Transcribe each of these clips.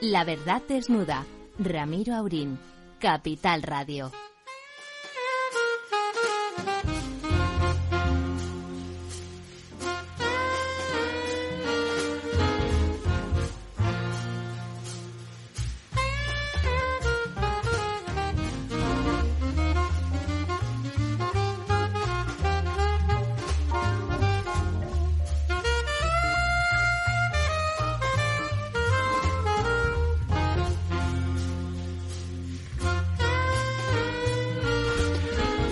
La verdad desnuda. Ramiro Aurín, Capital Radio.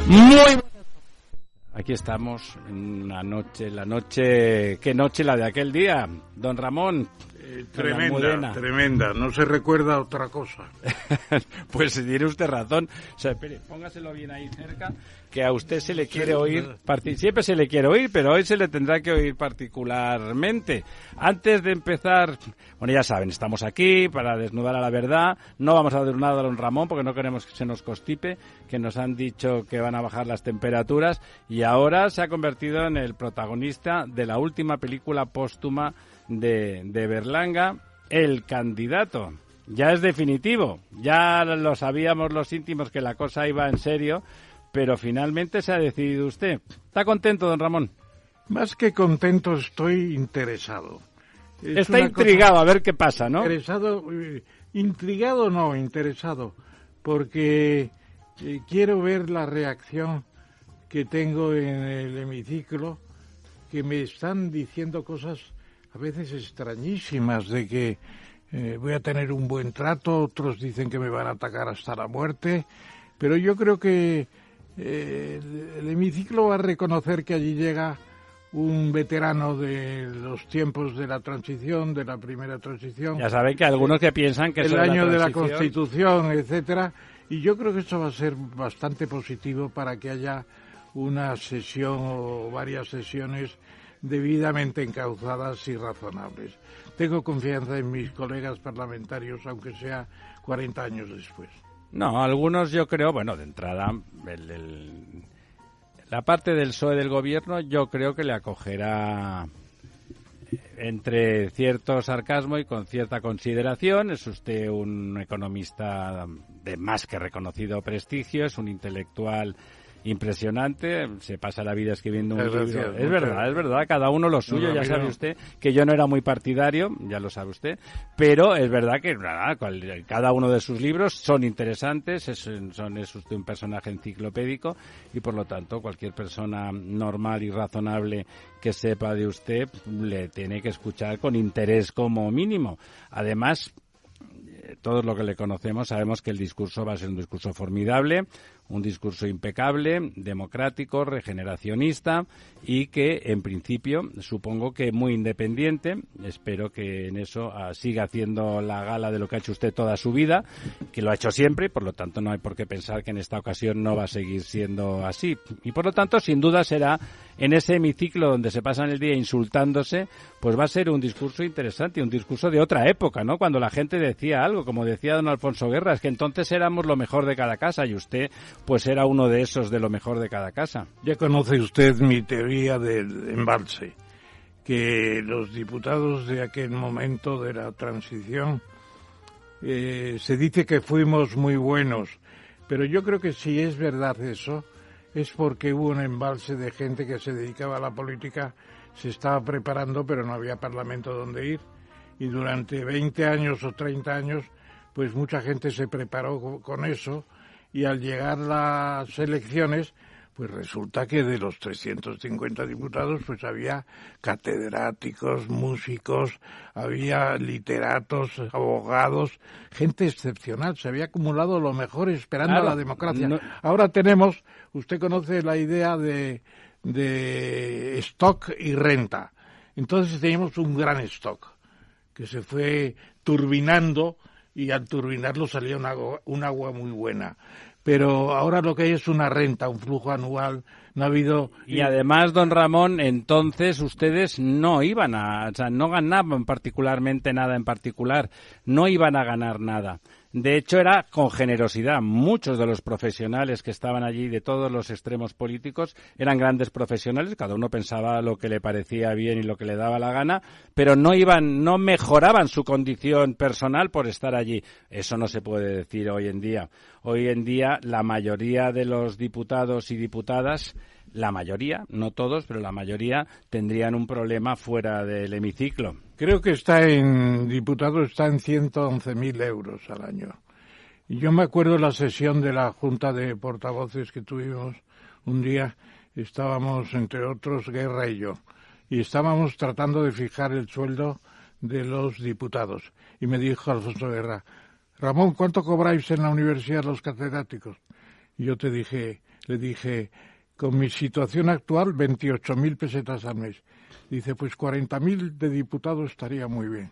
Muy aquí estamos en una noche, ¿qué noche la de aquel día? Don Ramón. Tremenda, no se recuerda otra cosa. Pues tiene usted razón. O sea, espere, póngaselo bien ahí cerca, que a usted se le quiere oír, siempre se le quiere oír, pero hoy se le tendrá que oír particularmente. Antes de empezar, bueno, ya saben, estamos aquí para desnudar a la verdad, no vamos a dar nada a don Ramón porque no queremos que se nos constipe, que nos han dicho que van a bajar las temperaturas y ahora se ha convertido en el protagonista de la última película póstuma de Berlanga, El candidato. Ya es definitivo, ya lo sabíamos los íntimos que la cosa iba en serio, pero finalmente se ha decidido usted. ¿Está contento, don Ramón? Más que contento, estoy interesado. Está intrigado a ver qué pasa, ¿no? Interesado, porque quiero ver la reacción que tengo en el hemiciclo, que me están diciendo cosas a veces extrañísimas, de que voy a tener un buen trato, otros dicen que me van a atacar hasta la muerte, pero yo creo que el hemiciclo va a reconocer que allí llega un veterano de los tiempos de la transición, de la primera transición. Ya saben que algunos que piensan que el año de la Constitución, etcétera, y yo creo que esto va a ser bastante positivo para que haya una sesión o varias sesiones debidamente encauzadas y razonables. Tengo confianza en mis colegas parlamentarios, aunque sea 40 años después. No, algunos yo creo, bueno, de entrada, la parte del PSOE del gobierno yo creo que le acogerá entre cierto sarcasmo y con cierta consideración. Es usted un economista de más que reconocido prestigio, es un intelectual impresionante, se pasa la vida escribiendo un libro. Es verdad, cada uno lo suyo, ya sabe usted que yo no era muy partidario, ya lo sabe usted, pero es verdad que cada uno de sus libros son interesantes, es usted un personaje enciclopédico y por lo tanto cualquier persona normal y razonable que sepa de usted le tiene que escuchar con interés como mínimo. Además, todos los que le conocemos sabemos que el discurso va a ser un discurso formidable, un discurso impecable, democrático, regeneracionista y que, en principio, supongo que muy independiente. Espero que en eso siga haciendo la gala de lo que ha hecho usted toda su vida, que lo ha hecho siempre, por lo tanto no hay por qué pensar que en esta ocasión no va a seguir siendo así. Y por lo tanto, sin duda será en ese hemiciclo donde se pasan el día insultándose, pues va a ser un discurso interesante, un discurso de otra época, ¿no? Cuando la gente decía algo, como decía don Alfonso Guerra, es que entonces éramos lo mejor de cada casa y usted pues era uno de esos de lo mejor de cada casa. Ya conoce usted mi teoría del embalse, que los diputados de aquel momento de la transición se dice que fuimos muy buenos, pero yo creo que si es verdad eso, es porque hubo un embalse de gente que se dedicaba a la política, se estaba preparando, pero no había parlamento donde ir, y durante 20 años o 30 años, pues mucha gente se preparó con eso, y al llegar las elecciones, pues resulta que de los 350 diputados, pues había catedráticos, músicos, había literatos, abogados, gente excepcional. Se había acumulado lo mejor esperando a la democracia. No. Ahora tenemos, usted conoce la idea de stock y renta. Entonces teníamos un gran stock que se fue turbinando y al turbinarlo salía un agua muy buena. Pero ahora lo que hay es una renta, un flujo anual, no ha habido... Y además, don Ramón, entonces ustedes no no ganaban particularmente nada en particular, no iban a ganar nada. De hecho, era con generosidad. Muchos de los profesionales que estaban allí, de todos los extremos políticos, eran grandes profesionales. Cada uno pensaba lo que le parecía bien y lo que le daba la gana, pero no mejoraban su condición personal por estar allí. Eso no se puede decir hoy en día. Hoy en día, la mayoría de los diputados y diputadas, la mayoría, no todos, pero la mayoría, tendrían un problema fuera del hemiciclo. Creo que está en 111.000 euros al año. Y yo me acuerdo la sesión de la Junta de Portavoces que tuvimos un día, estábamos, entre otros, Guerra y yo, y estábamos tratando de fijar el sueldo de los diputados. Y me dijo Alfonso Guerra: Ramón, ¿cuánto cobráis en la universidad los catedráticos? Y yo le dije, con mi situación actual, 28.000 pesetas al mes. Dice, pues 40.000 de diputado estaría muy bien.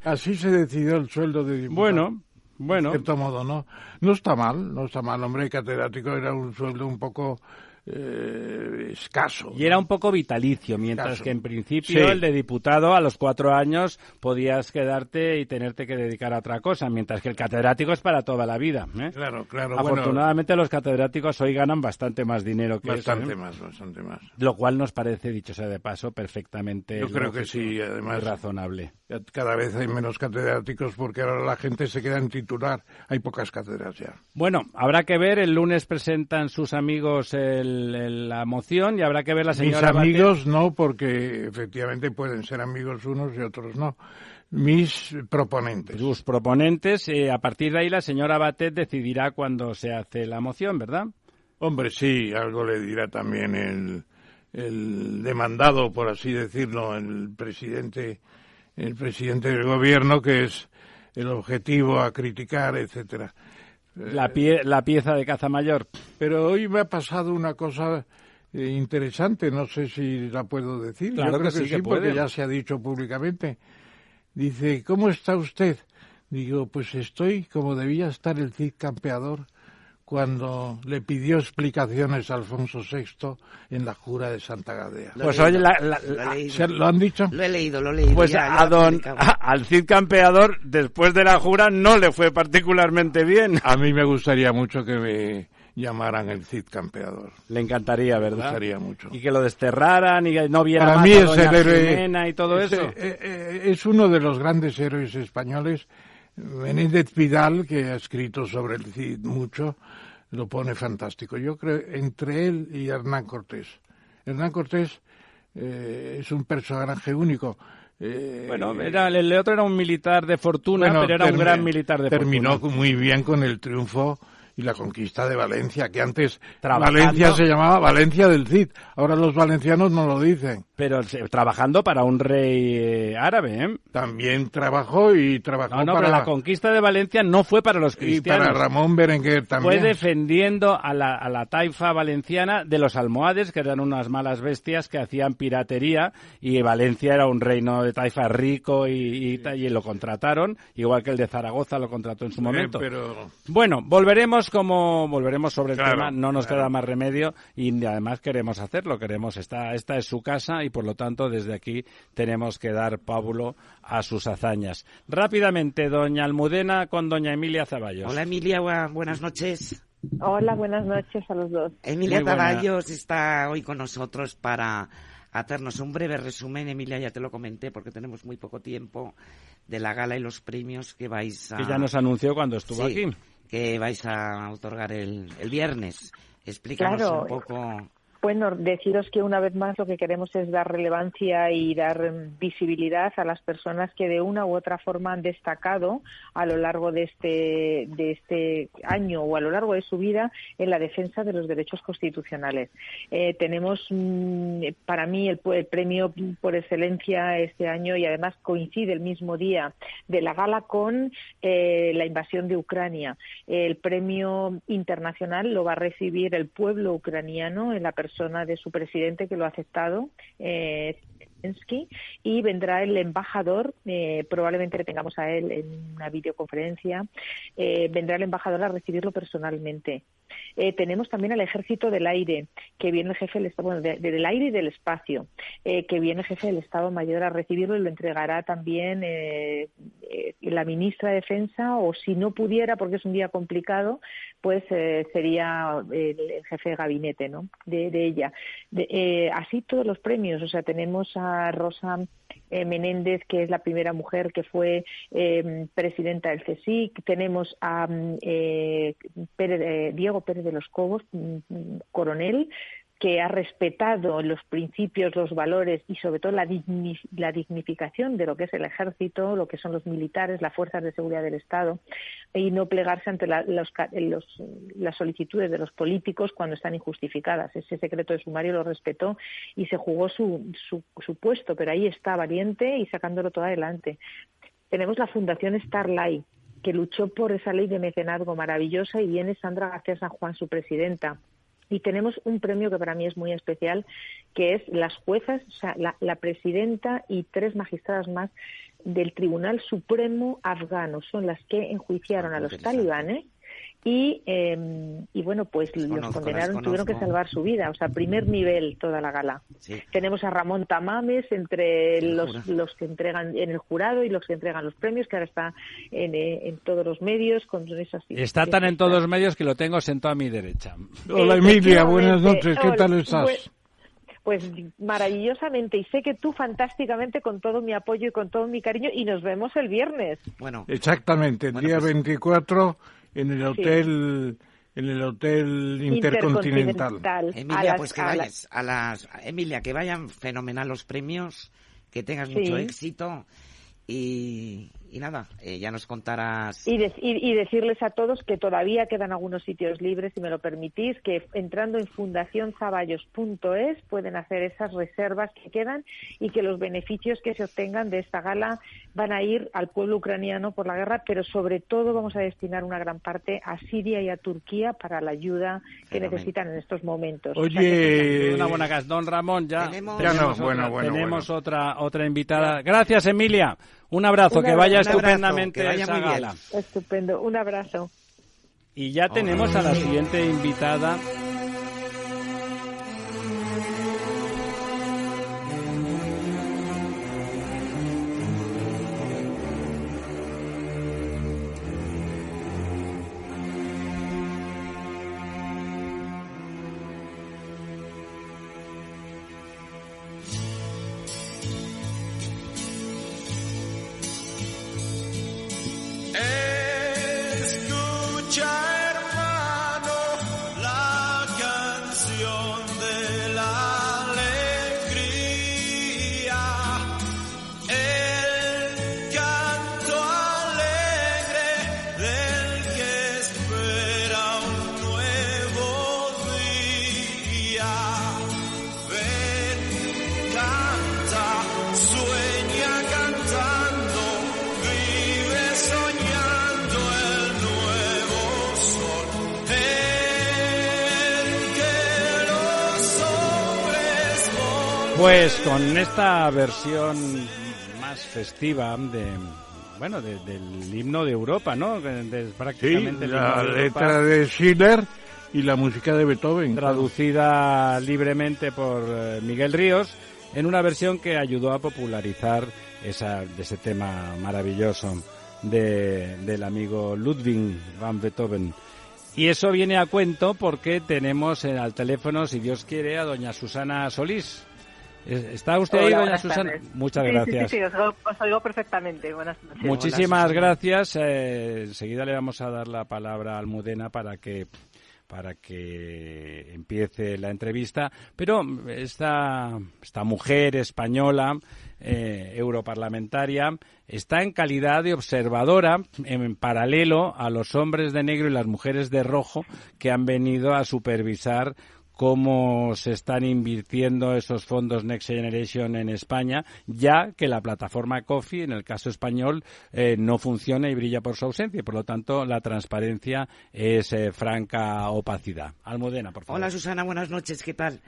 Así se decidió el sueldo de diputado. Bueno. De cierto modo, ¿no? No está mal, hombre, el catedrático era un sueldo un poco escaso. Y era un poco vitalicio, mientras que en principio sí, el de diputado a los 4 años podías quedarte y tenerte que dedicar a otra cosa, mientras que el catedrático es para toda la vida. Claro. Afortunadamente los catedráticos hoy ganan bastante más dinero que bastante eso. Bastante más. Lo cual nos parece, dicho sea de paso, perfectamente Yo creo que sí, además razonable. Cada vez hay menos catedráticos porque ahora la gente se queda en titular. Hay pocas cátedras ya. Bueno, habrá que ver, el lunes presentan sus amigos la moción y habrá que ver la señora Mis amigos no, porque efectivamente pueden ser amigos unos y otros no. Mis proponentes. Sus proponentes, a partir de ahí la señora Batet decidirá cuándo se hace la moción, ¿verdad? Hombre, sí, algo le dirá también el demandado, por así decirlo, el presidente del gobierno, que es el objetivo a criticar, etcétera. La pieza de caza mayor. Pero hoy me ha pasado una cosa interesante, no sé si la puedo decir. Claro. Yo creo que sí, porque puede. ya se ha dicho públicamente. Dice, ¿cómo está usted? Digo, pues estoy como debía estar el Cid Campeador cuando le pidió explicaciones a Alfonso VI en la jura de Santa Gadea. Pues oye, ¿Lo han dicho? Lo he leído. Pues al Cid Campeador, después de la jura, no le fue particularmente bien. A mí me gustaría mucho que me llamaran el Cid Campeador. Le encantaría, ¿verdad? Me gustaría mucho. Y que lo desterraran y que no viera Para más mí a es doña el héroe, Jimena y todo eso. Es uno de los grandes héroes españoles. Menéndez Pidal, que ha escrito sobre el Cid mucho, lo pone fantástico. Yo creo entre él y Hernán Cortés. Hernán Cortés es un personaje único. Bueno, el otro era un militar de fortuna, pero era un gran militar de terminó fortuna. Terminó muy bien con el triunfo y la conquista de Valencia, que antes Trabajando. Valencia se llamaba Valencia del Cid. Ahora los valencianos no lo dicen. Pero trabajando para un rey árabe, ¿eh? También trabajó para... pero la conquista de Valencia no fue para los cristianos. Y para Ramón Berenguer también. Fue defendiendo a la taifa valenciana de los almohades, que eran unas malas bestias que hacían piratería, y Valencia era un reino de taifa rico y lo contrataron, igual que el de Zaragoza lo contrató en su momento. Bueno, volveremos sobre el tema, no nos queda más remedio, y además queremos hacerlo, esta es su casa, y por lo tanto desde aquí tenemos que dar pábulo a sus hazañas. Rápidamente, doña Almudena con doña Emilia Zaballos. Hola Emilia, buenas noches. Hola, buenas noches a los dos. Emilia Zaballos está hoy con nosotros para hacernos un breve resumen. Emilia, ya te lo comenté porque tenemos muy poco tiempo, de la gala y los premios que vais a... Que ya nos anunció cuando estuvo aquí. Que vais a otorgar el viernes. Explícanos un poco... Bueno, deciros que una vez más lo que queremos es dar relevancia y dar visibilidad a las personas que de una u otra forma han destacado a lo largo de este año o a lo largo de su vida en la defensa de los derechos constitucionales. Tenemos para mí el premio por excelencia este año, y además coincide el mismo día de la gala con la invasión de Ucrania. El premio internacional lo va a recibir el pueblo ucraniano en la persona de su presidente, que lo ha aceptado, Zelensky, y vendrá el embajador, probablemente le tengamos a él en una videoconferencia, vendrá el embajador a recibirlo personalmente. Tenemos también al Ejército del Aire, que viene el jefe del Estado, bueno, del aire y del espacio, que viene el jefe del Estado Mayor a recibirlo y lo entregará también la ministra de Defensa, o si no pudiera, porque es un día complicado, pues sería el jefe de gabinete, ¿no? de ella. Así todos los premios, o sea, tenemos a Rosa Menéndez, que es la primera mujer que fue presidenta del CSIC. Tenemos a Diego Pérez de los Cobos, coronel, que ha respetado los principios, los valores y sobre todo la dignificación de lo que es el ejército, lo que son los militares, las fuerzas de seguridad del Estado, y no plegarse ante las solicitudes de los políticos cuando están injustificadas. Ese secreto de sumario lo respetó y se jugó su puesto, pero ahí está, valiente y sacándolo todo adelante. Tenemos la Fundación Starlight, que luchó por esa ley de mecenazgo maravillosa, y viene Sandra García San Juan, su presidenta. Y tenemos un premio que para mí es muy especial, que es las juezas, o sea, la presidenta y 3 magistradas más del Tribunal Supremo afgano. Son las que enjuiciaron a los talibanes y bueno, pues los condenaron, tuvieron que salvar su vida. O sea, primer nivel toda la gala. Sí. Tenemos a Ramón Tamames entre los que entregan en el jurado y los que entregan los premios, que ahora está en todos los medios. Está tan en todos los medios que lo tengo sentado a mi derecha. Hola Emilia, buenas noches, ¿qué tal estás? Pues maravillosamente, y sé que tú fantásticamente, con todo mi apoyo y con todo mi cariño, y nos vemos el viernes. Bueno, exactamente, el día 24 en el hotel Intercontinental. Emilia, pues que vayas Emilia, que vayan fenomenal los premios, que tengas mucho éxito y nada, ya nos contarás. Y decirles a todos que todavía quedan algunos sitios libres, si me lo permitís, que entrando en fundacionzaballos.es pueden hacer esas reservas que quedan, y que los beneficios que se obtengan de esta gala van a ir al pueblo ucraniano por la guerra, pero sobre todo vamos a destinar una gran parte a Siria y a Turquía para la ayuda que necesitan en estos momentos. Oye, una buena casa. Don Ramón, tenemos otra invitada. Gracias, Emilia. Un abrazo, que vaya estupendamente esa gala. Estupendo, un abrazo. Y ya tenemos a la siguiente invitada. Pues con esta versión más festiva del himno de Europa, ¿no? Prácticamente la letra de Schiller y la música de Beethoven. Traducida libremente por Miguel Ríos, en una versión que ayudó a popularizar ese tema maravilloso del amigo Ludwig van Beethoven. Y eso viene a cuento porque tenemos al teléfono, si Dios quiere, a doña Susana Solís. ¿Está usted ahí, doña Susana? Muchas gracias. Sí, os oigo perfectamente. Buenas noches. Muchísimas gracias. Enseguida le vamos a dar la palabra a Almudena para que empiece la entrevista. Pero esta mujer española, europarlamentaria, está en calidad de observadora en paralelo a los hombres de negro y las mujeres de rojo que han venido a supervisar cómo se están invirtiendo esos fondos Next Generation en España, ya que la plataforma COFI, en el caso español, no funciona y brilla por su ausencia, y por lo tanto la transparencia es franca opacidad. Almudena, por favor. Hola, Susana, buenas noches, ¿qué tal?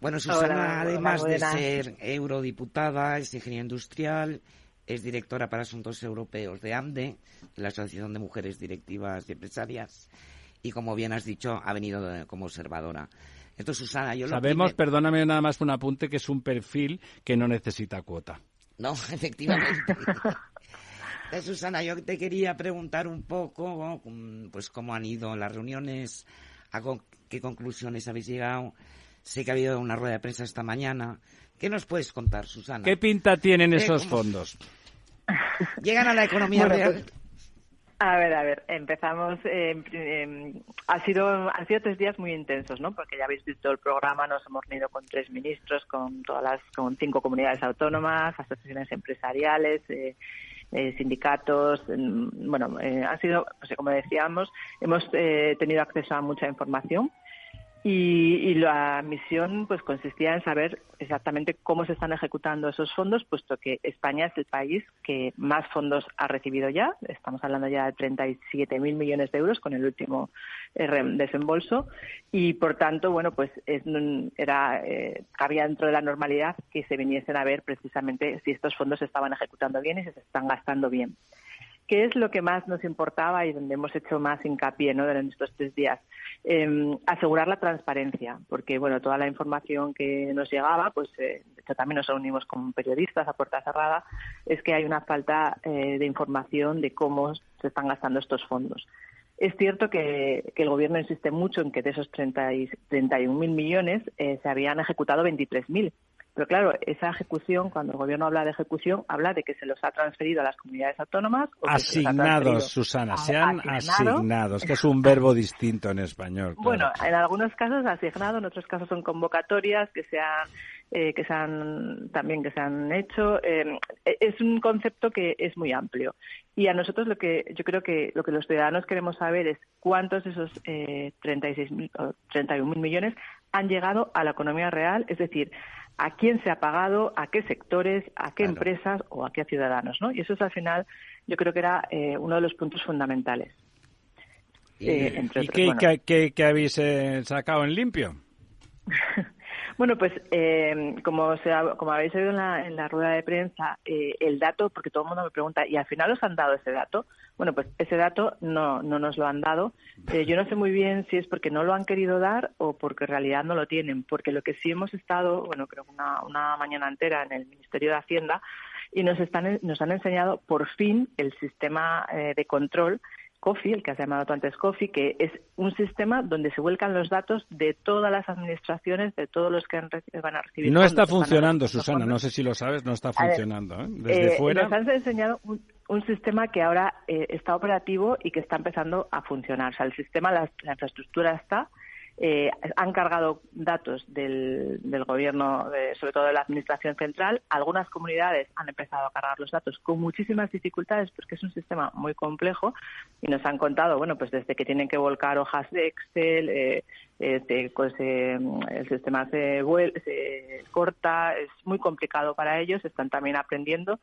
Bueno, Susana, hola, además de ser eurodiputada, es ingeniera industrial, es directora para asuntos europeos de AMDE, la Asociación de Mujeres Directivas y Empresarias, y, como bien has dicho, ha venido como observadora. Entonces, Susana, sabemos, perdóname nada más un apunte, que es un perfil que no necesita cuota. No, efectivamente. Susana, yo te quería preguntar un poco, pues, cómo han ido las reuniones, a qué conclusiones habéis llegado. Sé que ha habido una rueda de prensa esta mañana. ¿Qué nos puedes contar, Susana? ¿Qué pinta tienen esos fondos? ¿Llegan a la economía real? Pues, a ver, empezamos. Han sido 3 días muy intensos, ¿no? Porque ya habéis visto el programa, nos hemos reunido con 3 ministros, con 5 comunidades autónomas, asociaciones empresariales, sindicatos. Ha sido, pues, como decíamos, hemos tenido acceso a mucha información. Y la misión pues consistía en saber exactamente cómo se están ejecutando esos fondos, puesto que España es el país que más fondos ha recibido ya. Estamos hablando ya de 37.000 millones de euros con el último desembolso y, por tanto, pues cabía dentro de la normalidad que se viniesen a ver precisamente si estos fondos se estaban ejecutando bien y si se están gastando bien. ¿Qué es lo que más nos importaba y donde hemos hecho más hincapié, ¿no?, durante estos 3 días? Asegurar la transparencia, porque toda la información que nos llegaba, pues de hecho también nos reunimos con periodistas a puerta cerrada, es que hay una falta de información de cómo se están gastando estos fondos. Es cierto que el Gobierno insiste mucho en que de esos 31.000 millones se habían ejecutado 23.000. Pero claro, esa ejecución, cuando el Gobierno habla de ejecución, habla de que se los ha transferido a las comunidades autónomas. O asignados, Susana, sean asignados, que es un verbo distinto en español. Claro. Bueno, en algunos casos asignado, en otros casos son convocatorias que se han hecho. Es un concepto que es muy amplio. Y a nosotros lo que los ciudadanos queremos saber es cuántos de esos 36.000 o 31.000 millones han llegado a la economía real, es decir, a quién se ha pagado, a qué sectores, a qué empresas o a qué ciudadanos, ¿no? Y eso es, al final, yo creo que era uno de los puntos fundamentales. ¿Y qué habéis sacado en limpio? Bueno, pues como habéis oído en la rueda de prensa, el dato, porque todo el mundo me pregunta, ¿y al final os han dado ese dato? Bueno, pues ese dato no nos lo han dado. Yo no sé muy bien si es porque no lo han querido dar o porque en realidad no lo tienen, porque lo que sí hemos estado, creo que una mañana entera en el Ministerio de Hacienda, y nos han enseñado por fin el sistema de control COFI, el que has llamado tú antes COFI, que es un sistema donde se vuelcan los datos de todas las administraciones, de todos los que van a recibir. Y no está funcionando, Susana, no sé si lo sabes, no está funcionando. Desde fuera. Nos han enseñado un sistema que ahora está operativo y que está empezando a funcionar. O sea, el sistema, la infraestructura está. Han cargado datos del Gobierno, sobre todo de la Administración Central. Algunas comunidades han empezado a cargar los datos con muchísimas dificultades porque es un sistema muy complejo y nos han contado, pues desde que tienen que volcar hojas de Excel, el sistema se corta, es muy complicado para ellos, están también aprendiendo.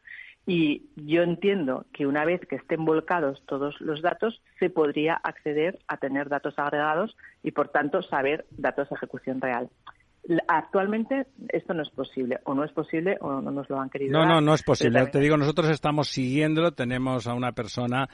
Y yo entiendo que una vez que estén volcados todos los datos, se podría acceder a tener datos agregados y, por tanto, saber datos de ejecución real. Actualmente esto no es posible, o no es posible, o no nos lo han querido dar. No es posible. Te digo, nosotros estamos siguiéndolo, tenemos a una persona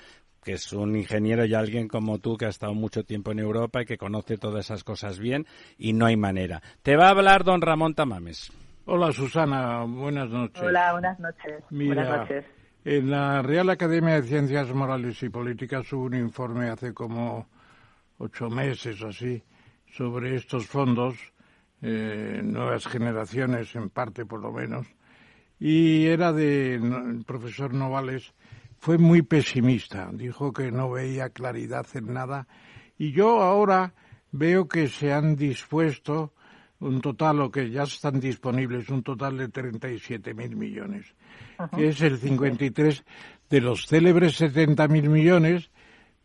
que es un ingeniero y alguien como tú que ha estado mucho tiempo en Europa y que conoce todas esas cosas bien, y no hay manera. Te va a hablar don Ramón Tamames. Hola, Susana, buenas noches. Hola, buenas noches. Mira, buenas noches. En la Real Academia de Ciencias Morales y Políticas hubo un informe hace como 8 meses o así sobre estos fondos, nuevas generaciones en parte por lo menos, y era el profesor Novales, fue muy pesimista, dijo que no veía claridad en nada, y yo ahora veo que se han dispuesto un total, o que ya están disponibles, un total de 37.000 millones, que es el 53 de los célebres 70.000 millones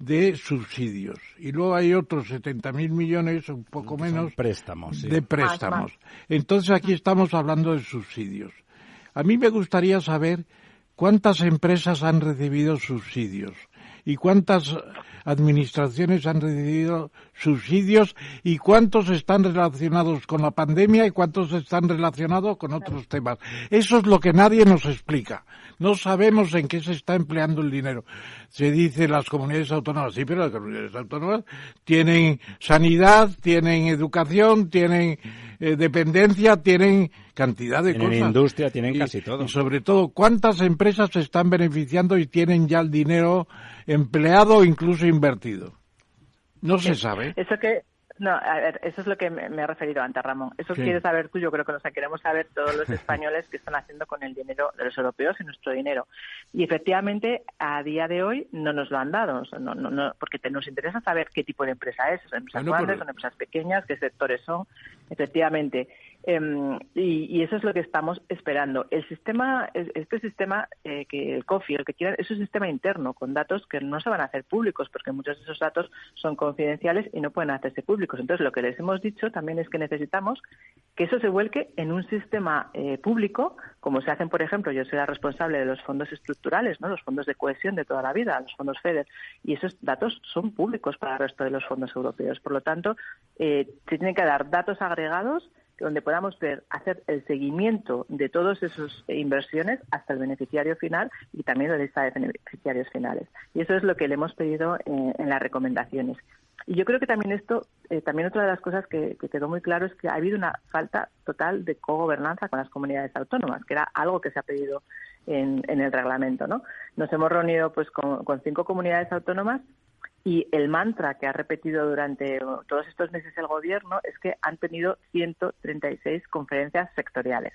de subsidios. Y luego hay otros 70.000 millones, un poco menos, préstamos, sí. de préstamos. Entonces aquí estamos hablando de subsidios. A mí me gustaría saber cuántas empresas han recibido subsidios y cuántas administraciones han recibido subsidios y cuántos están relacionados con la pandemia y cuántos están relacionados con otros temas. Eso es lo que nadie nos explica. No sabemos en qué se está empleando el dinero. Se dice las comunidades autónomas, sí, pero las comunidades autónomas tienen sanidad, tienen educación, tienen dependencia, tienen cantidad de cosas. Tienen industria, tienen casi todo. Y sobre todo, ¿cuántas empresas se están beneficiando y tienen ya el dinero empleado o incluso invertido? No se sabe. No, a ver, eso es lo que me he referido antes, Ramón. Eso quieres saber tú, yo creo que lo queremos saber todos los españoles que están haciendo con el dinero de los europeos y nuestro dinero. Y efectivamente, a día de hoy no nos lo han dado, porque nos interesa saber qué tipo de empresa es. ¿Son empresas grandes, son empresas pequeñas, qué sectores son? Efectivamente. Y eso es lo que estamos esperando. Este sistema que el COFI, el que quieran, es un sistema interno con datos que no se van a hacer públicos porque muchos de esos datos son confidenciales y no pueden hacerse públicos. Entonces, lo que les hemos dicho también es que necesitamos que eso se vuelque en un sistema público, como se hacen, por ejemplo, yo soy la responsable de los fondos estructurales, ¿no? Los fondos de cohesión de toda la vida, los fondos FEDER, y esos datos son públicos para el resto de los fondos europeos. Por lo tanto, se tienen que dar datos agregados donde podamos hacer el seguimiento de todas esas inversiones hasta el beneficiario final y también la lista de beneficiarios finales. Y eso es lo que le hemos pedido en las recomendaciones. Y yo creo que también también otra de las cosas que quedó muy claro es que ha habido una falta total de cogobernanza con las comunidades autónomas, que era algo que se ha pedido en el reglamento, ¿no? Nos hemos reunido pues con 5 comunidades autónomas. Y el mantra que ha repetido durante todos estos meses el Gobierno es que han tenido 136 conferencias sectoriales.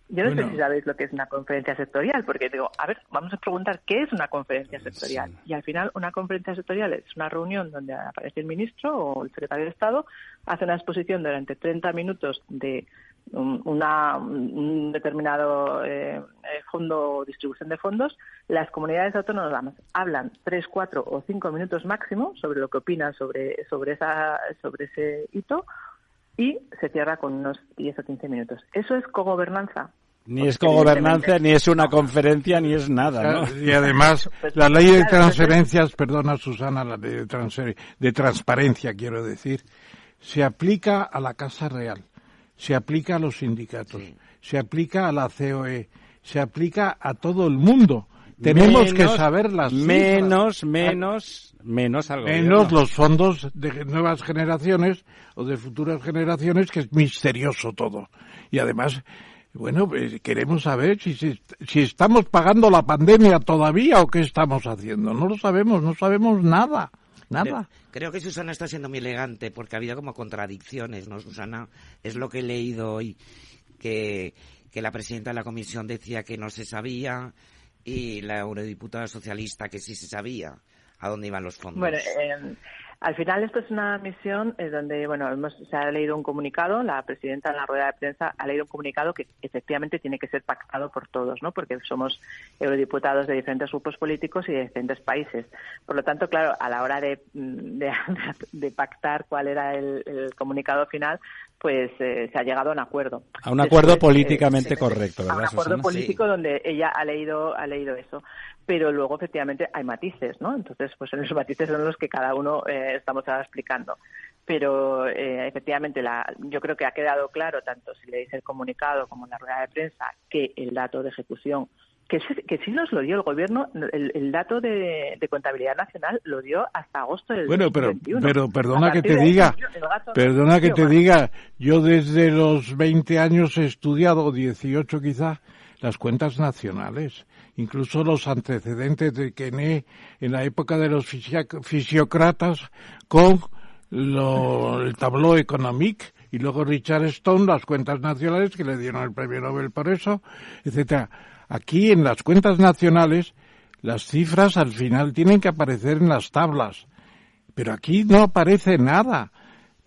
Yo no sé si sabéis lo que es una conferencia sectorial, porque digo, a ver, vamos a preguntar qué es una conferencia sectorial. Sí. Y al final una conferencia sectorial es una reunión donde aparece el ministro o el secretario de Estado, hace una exposición durante 30 minutos de un determinado fondo o distribución de fondos. Las comunidades autónomas hablan 3, 4 o 5 minutos máximo sobre lo que opinan sobre ese hito y se cierra con unos 10 o 15 minutos. ¿Eso es cogobernanza? Ni es cogobernanza, ni es una conferencia, ni es nada, ¿no? Y además, la ley de transferencias, perdona Susana, la ley de transparencia, quiero decir, se aplica a la Casa Real, se aplica a los sindicatos, se aplica a la COE, se aplica a todo el mundo. Tenemos que saber las cifras. Menos al gobierno. Menos los fondos de nuevas generaciones o de futuras generaciones, que es misterioso todo. Y además, bueno, queremos saber si estamos pagando la pandemia todavía o qué estamos haciendo. No lo sabemos, no sabemos nada. Nada. Creo que Susana está siendo muy elegante porque ha habido como contradicciones, ¿no, Susana? Es lo que he leído hoy, que la presidenta de la comisión decía que no se sabía y la eurodiputada socialista que sí se sabía a dónde iban los fondos. Bueno, al final esto es una misión donde, bueno, se ha leído un comunicado, la presidenta en la rueda de prensa ha leído un comunicado que efectivamente tiene que ser pactado por todos, ¿no? Porque somos eurodiputados de diferentes grupos políticos y de diferentes países. Por lo tanto, claro, a la hora de pactar cuál era el comunicado final, pues se ha llegado a un acuerdo. A un acuerdo políticamente correcto, ¿verdad, a un acuerdo Susana? político Sí. Donde ella ha leído eso. Pero luego, efectivamente, hay matices, ¿no? Entonces, pues en esos matices son los que cada uno estamos ahora explicando. Pero, efectivamente, yo creo que ha quedado claro, tanto si leéis el comunicado como en la rueda de prensa, que el dato de ejecución, que sí nos lo dio el Gobierno, el dato de contabilidad nacional lo dio hasta agosto del 2021. Pero perdona que te diga, yo desde los 20 años he estudiado, 18 quizás, las cuentas nacionales, incluso los antecedentes de Quené en la época de los fisiócratas con el Tableau Économique y luego Richard Stone, las cuentas nacionales que le dieron el premio Nobel por eso, etcétera. Aquí en las cuentas nacionales las cifras al final tienen que aparecer en las tablas, pero aquí no aparece nada.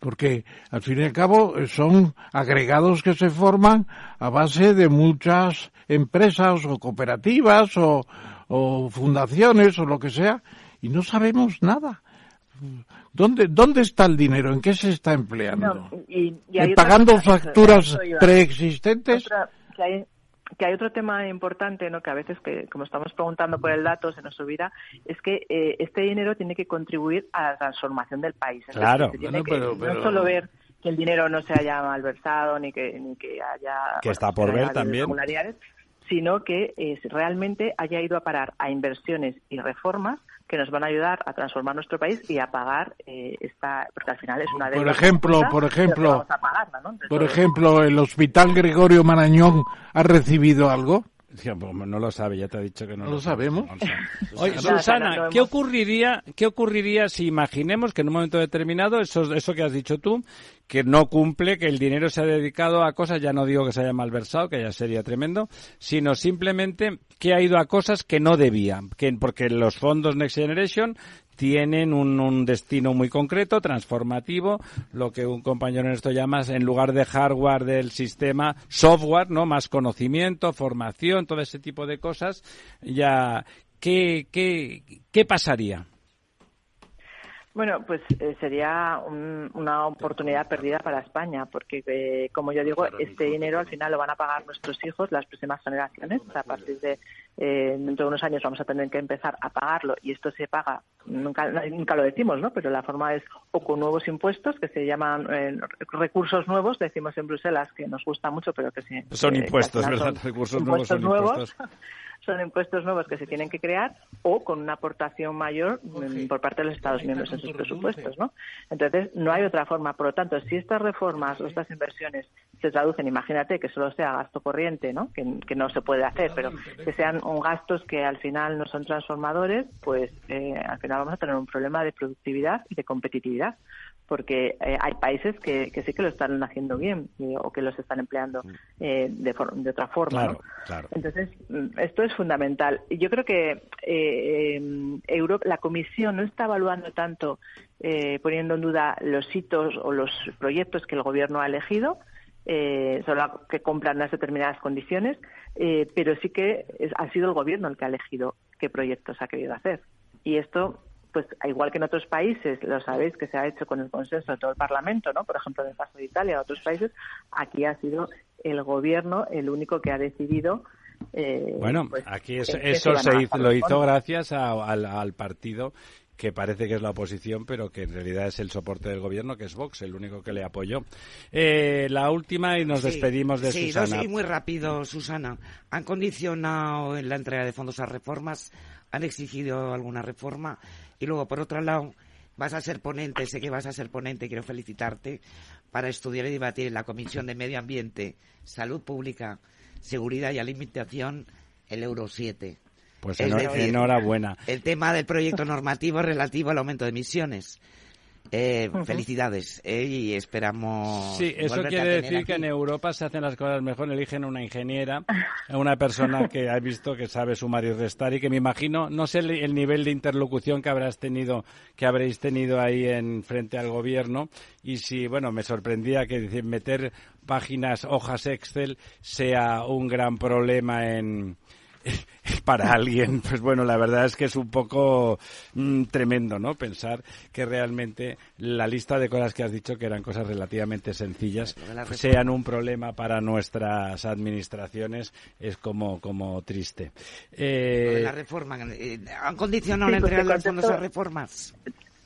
Porque al fin y al cabo son agregados que se forman a base de muchas empresas o cooperativas o fundaciones o lo que sea y no sabemos nada. ¿Dónde está el dinero? ¿En qué se está empleando? Y ¿Pagando facturas preexistentes? que hay otro tema importante, ¿no? Que a veces, como estamos preguntando por el dato, se nos olvida, es que este dinero tiene que contribuir a la transformación del país. Entonces, claro. No es solo ver que el dinero no se haya malversado ni que haya... Que está por ver también. Sino que realmente haya ido a parar a inversiones y reformas que nos van a ayudar a transformar nuestro país y a pagar porque al final es una deuda. Por ejemplo, ¿el Hospital Gregorio Marañón ha recibido algo? No lo sabe, ya te ha dicho que no lo sabemos. Oye, Susana, ¿qué ocurriría si imaginemos que en un momento determinado eso que has dicho tú, que no cumple, que el dinero se ha dedicado a cosas, ya no digo que se haya malversado, que ya sería tremendo, sino simplemente que ha ido a cosas que no debía, porque los fondos Next Generation tienen un destino muy concreto, transformativo, lo que un compañero en esto llama, en lugar de hardware del sistema, software, ¿no? Más conocimiento, formación, todo ese tipo de cosas. Ya, ¿qué pasaría? Bueno, pues sería una oportunidad perdida para España, porque, como yo digo, este dinero al final lo van a pagar nuestros hijos, las próximas generaciones. O sea, a partir de dentro de unos años vamos a tener que empezar a pagarlo, y esto se paga, nunca lo decimos, ¿no? Pero la forma es o con nuevos impuestos, que se llaman recursos nuevos, decimos en Bruselas, que nos gusta mucho, pero que sí. Son impuestos, ¿verdad? Recursos nuevos son impuestos. Son impuestos nuevos que se tienen que crear, o con una aportación mayor por parte de los Estados miembros en sus presupuestos, ¿no? Entonces, no hay otra forma. Por lo tanto, si estas reformas o estas inversiones se traducen, imagínate que solo sea gasto corriente, ¿no? Que no se puede hacer, pero que sean gastos que al final no son transformadores, pues al final vamos a tener un problema de productividad y de competitividad, porque hay países que sí que lo están haciendo bien o que los están empleando de otra forma. Claro, ¿no? claro. Entonces, esto es fundamental. Y yo creo que la Comisión no está evaluando tanto, poniendo en duda los hitos o los proyectos que el Gobierno ha elegido, solo que cumplan unas determinadas condiciones, pero sí que ha sido el Gobierno el que ha elegido qué proyectos ha querido hacer. Y esto, pues igual que en otros países, lo sabéis que se ha hecho con el consenso de todo el Parlamento, ¿no? Por ejemplo, en el caso de Italia, en otros países, aquí ha sido el Gobierno el único que ha decidido. Pues, aquí eso lo hizo gracias al partido que parece que es la oposición, pero que en realidad es el soporte del Gobierno, que es Vox, el único que le apoyó. La última, y nos despedimos de Susana. Sí, muy rápido, Susana. ¿Han condicionado en la entrega de fondos a reformas? ¿Han exigido alguna reforma? Y luego, por otro lado, vas a ser ponente, sé que vas a ser ponente, quiero felicitarte, para estudiar y debatir en la Comisión de Medio Ambiente, Salud Pública, Seguridad y Alimentación, el Euro 7. Pues enhorabuena. El tema del proyecto normativo relativo al aumento de emisiones. Felicidades, y esperamos. Sí, eso quiere decir aquí que en Europa se hacen las cosas mejor, eligen una ingeniera, una persona que ha visto que sabe sumar y restar, y que me imagino, no sé el nivel de interlocución que habréis tenido ahí en frente al Gobierno, y si, bueno, me sorprendía que meter páginas, hojas Excel sea un gran problema para alguien. Pues bueno, la verdad es que es un poco tremendo, ¿no? Pensar que realmente la lista de cosas que has dicho, que eran cosas relativamente sencillas, sean un problema para nuestras administraciones, es como triste. Lo de la reforma, ¿han condicionado la entrega de los fondos a reformas?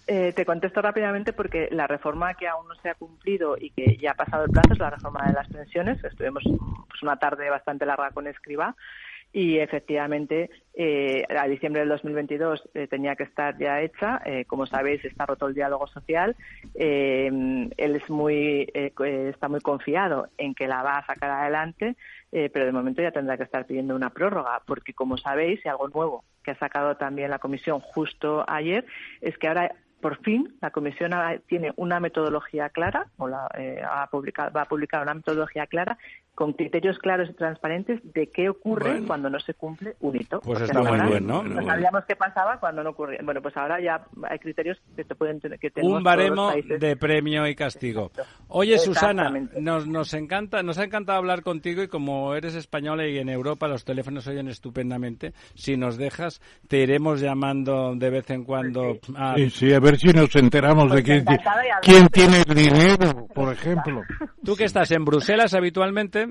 Te contesto rápidamente, porque la reforma que aún no se ha cumplido y que ya ha pasado el plazo es la reforma de las pensiones. Estuvimos pues una tarde bastante larga con Escrivá. Y efectivamente, a diciembre del 2022 tenía que estar ya hecha. Como sabéis, está roto el diálogo social. Él está muy confiado en que la va a sacar adelante, pero de momento ya tendrá que estar pidiendo una prórroga, porque como sabéis, y algo nuevo que ha sacado también la Comisión justo ayer, es que ahora por fin la Comisión tiene una metodología clara, va a publicar una metodología clara con criterios claros y transparentes de qué ocurre cuando no se cumple un hito. Pues está muy bueno, ¿no? No sabíamos qué pasaba cuando no ocurría. Bueno, pues ahora ya hay criterios que tenemos un baremo de premio y castigo. Oye, Susana, nos ha encantado hablar contigo, y como eres española y en Europa los teléfonos oyen estupendamente, si nos dejas, te iremos llamando de vez en cuando. Sí, a ver si nos enteramos de quién tiene el dinero, por ejemplo. ¿Tú que estás en Bruselas habitualmente?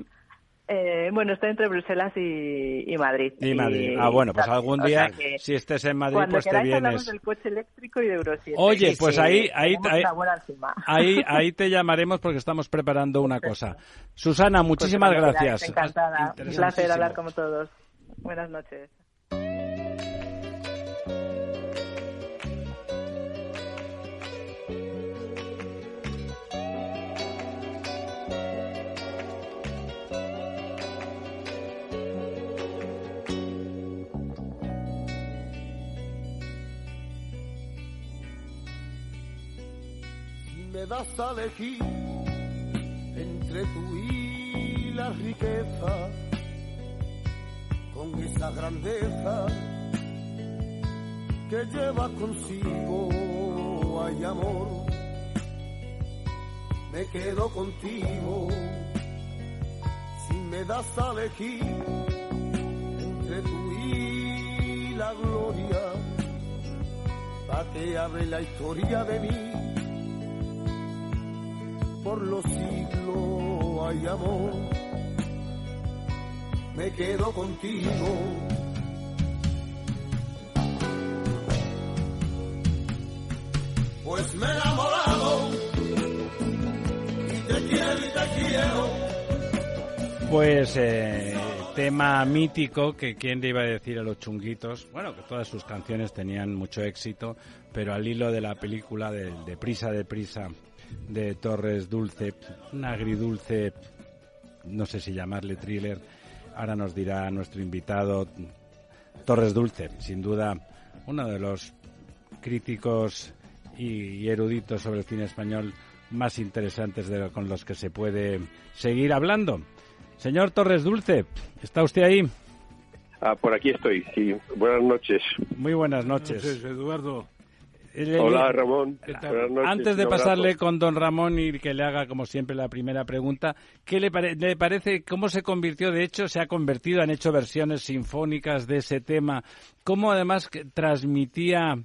Bueno, estoy entre Bruselas y Madrid. Y Madrid. Bueno, pues algún día, si estés en Madrid, pues te vienes. Hablamos del coche eléctrico y de Euro 7. Oye, pues ahí te llamaremos porque estamos preparando una cosa. Susana, muchísimas gracias. Encantada. Un placer hablar con todos. Buenas noches. Me das a elegir entre tú y la riqueza, con esa grandeza que lleva consigo, hay amor, me quedo contigo. Si me das a elegir entre tú y la gloria, pa' que hable la historia de mí. Por los siglos hay amor, me quedo contigo. Pues me he enamorado y te quiero. Pues tema mítico que quién le iba a decir a los Chunguitos. Bueno, que todas sus canciones tenían mucho éxito, pero al hilo de la película de Deprisa, de Torres Dulce, un agridulce, no sé si llamarle thriller, ahora nos dirá nuestro invitado. Torres Dulce, sin duda, uno de los críticos y eruditos sobre el cine español más interesantes con los que se puede seguir hablando. Señor Torres Dulce, ¿está usted ahí? Por aquí estoy, sí. Buenas noches. Muy buenas noches. Eduardo. Hola, Ramón. Buenas noches. Antes de pasarle con don Ramón y que le haga, como siempre, la primera pregunta, ¿qué le parece, cómo se convirtió, de hecho, se ha convertido, han hecho versiones sinfónicas de ese tema, cómo además transmitía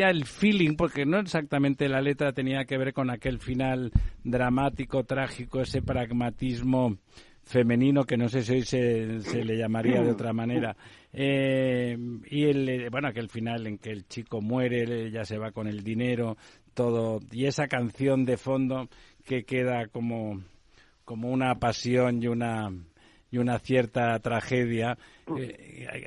el feeling, porque no exactamente la letra tenía que ver con aquel final dramático, trágico, ese pragmatismo femenino que no sé si hoy se le llamaría de otra manera, y aquel final en que el chico muere, ya se va con el dinero, todo, y esa canción de fondo que queda como una pasión y una cierta tragedia,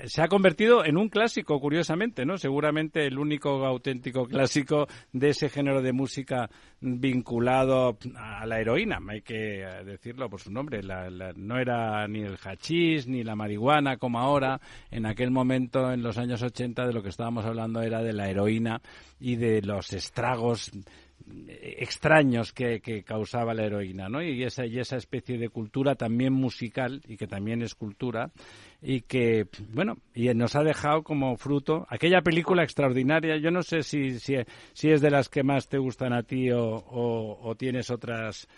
se ha convertido en un clásico, curiosamente, ¿no? Seguramente el único auténtico clásico de ese género de música vinculado a la heroína, hay que decirlo por su nombre. No era ni el hachís ni la marihuana como ahora. En aquel momento, en los años 80, de lo que estábamos hablando era de la heroína y de los estragos extraños que causaba la heroína, ¿no? Y esa especie de cultura también musical, y que también es cultura, y que, bueno, y nos ha dejado como fruto aquella película extraordinaria. Yo no sé si es de las que más te gustan a ti o tienes otras.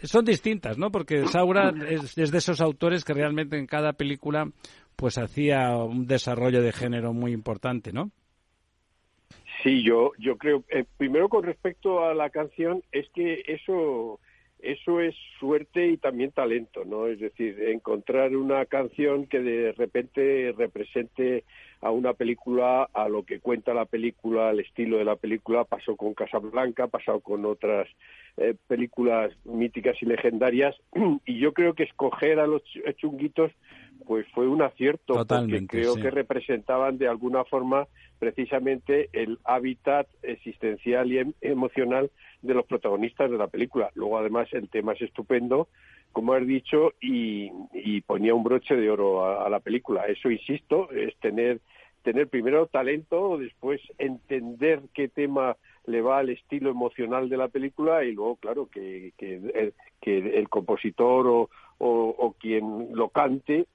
Son distintas, ¿no? Porque Saura es de esos autores que realmente en cada película pues hacía un desarrollo de género muy importante, ¿no? Sí, yo creo, primero con respecto a la canción, es que eso es suerte y también talento, ¿no? Es decir, encontrar una canción que de repente represente a una película, a lo que cuenta la película, al estilo de la película. Pasó con Casablanca, ha pasado con otras películas míticas y legendarias, y yo creo que escoger a los Chunguitos pues fue un acierto. Totalmente, porque creo que representaban de alguna forma precisamente el hábitat existencial y emocional de los protagonistas de la película. Luego, además, el tema es estupendo, como has dicho, y ponía un broche de oro a la película. Eso, insisto, es tener primero talento, después entender qué tema le va al estilo emocional de la película, y luego, claro, que el compositor o quien lo cante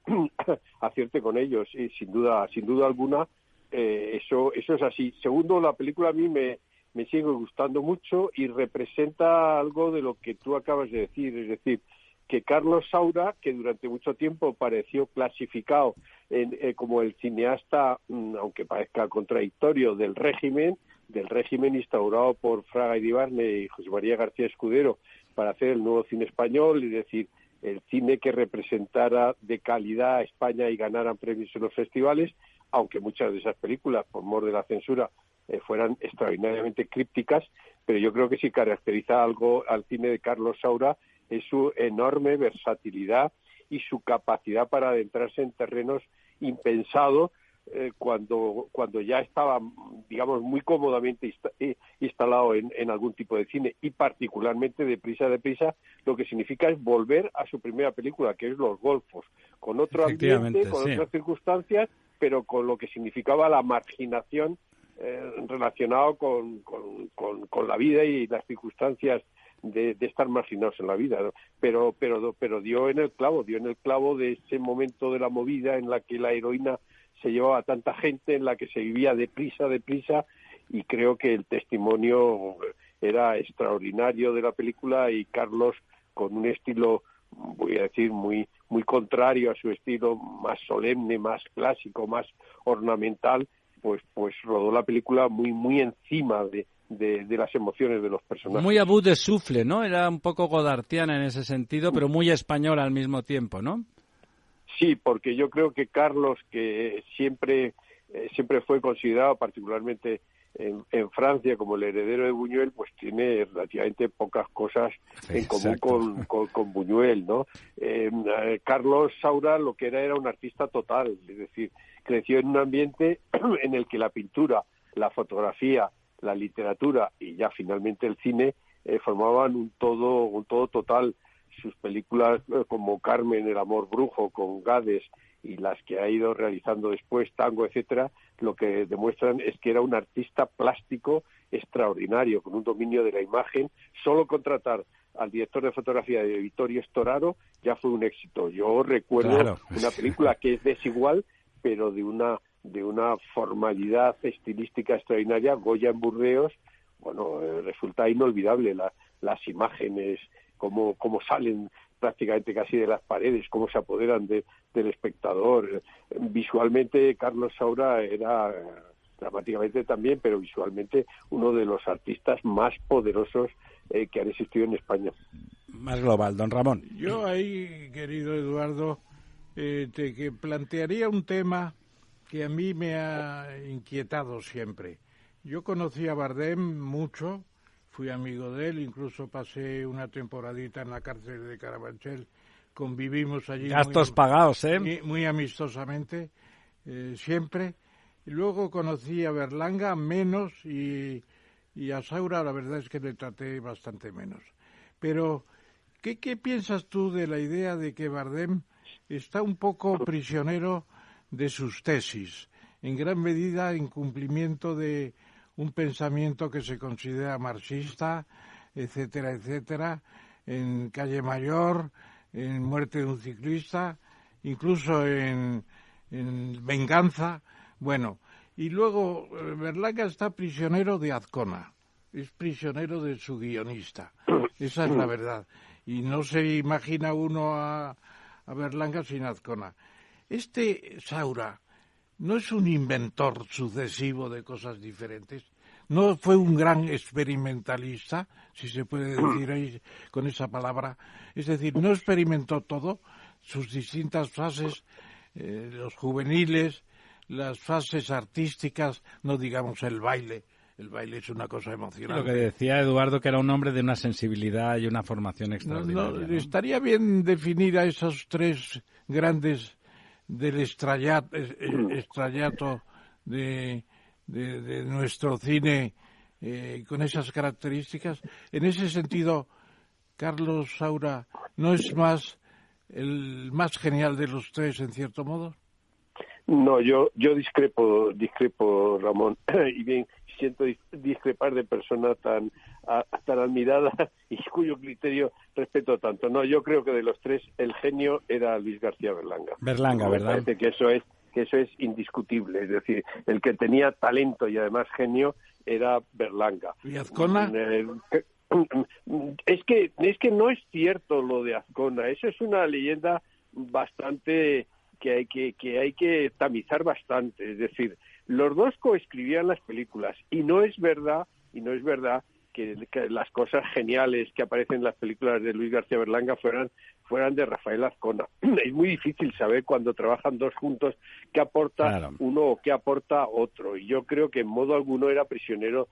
acierte con ellos. Y sin duda alguna, eso es así. Segundo, la película a mí me sigue gustando mucho y representa algo de lo que tú acabas de decir, es decir, que Carlos Saura, que durante mucho tiempo pareció clasificado como el cineasta, aunque parezca contradictorio, del régimen instaurado por Fraga Iribarne y José María García Escudero para hacer el nuevo cine español, y decir, el cine que representara de calidad a España y ganaran premios en los festivales, aunque muchas de esas películas, por mor de la censura, fueran extraordinariamente crípticas, pero yo creo que si caracteriza algo al cine de Carlos Saura es su enorme versatilidad y su capacidad para adentrarse en terrenos impensados cuando ya estaba, digamos, muy cómodamente instalado en algún tipo de cine, y particularmente Deprisa, lo que significa es volver a su primera película, que es Los Golfos, con otro ambiente, con otras circunstancias, pero con lo que significaba la marginación relacionado con la vida y las circunstancias de estar marginados en la vida, ¿no? Pero dio en el clavo de ese momento de la movida en la que la heroína se llevaba a tanta gente, en la que se vivía deprisa, y creo que el testimonio era extraordinario de la película, y Carlos, con un estilo, voy a decir, muy contrario a su estilo más solemne, más clásico, más ornamental, pues rodó la película muy encima de las emociones de los personajes. Muy à bout de souffle, ¿no? Era un poco godartiana en ese sentido, pero muy española al mismo tiempo, ¿no? Sí, porque yo creo que Carlos, que siempre fue considerado, particularmente en Francia, como el heredero de Buñuel, pues tiene relativamente pocas cosas en común con Buñuel, ¿no? Carlos Saura lo que era un artista total, es decir, creció en un ambiente en el que la pintura, la fotografía, la literatura y ya finalmente el cine formaban un todo total. Sus películas como Carmen, El amor brujo, con Gades, y las que ha ido realizando después, Tango, etcétera, lo que demuestran es que era un artista plástico extraordinario, con un dominio de la imagen. Solo contratar al director de fotografía de Vittorio Storaro ya fue un éxito. Yo recuerdo una película que es desigual, pero de una formalidad estilística extraordinaria, Goya en Burdeos. Bueno, resulta inolvidable las imágenes, cómo salen prácticamente casi de las paredes, cómo se apoderan del espectador. Visualmente, Carlos Saura era, dramáticamente también, pero visualmente, uno de los artistas más poderosos que han existido en España. Más global, don Ramón. Yo ahí, querido Eduardo, te plantearía un tema que a mí me ha inquietado siempre. Yo conocí a Bardem mucho, fui amigo de él, incluso pasé una temporadita en la cárcel de Carabanchel, convivimos allí. Gastos pagados, ¿eh? Muy amistosamente, siempre. Y luego conocí a Berlanga menos, y a Saura la verdad es que le traté bastante menos. Pero, ¿qué piensas tú de la idea de que Bardem está un poco prisionero de sus tesis, en gran medida en cumplimiento de un pensamiento que se considera marxista, etcétera, etcétera, en Calle Mayor, en Muerte de un ciclista, incluso en Venganza? Bueno, y luego Berlanga está prisionero de Azcona, es prisionero de su guionista, esa es la verdad, y no se imagina uno a Berlanga sin Azcona. Este Saura no es un inventor sucesivo de cosas diferentes, no fue un gran experimentalista, si se puede decir ahí con esa palabra, es decir, no experimentó todo, sus distintas fases, los juveniles, las fases artísticas, no digamos el baile es una cosa emocionante. Lo que decía Eduardo, que era un hombre de una sensibilidad y una formación extraordinaria. ¿No? Estaría bien definir a esos tres grandes del estrallato de nuestro cine, con esas características. En ese sentido, Carlos Saura no es el más genial de los tres, en cierto modo. No, yo discrepo, Ramón, y bien siento discrepar de persona tan admirada y cuyo criterio respeto tanto. No, yo creo que de los tres el genio era Luis García Berlanga. Berlanga, ¿verdad? Me parece que eso es indiscutible, es decir, el que tenía talento y además genio era Berlanga. ¿Y Azcona? Es que no es cierto lo de Azcona, eso es una leyenda bastante que hay que tamizar bastante, es decir, los dos coescribían las películas y no es verdad que las cosas geniales que aparecen en las películas de Luis García Berlanga fueran fueran de Rafael Azcona. Es muy difícil saber cuando trabajan dos juntos qué aporta uno o qué aporta otro, y yo creo que en modo alguno era prisionero.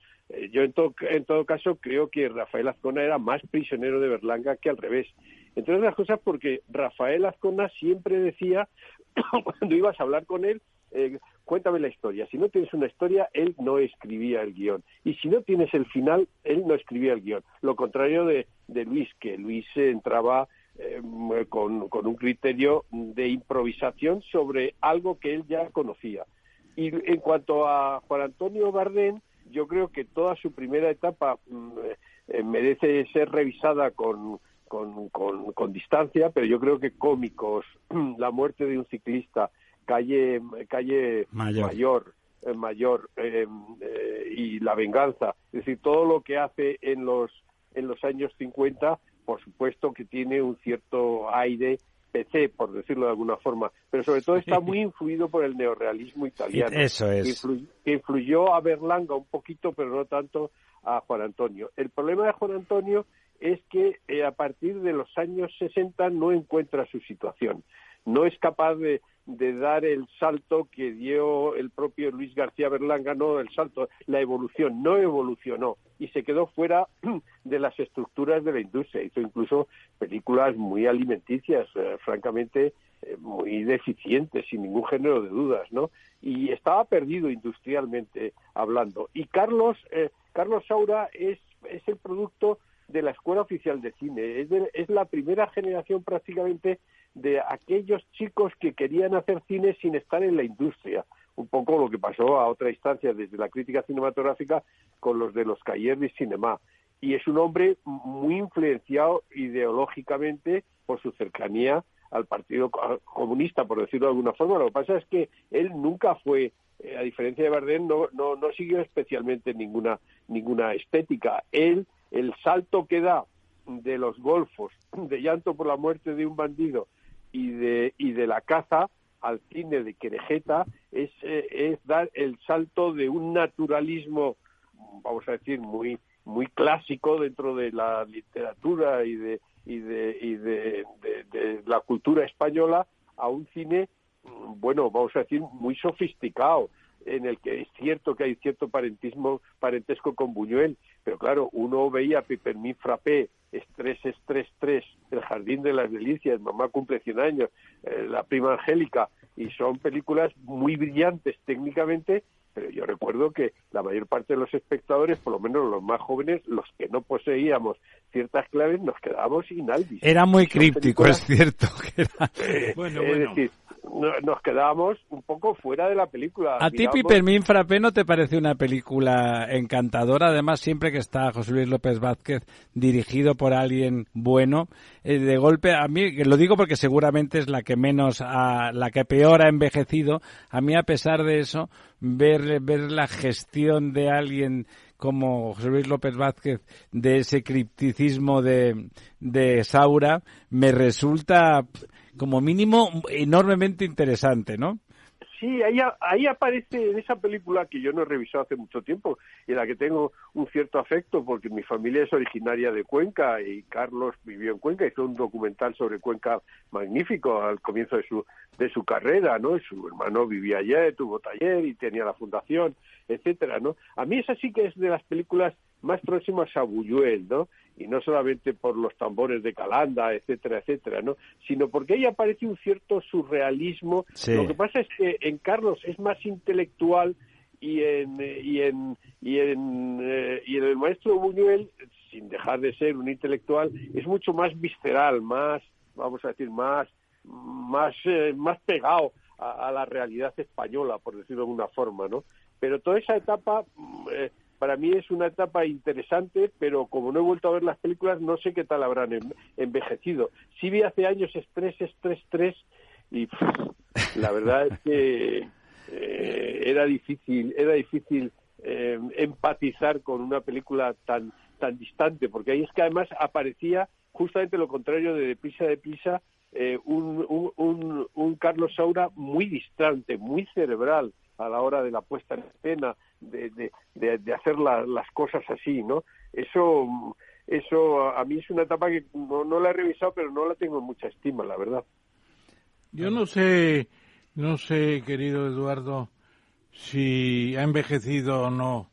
Yo en todo caso creo que Rafael Azcona era más prisionero de Berlanga que al revés. Entre otras cosas porque Rafael Azcona siempre decía, cuando ibas a hablar con él, cuéntame la historia. Si no tienes una historia, él no escribía el guión. Y si no tienes el final, él no escribía el guión. Lo contrario de Luis, que Luis entraba con un criterio de improvisación sobre algo que él ya conocía. Y en cuanto a Juan Antonio Bardem, yo creo que toda su primera etapa merece ser revisada con distancia, pero yo creo que Cómicos, La muerte de un ciclista, Calle Mayor, y La venganza, es decir, todo lo que hace en los años 50, por supuesto que tiene un cierto aire PC, por decirlo de alguna forma, pero sobre todo está muy influido por el neorrealismo italiano. Eso es. Que influyó a Berlanga un poquito, pero no tanto a Juan Antonio. El problema de Juan Antonio es que a partir de los años 60 no encuentra su situación. No es capaz de dar el salto que dio el propio Luis García Berlanga, no el salto, la evolución, no evolucionó y se quedó fuera de las estructuras de la industria. Hizo incluso películas muy alimenticias, francamente muy deficientes, sin ningún género de dudas, ¿no? Y estaba perdido industrialmente hablando. Y Carlos Saura es el producto de la Escuela Oficial de Cine, es la primera generación prácticamente de aquellos chicos que querían hacer cine sin estar en la industria, un poco lo que pasó a otra instancia desde la crítica cinematográfica con los de los Cahiers du Cinéma, y es un hombre muy influenciado ideológicamente por su cercanía al Partido Comunista, por decirlo de alguna forma. Lo que pasa es que él nunca fue, a diferencia de Bardem, no siguió especialmente ninguna estética. El salto que da de los golfos, de Llanto por la muerte de un bandido y de La caza al cine de Querejeta es dar el salto de un naturalismo, vamos a decir, muy clásico dentro de la literatura y de la cultura española a un cine, bueno, vamos a decir, muy sofisticado, en el que es cierto que hay cierto parentesco con Buñuel, pero claro, uno veía Pipermín Frappé, Estrés, El jardín de las delicias, Mamá cumple 100 años, La prima Angélica, y son películas muy brillantes técnicamente, pero yo recuerdo que la mayor parte de los espectadores, por lo menos los más jóvenes, los que no poseíamos ciertas claves, nos quedábamos sin albis. Era muy críptico, es cierto. Que era... bueno. Es decir, nos quedábamos un poco fuera de la película. ¿A ti Pipermín Frappé no te parece una película encantadora? Además, siempre que está José Luis López Vázquez dirigido por alguien bueno, de golpe, a mí, lo digo porque seguramente es la que la que peor ha envejecido, a mí a pesar de eso, ver la gestión de alguien como José Luis López Vázquez de ese cripticismo de Saura, me resulta como mínimo enormemente interesante, ¿no? Sí, ahí aparece en esa película que yo no he revisado hace mucho tiempo y en la que tengo un cierto afecto porque mi familia es originaria de Cuenca y Carlos vivió en Cuenca, hizo un documental sobre Cuenca magnífico al comienzo de su carrera, ¿no? Y su hermano vivía allá, tuvo taller y tenía la fundación, etcétera, ¿no? A mí esa sí que es de las películas más próximas a Buñuel, ¿no? Y no solamente por los tambores de Calanda, etcétera, etcétera, ¿no? Sino porque ahí aparece un cierto surrealismo. Sí. Lo que pasa es que en Carlos es más intelectual y en el maestro Buñuel, sin dejar de ser un intelectual, es mucho más visceral, más, vamos a decir, más pegado a la realidad española, por decirlo de alguna forma, ¿no? Pero toda esa etapa para mí es una etapa interesante, pero como no he vuelto a ver las películas, no sé qué tal habrán envejecido. Sí vi hace años Estrés, y la verdad es que era difícil empatizar con una película tan distante, porque ahí es que además aparecía justamente lo contrario de Deprisa, un Carlos Saura muy distante, muy cerebral a la hora de la puesta en escena, de hacer las cosas así, ¿no? Eso eso a mí es una etapa que no la he revisado, pero no la tengo en mucha estima, la verdad. Yo no sé, querido Eduardo, si ha envejecido o no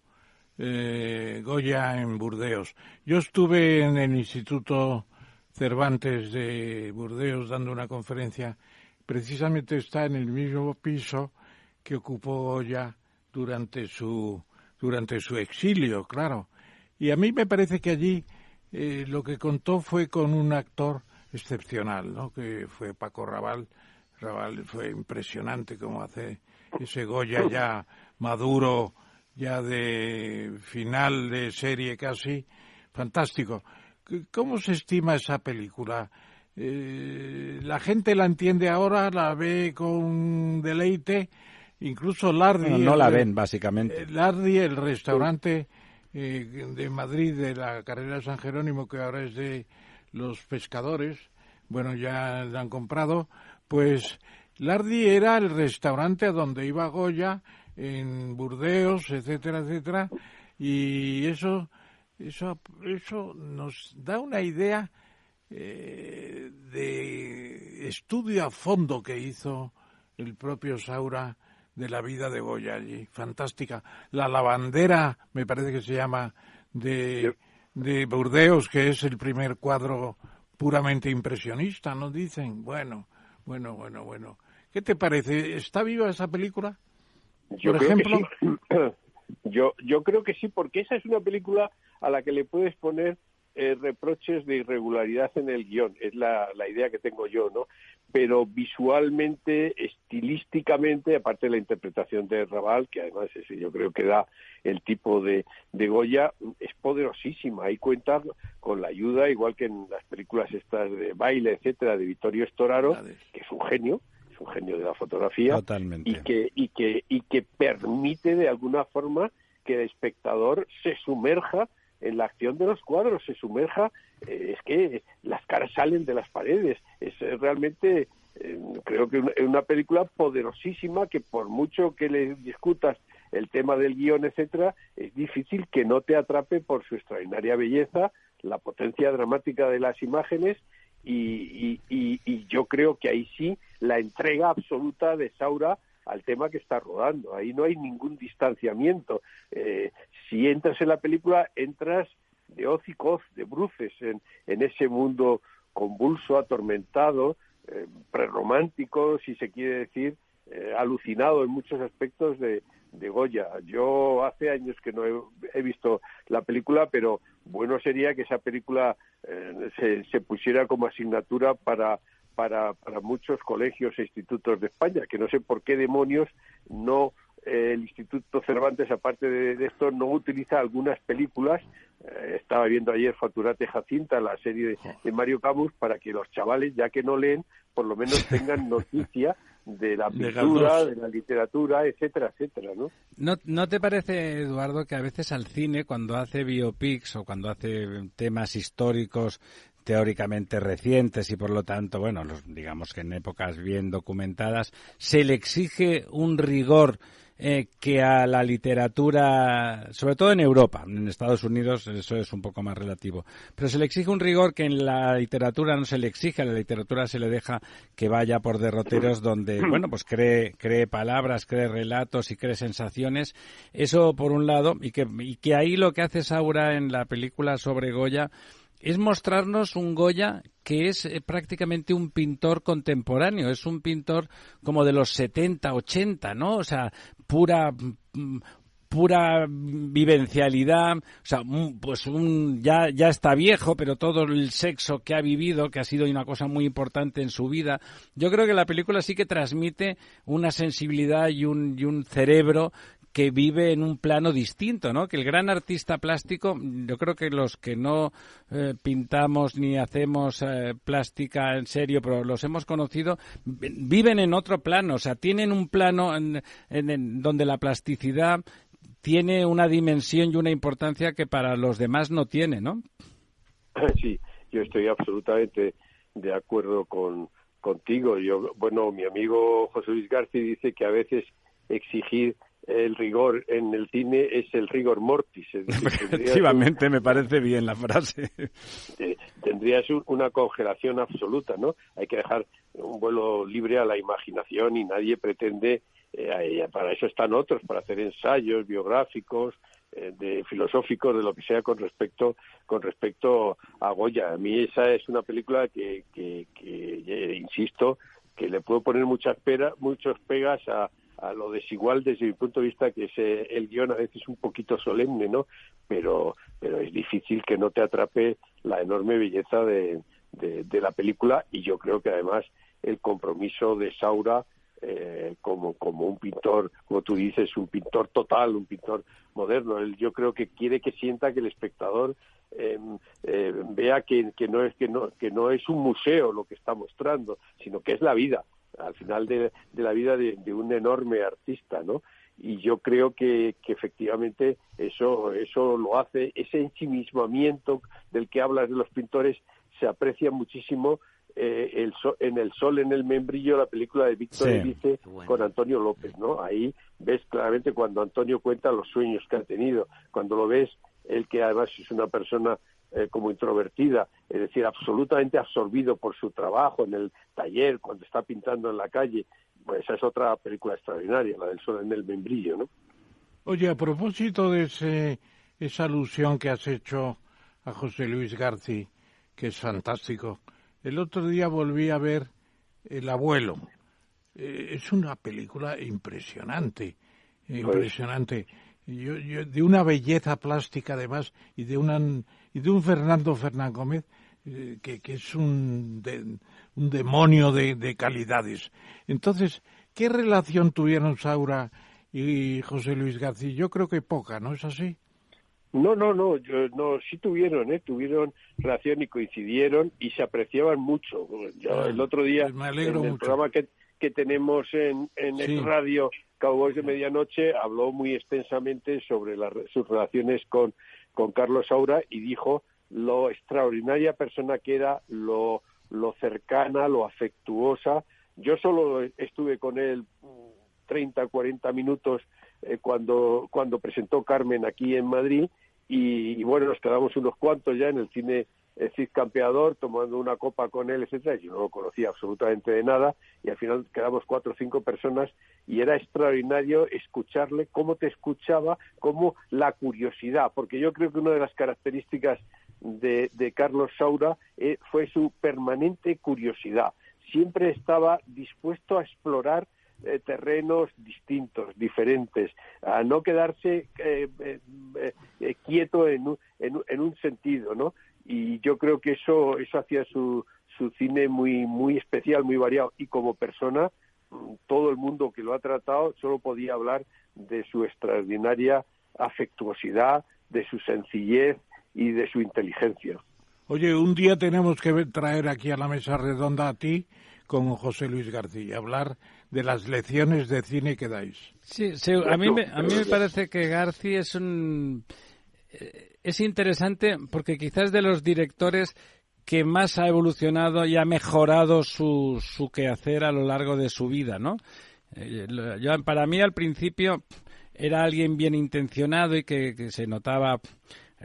Goya en Burdeos. Yo estuve en el Instituto Cervantes de Burdeos dando una conferencia. Precisamente está en el mismo piso que ocupó Goya durante su exilio, claro. Y a mí me parece que allí lo que contó fue con un actor excepcional, ¿no? Que fue Paco Raval. Raval fue impresionante cómo hace ese Goya ya maduro, ya de final de serie casi, fantástico. ¿Cómo se estima esa película? La gente la entiende ahora, la ve con deleite, incluso Lardi... No la ven, básicamente. Lardi, el restaurante de Madrid, de la carrera de San Jerónimo, que ahora es de los pescadores, bueno, ya la han comprado, pues Lardi era el restaurante a donde iba Goya en Burdeos, etcétera, etcétera, y eso nos da una idea de estudio a fondo que hizo el propio Saura de la vida de Goya allí, fantástica. La lavandera, me parece que se llama, de Burdeos, que es el primer cuadro puramente impresionista, ¿no dicen? Bueno. ¿Qué te parece? ¿Está viva esa película? Yo por creo ejemplo. Que sí. Yo creo que sí, porque esa es una película a la que le puedes poner reproches de irregularidad en el guión, es la idea que tengo yo, ¿no? Pero visualmente, estilísticamente, aparte de la interpretación de Raval, que además yo creo que da el tipo de Goya, es poderosísima. Ahí cuenta con la ayuda, igual que en las películas estas de baile, etcétera, de Vittorio Storaro, que es un genio de la fotografía. Totalmente. y que permite de alguna forma que el espectador se sumerja en la acción de los cuadros, se sumerja, es que las caras salen de las paredes, es realmente, creo que es una película poderosísima que por mucho que le discutas el tema del guión, etcétera, es difícil que no te atrape por su extraordinaria belleza, la potencia dramática de las imágenes y yo creo que ahí sí la entrega absoluta de Saura al tema que está rodando. Ahí no hay ningún distanciamiento. Si entras en la película, entras de hoz y coz, de bruces, en ese mundo convulso, atormentado, prerromántico, si se quiere decir, alucinado en muchos aspectos de Goya. Yo hace años que no he visto la película, pero bueno sería que esa película se pusiera como asignatura para muchos colegios e institutos de España, que no sé por qué demonios no el Instituto Cervantes, aparte de esto, no utiliza algunas películas. Estaba viendo ayer Faturate Jacinta, la serie de Mario Camus, para que los chavales, ya que no leen, por lo menos tengan noticia de la pintura, de la literatura, etcétera, etcétera, ¿no? ¿No te parece, Eduardo, que a veces al cine, cuando hace biopics o cuando hace temas históricos teóricamente recientes y por lo tanto, bueno, digamos que en épocas bien documentadas, se le exige un rigor que a la literatura, sobre todo en Europa, en Estados Unidos eso es un poco más relativo, pero se le exige un rigor que en la literatura no se le exige, a la literatura se le deja que vaya por derroteros donde, bueno, pues cree palabras, cree relatos y cree sensaciones, eso por un lado, y que ahí lo que hace Saura en la película sobre Goya es mostrarnos un Goya que es prácticamente un pintor contemporáneo, es un pintor como de los 70, 80, ¿no? O sea, pura vivencialidad, o sea, pues ya está viejo, pero todo el sexo que ha vivido, que ha sido una cosa muy importante en su vida. Yo creo que la película sí que transmite una sensibilidad y un cerebro que vive en un plano distinto, ¿no? Que el gran artista plástico, yo creo que los que no pintamos ni hacemos plástica en serio, pero los hemos conocido, viven en otro plano, o sea, tienen un plano en donde la plasticidad tiene una dimensión y una importancia que para los demás no tiene, ¿no? Sí, yo estoy absolutamente de acuerdo contigo. Mi amigo José Luis García dice que a veces exigir el rigor en el cine es el rigor mortis. Es decir, efectivamente, me parece bien la frase. Tendrías una congelación absoluta, ¿no? Hay que dejar un vuelo libre a la imaginación y nadie pretende, para eso están otros, para hacer ensayos biográficos, de filosóficos, de lo que sea con respecto a Goya. A mí esa es una película que insisto, que le puedo poner muchos pegas a lo desigual desde mi punto de vista, que es el guión a veces un poquito solemne, ¿no? Pero es difícil que no te atrape la enorme belleza de la película, y yo creo que además el compromiso de Saura como un pintor, como tú dices, un pintor total, un pintor moderno. Yo creo que quiere que sienta que el espectador vea que no es un museo lo que está mostrando, sino que es la vida, al final de la vida de un enorme artista, ¿no? Y yo creo que efectivamente eso lo hace, ese ensimismamiento del que hablas de los pintores se aprecia muchísimo en El sol en el membrillo, la película de Víctor Erice con Antonio López, ¿no? Ahí ves claramente cuando Antonio cuenta los sueños que ha tenido, cuando lo ves, él que además es una persona como introvertida, es decir, absolutamente absorbido por su trabajo en el taller, cuando está pintando en la calle. Pues esa es otra película extraordinaria, la del sol en el membrillo, ¿no? Oye, a propósito de esa alusión que has hecho a José Luis García, que es fantástico, el otro día volví a ver El abuelo. Es una película impresionante. Yo, de una belleza plástica además, y de un Fernando Fernán Gómez que es un demonio de calidades. Entonces, ¿qué relación tuvieron Saura y José Luis García? Yo creo que poca, ¿no es así? No, sí tuvieron relación y coincidieron y se apreciaban mucho. El otro día, pues me alegro en el mucho. programa que tenemos en el radio, Cowboys de Medianoche, habló muy extensamente sobre sus relaciones con Carlos Saura y dijo lo extraordinaria persona que era, lo cercana, lo afectuosa. Yo solo estuve con él 30, 40 minutos cuando presentó Carmen aquí en Madrid y bueno, nos quedamos unos cuantos ya en el cine Cid Campeador tomando una copa con él, etcétera. Yo no lo conocía absolutamente de nada y al final quedamos 4 o 5 personas y era extraordinario escucharle, cómo te escuchaba, cómo la curiosidad, porque yo creo que una de las características de Carlos Saura fue su permanente curiosidad. Siempre estaba dispuesto a explorar terrenos distintos, diferentes, a no quedarse quieto en un sentido, ¿no? Y yo creo que eso hacía su cine muy especial, muy variado, y como persona, todo el mundo que lo ha tratado solo podía hablar de su extraordinaria afectuosidad, de su sencillez y de su inteligencia. Oye, un día tenemos que traer aquí a la mesa redonda a ti con José Luis García, hablar de las lecciones de cine que dais. Sí, a mí me parece que García es interesante porque quizás de los directores que más ha evolucionado y ha mejorado su quehacer a lo largo de su vida, ¿no? Para mí al principio era alguien bien intencionado y que se notaba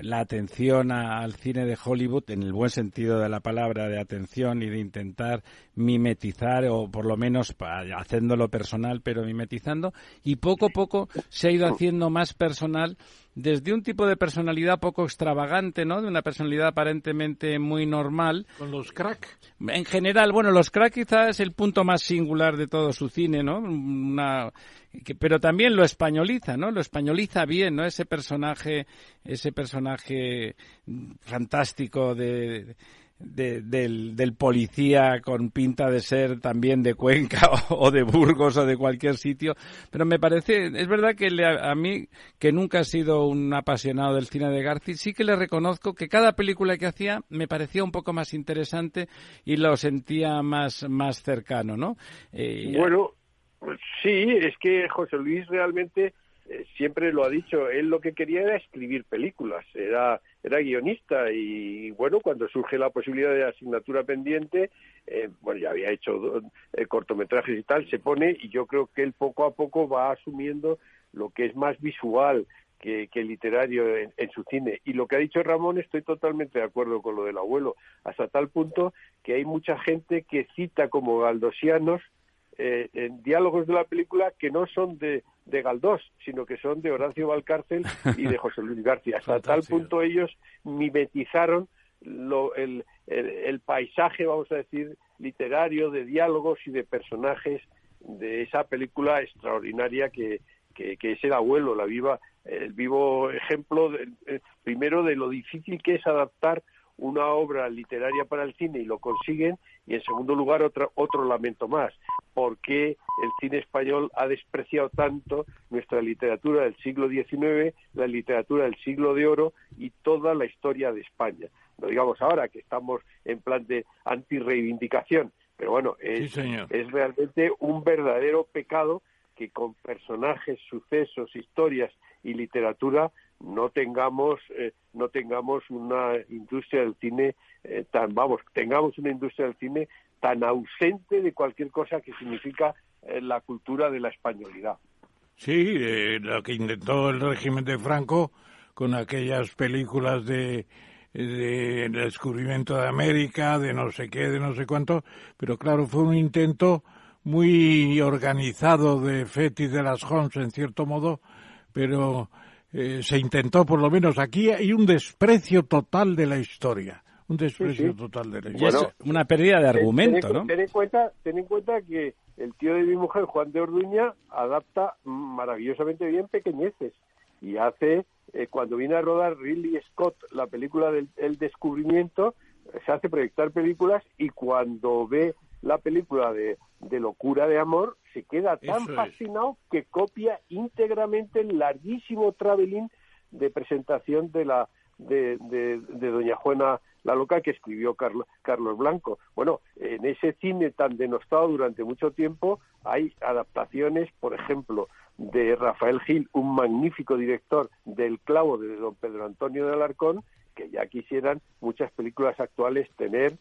la atención al cine de Hollywood, en el buen sentido de la palabra, de atención y de intentar mimetizar, o por lo menos haciéndolo personal, pero mimetizando, y poco a poco se ha ido haciendo más personal, desde un tipo de personalidad poco extravagante, ¿no? De una personalidad aparentemente muy normal. ¿Con los crack? En general, bueno, los crack quizás es el punto más singular de todo su cine, ¿no? Pero también lo españoliza, ¿no? Lo españoliza bien, ¿no? Ese personaje fantástico del policía con pinta de ser también de Cuenca o de Burgos o de cualquier sitio, pero me parece, es verdad que a mí, que nunca he sido un apasionado del cine de García, sí que le reconozco que cada película que hacía me parecía un poco más interesante y lo sentía más cercano, ¿no? Bueno, sí, es que José Luis realmente siempre lo ha dicho, él lo que quería era escribir películas, era guionista y bueno, cuando surge la posibilidad de asignatura pendiente, bueno, ya había hecho cortometrajes y tal, se pone, y yo creo que él poco a poco va asumiendo lo que es más visual que literario en su cine. Y lo que ha dicho Ramón, estoy totalmente de acuerdo con lo del abuelo, hasta tal punto que hay mucha gente que cita como galdosianos en diálogos de la película que no son de Galdós, sino que son de Horacio Valcárcel y de José Luis García. Hasta tal punto ellos mimetizaron el paisaje, vamos a decir, literario, de diálogos y de personajes de esa película extraordinaria que es El abuelo, el vivo ejemplo, primero de lo difícil que es adaptar una obra literaria para el cine, y lo consiguen, y en segundo lugar otro lamento más, porque el cine español ha despreciado tanto nuestra literatura del siglo XIX, la literatura del siglo de oro y toda la historia de España. No digamos ahora que estamos en plan de antirreivindicación, pero bueno, es realmente un verdadero pecado que con personajes, sucesos, historias y literatura no tengamos una industria del cine tengamos una industria del cine tan ausente de cualquier cosa que significa la cultura de la españolidad. Sí, lo que intentó el régimen de Franco con aquellas películas de el descubrimiento de América, de no sé qué, de no sé cuánto, pero claro, fue un intento muy organizado de Fétis de las Homs, en cierto modo, pero se intentó, por lo menos. Aquí hay un desprecio total de la historia, total de la historia. Y es una pérdida de argumento, ¿no? Ten en cuenta que el tío de mi mujer, Juan de Orduña, adapta maravillosamente bien Pequeñeces, y hace, cuando viene a rodar Ridley Scott la película del El Descubrimiento, se hace proyectar películas, y cuando ve la película de Locura de Amor, se queda tan fascinado que copia íntegramente el larguísimo travelín de presentación de Doña Juana la Loca que escribió Carlos Blanco. Bueno, en ese cine tan denostado durante mucho tiempo hay adaptaciones, por ejemplo, de Rafael Gil, un magnífico director, del Clavo de don Pedro Antonio de Alarcón, que ya quisieran muchas películas actuales tener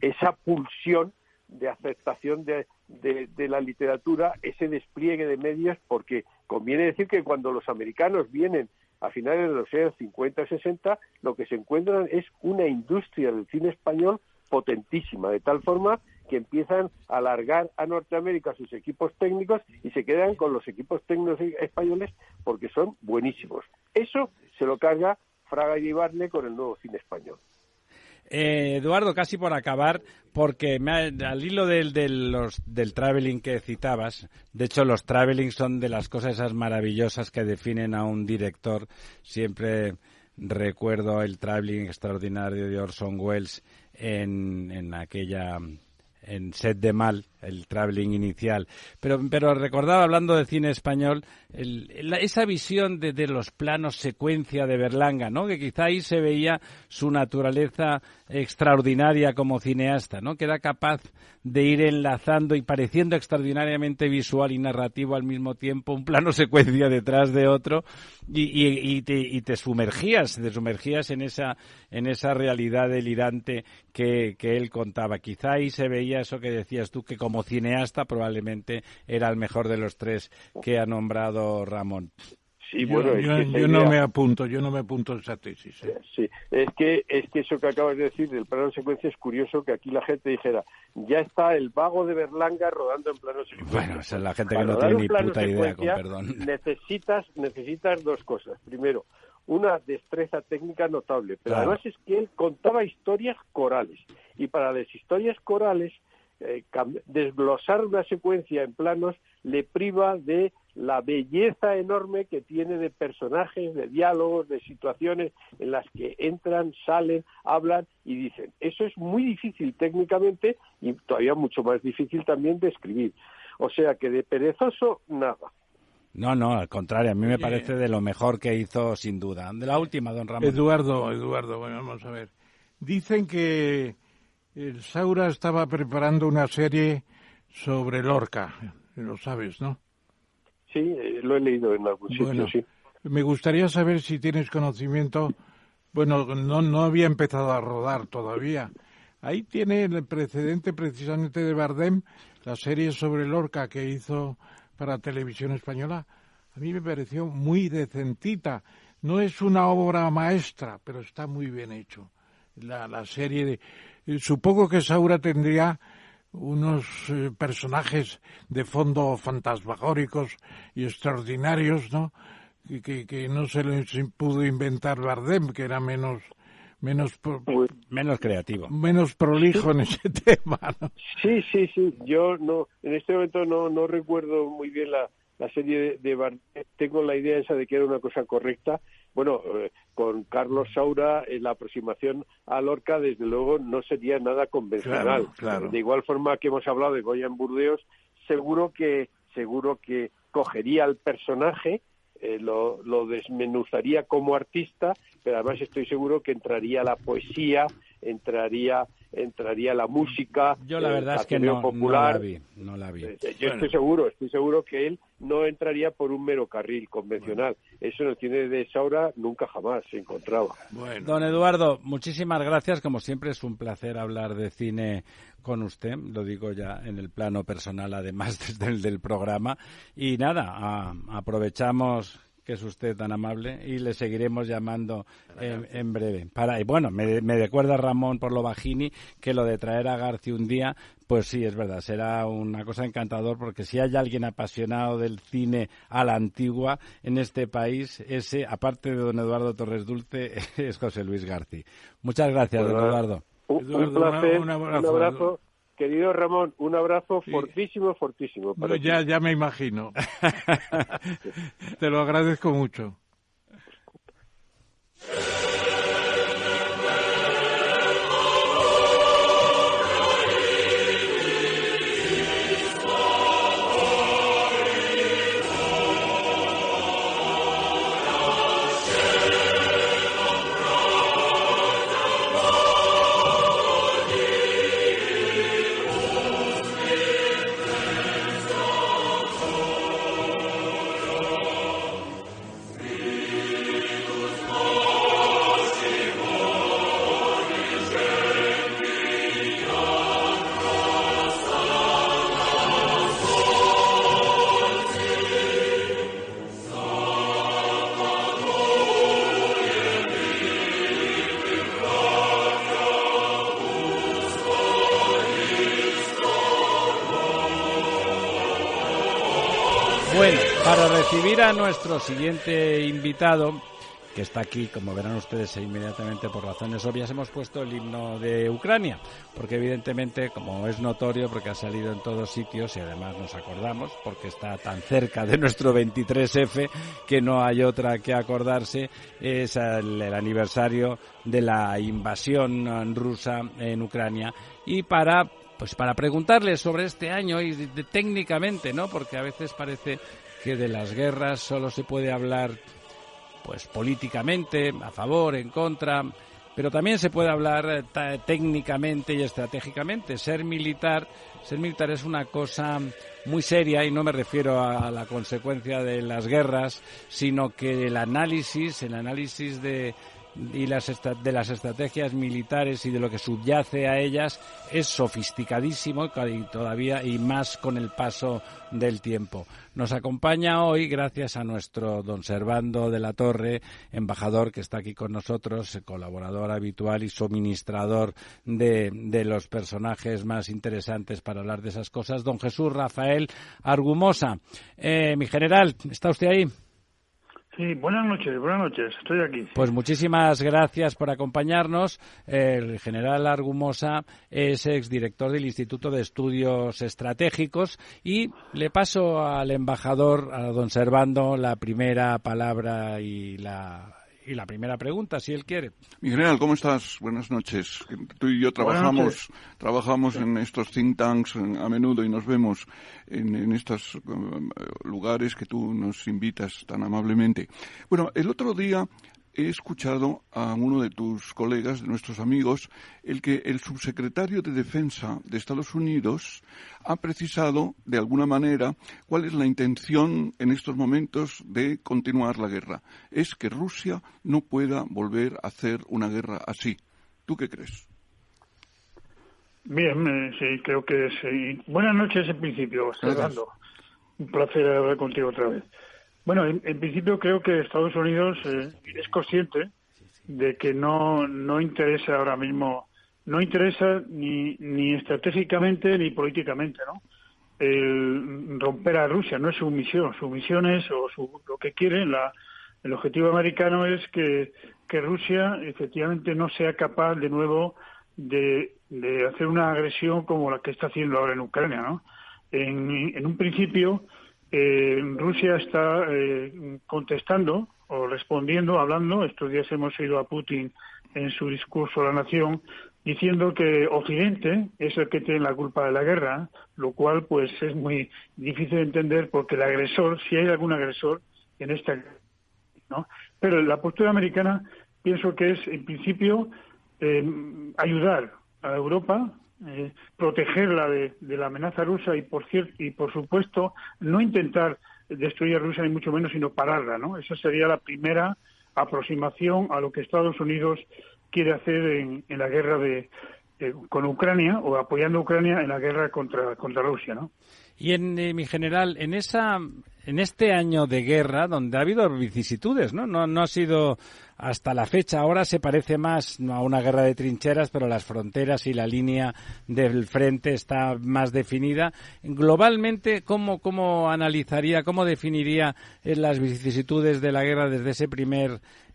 esa pulsión de aceptación de la literatura, ese despliegue de medios, porque conviene decir que cuando los americanos vienen a finales de los años 50 y 60, lo que se encuentran es una industria del cine español potentísima, de tal forma que empiezan a alargar a Norteamérica sus equipos técnicos y se quedan con los equipos técnicos españoles porque son buenísimos. Eso se lo carga Fraga y Barne con el nuevo cine español. Eduardo, casi por acabar, porque al hilo del travelling que citabas, de hecho los travelling son de las cosas esas maravillosas que definen a un director. Siempre recuerdo el travelling extraordinario de Orson Welles en Set de Mal, el travelling inicial. Pero recordaba, hablando de cine español, esa visión de los planos secuencia de Berlanga, ¿no? Que quizá ahí se veía su naturaleza extraordinaria como cineasta, ¿no? Que era capaz de ir enlazando y pareciendo extraordinariamente visual y narrativo al mismo tiempo, un plano secuencia detrás de otro, y te sumergías en esa realidad delirante que él contaba. Quizá ahí se veía eso que decías tú, que como cineasta probablemente era el mejor de los tres que ha nombrado Ramón. Sí, bueno, yo no me apunto a esa tesis. Sí, es que eso que acabas de decir del plano secuencia es curioso, que aquí la gente dijera, ya está el vago de Berlanga rodando en plano secuencia. Bueno, esa es la gente que no tiene ni puta idea, con perdón. Necesitas dos cosas. Primero, una destreza técnica notable, pero además es que él contaba historias corales, y para las historias corales desglosar una secuencia en planos le priva de la belleza enorme que tiene de personajes, de diálogos, de situaciones en las que entran, salen, hablan y dicen. Eso es muy difícil técnicamente y todavía mucho más difícil también de escribir. O sea que de perezoso, nada. No, al contrario, a mí me parece de lo mejor que hizo, sin duda. De la última, don Ramón. Eduardo, bueno, vamos a ver. Dicen que el Saura estaba preparando una serie sobre Lorca, lo sabes, ¿no? Sí, lo he leído en algún sitio, sí. Me gustaría saber si tienes conocimiento. Bueno, no había empezado a rodar todavía. Ahí tiene el precedente precisamente de Bardem, la serie sobre Lorca que hizo para Televisión Española, a mí me pareció muy decentita. No es una obra maestra, pero está muy bien hecho. La serie supongo que Saura tendría unos personajes de fondo fantasmagóricos y extraordinarios, ¿no? Que no se les pudo inventar Bardem, que era menos creativo, menos prolijo en ese tema, ¿no? Sí. Yo no, en este momento no recuerdo muy bien la serie de Bardem. Tengo la idea esa de que era una cosa correcta. Bueno, con Carlos Saura, la aproximación a Lorca, desde luego, no sería nada convencional. Claro. De igual forma que hemos hablado de Goya en Burdeos, seguro que cogería al personaje, lo desmenuzaría como artista, pero además estoy seguro que entraría la poesía, entraría la música. Yo la verdad es que no la vi. Yo estoy seguro que él no entraría por un mero carril convencional. Eso en el cine de Saura nunca jamás se encontraba. Bueno. Don Eduardo, muchísimas gracias. Como siempre es un placer hablar de cine con usted. Lo digo ya en el plano personal, además desde el del programa. Y nada, aprovechamos que es usted tan amable, y le seguiremos llamando en breve. Y bueno, me recuerda Ramón por lo bajini que lo de traer a Garci un día, pues sí, es verdad, será una cosa encantador, porque si hay alguien apasionado del cine a la antigua en este país, ese, aparte de don Eduardo Torres Dulce, es José Luis Garci. Muchas gracias, don Eduardo. Un placer, un abrazo. Querido Ramón, un abrazo fortísimo. Bueno, ya me imagino. Te lo agradezco mucho. Bueno, para recibir a nuestro siguiente invitado, que está aquí, como verán ustedes, inmediatamente por razones obvias, hemos puesto el himno de Ucrania, porque evidentemente, como es notorio, porque ha salido en todos sitios y además nos acordamos, porque está tan cerca de nuestro 23F que no hay otra que acordarse, es el aniversario de la invasión rusa en Ucrania, y para preguntarle sobre este año y técnicamente, ¿no? Porque a veces parece que de las guerras solo se puede hablar pues políticamente, a favor, en contra, pero también se puede hablar técnicamente y estratégicamente. Ser militar es una cosa muy seria, y no me refiero a la consecuencia de las guerras, sino que el análisis de las estrategias militares y de lo que subyace a ellas es sofisticadísimo, y todavía y más con el paso del tiempo. Nos acompaña hoy, gracias a nuestro don Servando de la Torre, embajador que está aquí con nosotros, colaborador habitual y suministrador de los personajes más interesantes para hablar de esas cosas, don Jesús Rafael Argumosa. Mi general, ¿está usted ahí? Sí, buenas noches, estoy aquí. Pues muchísimas gracias por acompañarnos. El general Argumosa es exdirector del Instituto de Estudios Estratégicos, y le paso al embajador, a don Servando, la primera palabra y la primera pregunta, si él quiere. Mi general, ¿cómo estás? Buenas noches. Tú y yo trabajamos en estos think tanks a menudo, y nos vemos en estos lugares que tú nos invitas tan amablemente. Bueno, el otro día he escuchado a uno de tus colegas, de nuestros amigos, que el subsecretario de Defensa de Estados Unidos ha precisado, de alguna manera, cuál es la intención en estos momentos de continuar la guerra. Es que Rusia no pueda volver a hacer una guerra así. ¿Tú qué crees? Bien, sí, creo que sí. Buenas noches en principio, Fernando. Un placer hablar contigo otra vez. Bueno, en principio creo que Estados Unidos es consciente de que no interesa ahora mismo, no interesa ni estratégicamente ni políticamente, ¿no? El romper a Rusia no es su misión es, lo que quiere, el objetivo americano es que Rusia efectivamente no sea capaz de nuevo de hacer una agresión como la que está haciendo ahora en Ucrania, ¿no? En un principio, Rusia está contestando o respondiendo, hablando. Estos días hemos oído a Putin en su discurso a la nación diciendo que Occidente es el que tiene la culpa de la guerra, lo cual pues es muy difícil de entender porque el agresor, si hay algún agresor en esta guerra, ¿no? Pero la postura americana pienso que es en principio ayudar a Europa, protegerla de la amenaza rusa y por supuesto no intentar destruir a Rusia ni mucho menos, sino pararla, ¿no? Esa sería la primera aproximación a lo que Estados Unidos quiere hacer en la guerra con Ucrania, o apoyando a Ucrania en la guerra contra Rusia, ¿no? Y mi general, en este año de guerra, donde ha habido vicisitudes, ¿no? No ha sido hasta la fecha. Ahora se parece más a una guerra de trincheras, pero las fronteras y la línea del frente está más definida. Globalmente, ¿cómo analizaría, cómo definiría las vicisitudes de la guerra desde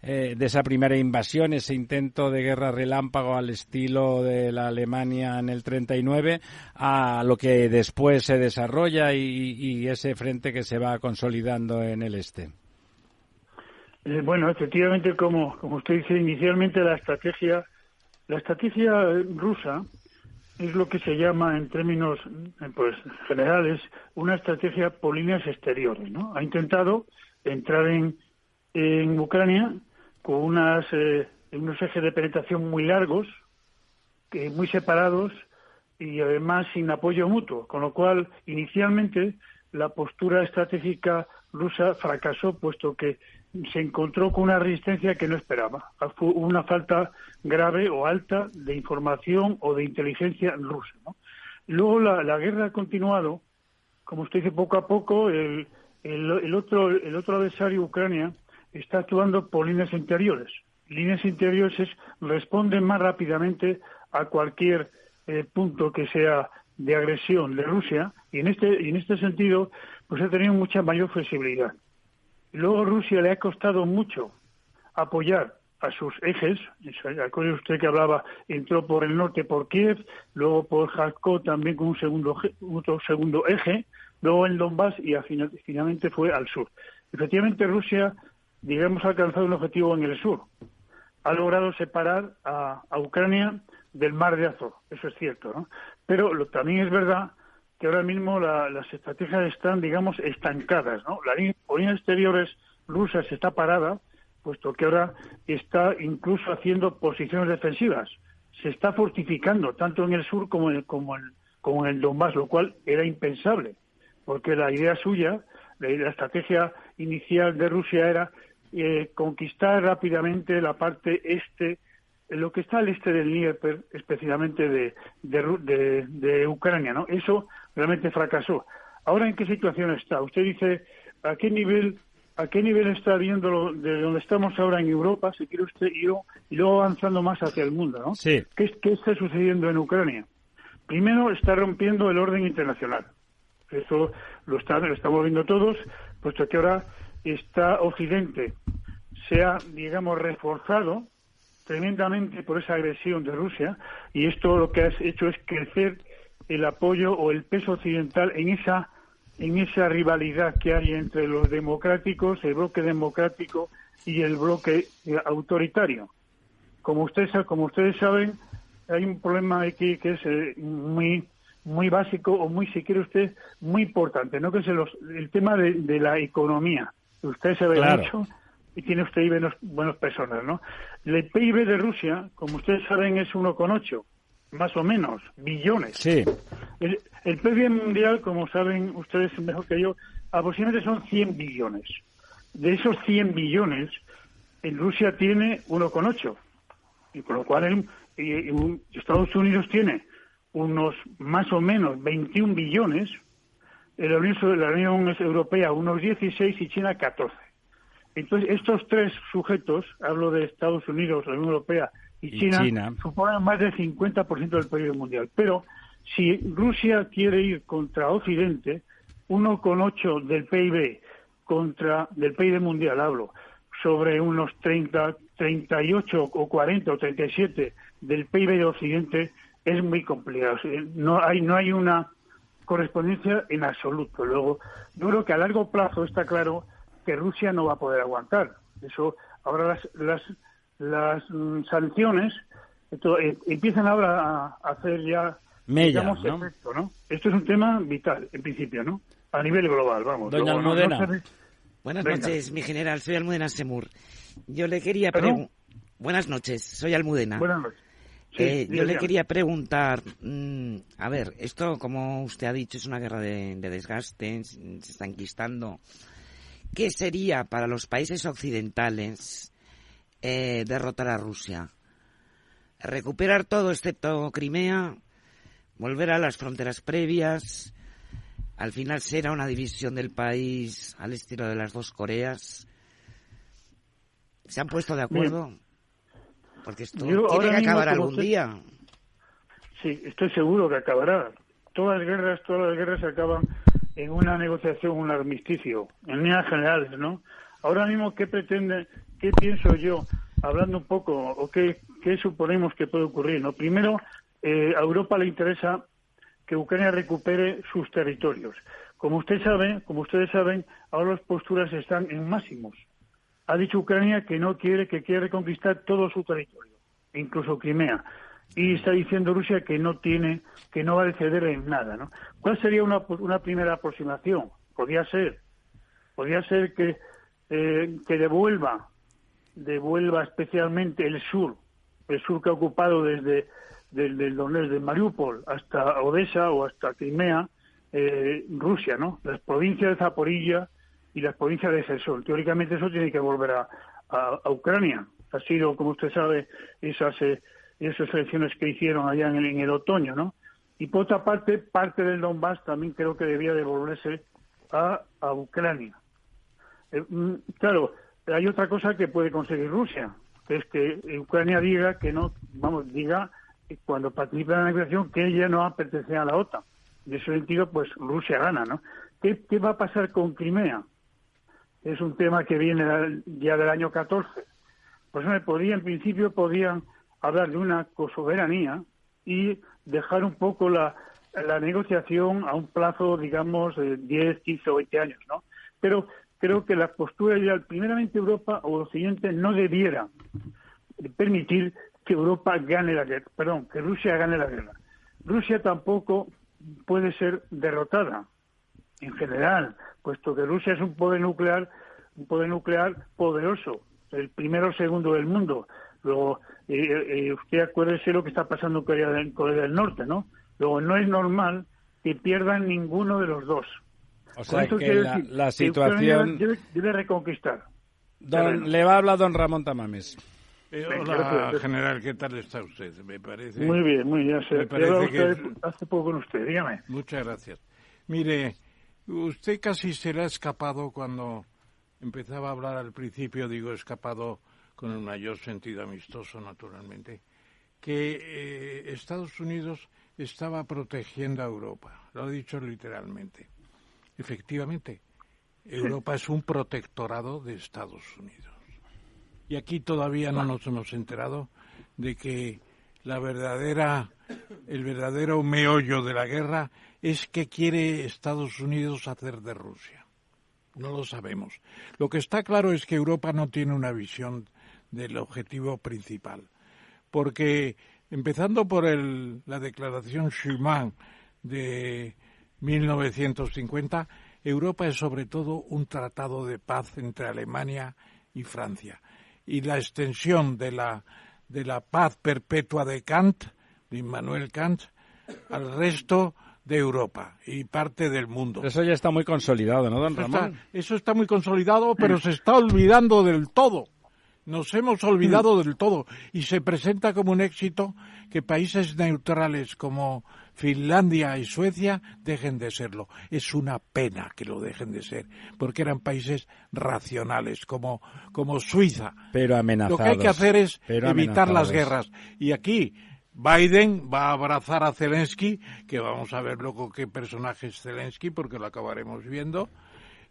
de esa primera invasión, ese intento de guerra relámpago al estilo de la Alemania en el 39, a lo que después se desarrolla y ese frente que se va consolidando en el este? Bueno, efectivamente, como usted dice, inicialmente la estrategia rusa es lo que se llama en términos pues generales una estrategia por líneas exteriores, ¿no? Ha intentado entrar en Ucrania con unos ejes de penetración muy largos, muy separados y además sin apoyo mutuo, con lo cual inicialmente la postura estratégica rusa fracasó, puesto que se encontró con una resistencia que no esperaba. Hubo una falta grave o alta de información o de inteligencia rusa, ¿no? Luego la guerra ha continuado, como usted dice, poco a poco. El otro adversario, Ucrania, está actuando por líneas interiores. Líneas interiores responden más rápidamente a cualquier punto que sea de agresión de Rusia, y en este sentido pues ha tenido mucha mayor flexibilidad. Luego Rusia le ha costado mucho apoyar a sus ejes. Acuérdese usted que entró por el norte por Kiev, luego por Kharkov también con otro segundo eje, luego en Donbass y finalmente fue al sur. Efectivamente Rusia, digamos, ha alcanzado un objetivo en el sur. Ha logrado separar a Ucrania del mar de Azov, eso es cierto, ¿no? Pero también es verdad que ahora mismo las estrategias están, digamos, estancadas, ¿no? La línea exteriores rusa está parada, puesto que ahora está incluso haciendo posiciones defensivas. Se está fortificando tanto en el sur como en el Donbass, lo cual era impensable, porque la idea suya, la estrategia inicial de Rusia era conquistar rápidamente la parte este, lo que está al este del Dnieper, especialmente de Ucrania, ¿no? Eso realmente fracasó. Ahora, ¿en qué situación está? Usted dice, ¿a qué nivel está viendo de donde estamos ahora en Europa, si quiere usted, y luego avanzando más hacia el mundo, ¿no? Sí. ¿Qué está sucediendo en Ucrania? Primero, está rompiendo el orden internacional. Eso lo estamos viendo todos, puesto que ahora está Occidente, se ha, digamos, reforzado tremendamente por esa agresión de Rusia, y esto lo que ha hecho es crecer el apoyo o el peso occidental en esa rivalidad que hay entre los democráticos, el bloque democrático y el bloque autoritario. Como ustedes saben, hay un problema aquí que es muy básico, o si quiere usted, muy importante, ¿no? Que es el tema de la economía. Usted sabe mucho y tiene usted ahí buenas personas, ¿no? El PIB de Rusia, como ustedes saben, es 1,8, más o menos, billones. Sí. El PIB mundial, como saben ustedes mejor que yo, aproximadamente son 100 billones. De esos 100 billones, en Rusia tiene 1,8. Y con lo cual Estados Unidos tiene unos más o menos 21 billones, la Unión Europea unos 16 y China 14. Entonces, estos tres sujetos, hablo de Estados Unidos, la Unión Europea y China, suponen más del 50% del PIB mundial. Pero si Rusia quiere ir contra Occidente, 1,8 del PIB del PIB mundial, hablo, sobre unos 30, 38 o 40 o 37 del PIB de Occidente, es muy complicado. No hay una correspondencia en absoluto. Luego, yo creo que a largo plazo está claro que Rusia no va a poder aguantar. Eso, ahora las sanciones empiezan ahora a hacer ya, digamos, ¿no? Efecto, ¿no? Esto es un tema vital, en principio, ¿no? A nivel global, vamos. Doña Almudena. Buenas noches, mi general. Soy Almudena Semur. Yo le quería Buenas noches, soy Almudena. Buenas noches. Sí, yo le quería preguntar, a ver, esto, como usted ha dicho, es una guerra de desgaste, se está enquistando. ¿Qué sería para los países occidentales derrotar a Rusia? ¿Recuperar todo excepto Crimea? ¿Volver a las fronteras previas? ¿Al final será una división del país al estilo de las dos Coreas? ¿Se han puesto de acuerdo? Bien. Porque esto tiene que acabar algún día. Sí, estoy seguro que acabará. Todas las guerras acaban en una negociación, un armisticio, en líneas generales, ¿no? Ahora mismo, ¿qué pienso yo, hablando un poco, o qué suponemos que puede ocurrir, ¿no? Primero, a Europa le interesa que Ucrania recupere sus territorios. Como ustedes saben, ahora las posturas están en máximos. Ha dicho Ucrania que quiere reconquistar todo su territorio, incluso Crimea. Y está diciendo Rusia que no va a ceder en nada, ¿no? ¿Cuál sería una primera aproximación? Podría ser que devuelva especialmente el sur que ha ocupado desde Mariupol hasta Odessa o hasta Crimea, Rusia, ¿no? Las provincias de Zaporilla y las provincias de Gerson. Teóricamente eso tiene que volver a Ucrania. Ha sido, como usted sabe, esas elecciones que hicieron allá en el otoño, ¿no? Y por otra parte del Donbass también creo que debía devolverse a Ucrania. Claro, hay otra cosa que puede conseguir Rusia, que es que Ucrania diga cuando participa en la negociación que ella no va a pertenecer a la OTAN. En ese sentido, pues Rusia gana, ¿no? ¿Qué va a pasar con Crimea? Es un tema que viene ya del año 14. Pues en principio podían hablar de una cosoberanía y dejar un poco la negociación a un plazo, digamos, de 10, 15 o 20 años, ¿no? Pero creo que la postura ideal, primeramente Europa o Occidente, no debiera permitir que que Rusia gane la guerra. Rusia tampoco puede ser derrotada en general, puesto que Rusia es un poder nuclear poderoso, el primero o segundo del mundo. Luego, usted acuérdese lo que está pasando en Corea del Norte, ¿no? Luego, no es normal que pierdan ninguno de los dos. O sea que la situación... Debe reconquistar. Le va a hablar don Ramón Tamames. Hola, general, ¿qué tal está usted? Me parece... Muy bien, muy bien. Me parece que hace poco con usted, dígame. Muchas gracias. Mire, usted casi se le ha escapado cuando empezaba a hablar al principio, escapado con el mayor sentido amistoso, naturalmente, que Estados Unidos estaba protegiendo a Europa. Lo ha dicho literalmente. Efectivamente, Europa es un protectorado de Estados Unidos. Y aquí todavía no nos hemos enterado de que el verdadero meollo de la guerra es qué quiere Estados Unidos hacer de Rusia. No lo sabemos. Lo que está claro es que Europa no tiene una visión del objetivo principal. Porque, empezando por la declaración Schuman de 1950, Europa es sobre todo un tratado de paz entre Alemania y Francia. Y la extensión de la paz perpetua de Kant, de Immanuel Kant, al resto de Europa y parte del mundo. Eso ya está muy consolidado, ¿no, don Ramón? Eso está muy consolidado, pero se está olvidando del todo. Nos hemos olvidado del todo y se presenta como un éxito que países neutrales como Finlandia y Suecia dejen de serlo. Es una pena que lo dejen de ser, porque eran países racionales, como Suiza. Pero amenazados. Lo que hay que hacer es evitar las guerras. Y aquí Biden va a abrazar a Zelensky, que vamos a ver luego qué personaje es Zelensky, porque lo acabaremos viendo.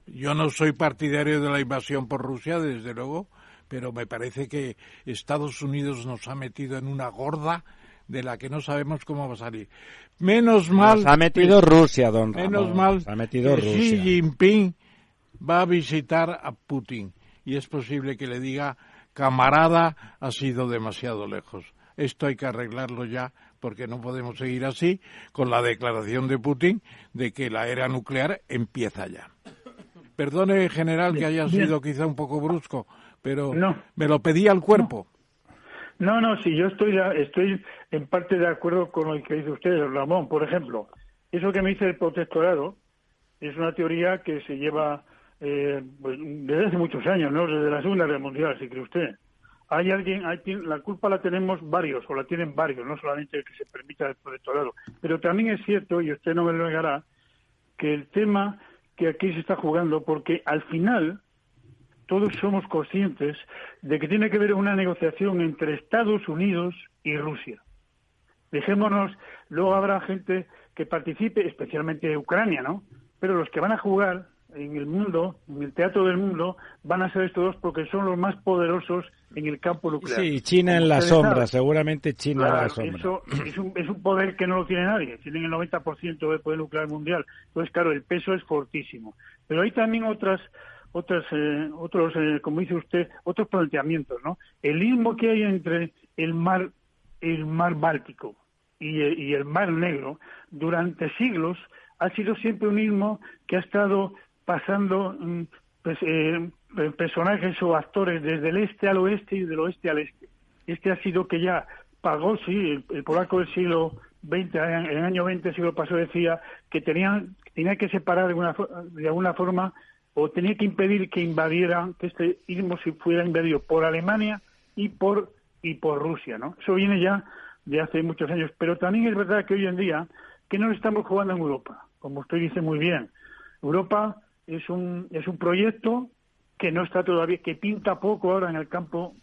Yo no soy partidario de la invasión por Rusia, desde luego, pero me parece que Estados Unidos nos ha metido en una gorda de la que no sabemos cómo va a salir. Menos mal... Nos ha metido Rusia, don Ramón. Menos mal ha metido que Rusia. Xi Jinping va a visitar a Putin. Y es posible que le diga, camarada, ha sido demasiado lejos. Esto hay que arreglarlo ya, porque no podemos seguir así, con la declaración de Putin de que la era nuclear empieza ya. Perdone, general, que haya sido quizá un poco brusco, pero me lo pedía el cuerpo. No, sí, yo estoy en parte de acuerdo con lo que dice usted, Ramón. Por ejemplo, eso que me dice el protectorado es una teoría que se lleva pues, desde hace muchos años, ¿no? Desde la Segunda Guerra Mundial, si cree usted. La culpa la tenemos varios, o la tienen varios, no solamente el que se permita el protectorado. Pero también es cierto, y usted no me lo negará, que el tema que aquí se está jugando, porque al final todos somos conscientes de que tiene que haber una negociación entre Estados Unidos y Rusia. Dejémonos, luego habrá gente que participe, especialmente Ucrania, ¿no? Pero los que van a jugar en el mundo, en el teatro del mundo, van a ser estos dos porque son los más poderosos en el campo nuclear. Sí, China en la sombra, seguramente China en la sombra. Eso es un poder que no lo tiene nadie, tienen el 90% del poder nuclear mundial. Entonces, claro, el peso es fortísimo. Pero hay también otros, como dice usted, otros planteamientos, ¿no? El istmo que hay entre el mar Báltico y el Mar Negro, durante siglos, ha sido siempre un istmo que ha estado pasando personajes o actores desde el este al oeste y del oeste al este. Este ha sido que ya pagó, sí, el polaco del siglo XX, en el año 20 del siglo pasado, decía que tenía que separar de alguna forma, o tenía que impedir que invadieran, que este istmo se fuera invadido por Alemania y por Rusia, ¿no? Eso viene ya de hace muchos años. Pero también es verdad que hoy en día que no estamos jugando en Europa, como usted dice muy bien. Europa es un proyecto que no está todavía, que pinta poco ahora en el campo,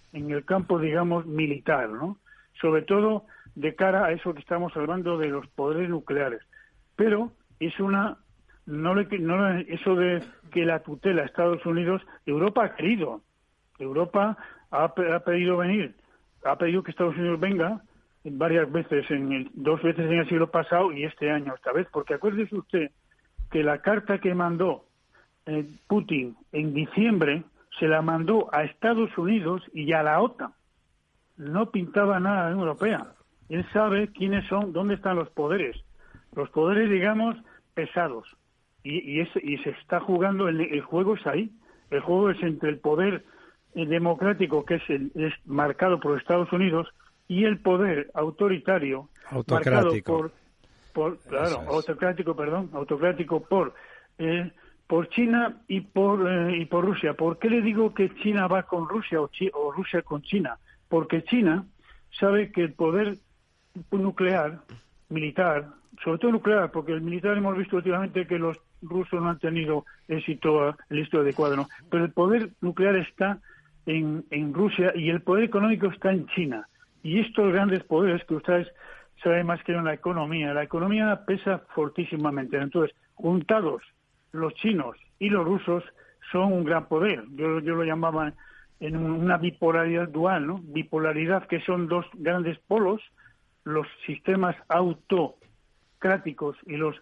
digamos, militar, ¿no? Sobre todo de cara a eso que estamos hablando de los poderes nucleares. Pero es eso de que la tutela a Estados Unidos, Europa ha querido. Europa ha pedido venir, ha pedido que Estados Unidos venga varias veces, 2 veces en el siglo pasado y este año esta vez, porque acuérdese usted que la carta que mandó Putin en diciembre se la mandó a Estados Unidos y a la OTAN. No pintaba nada a la Unión Europea. Él sabe quiénes son, dónde están los poderes, digamos, pesados. Y se está jugando, el juego es ahí. El juego es entre el poder democrático, que es marcado por Estados Unidos, y el poder autocrático por China y por Rusia. ¿Por qué le digo que China va con Rusia o Rusia con China? Porque China sabe que el poder nuclear, militar, sobre todo nuclear, porque el militar hemos visto últimamente que los rusos no han tenido el éxito adecuado, ¿no? Pero el poder nuclear está en Rusia y el poder económico está en China. Y estos grandes poderes que ustedes saben más que en la economía pesa fortísimamente. Entonces, juntados los chinos y los rusos son un gran poder. Yo lo llamaba en una bipolaridad dual, ¿no? Bipolaridad, que son dos grandes polos, los sistemas autocráticos y los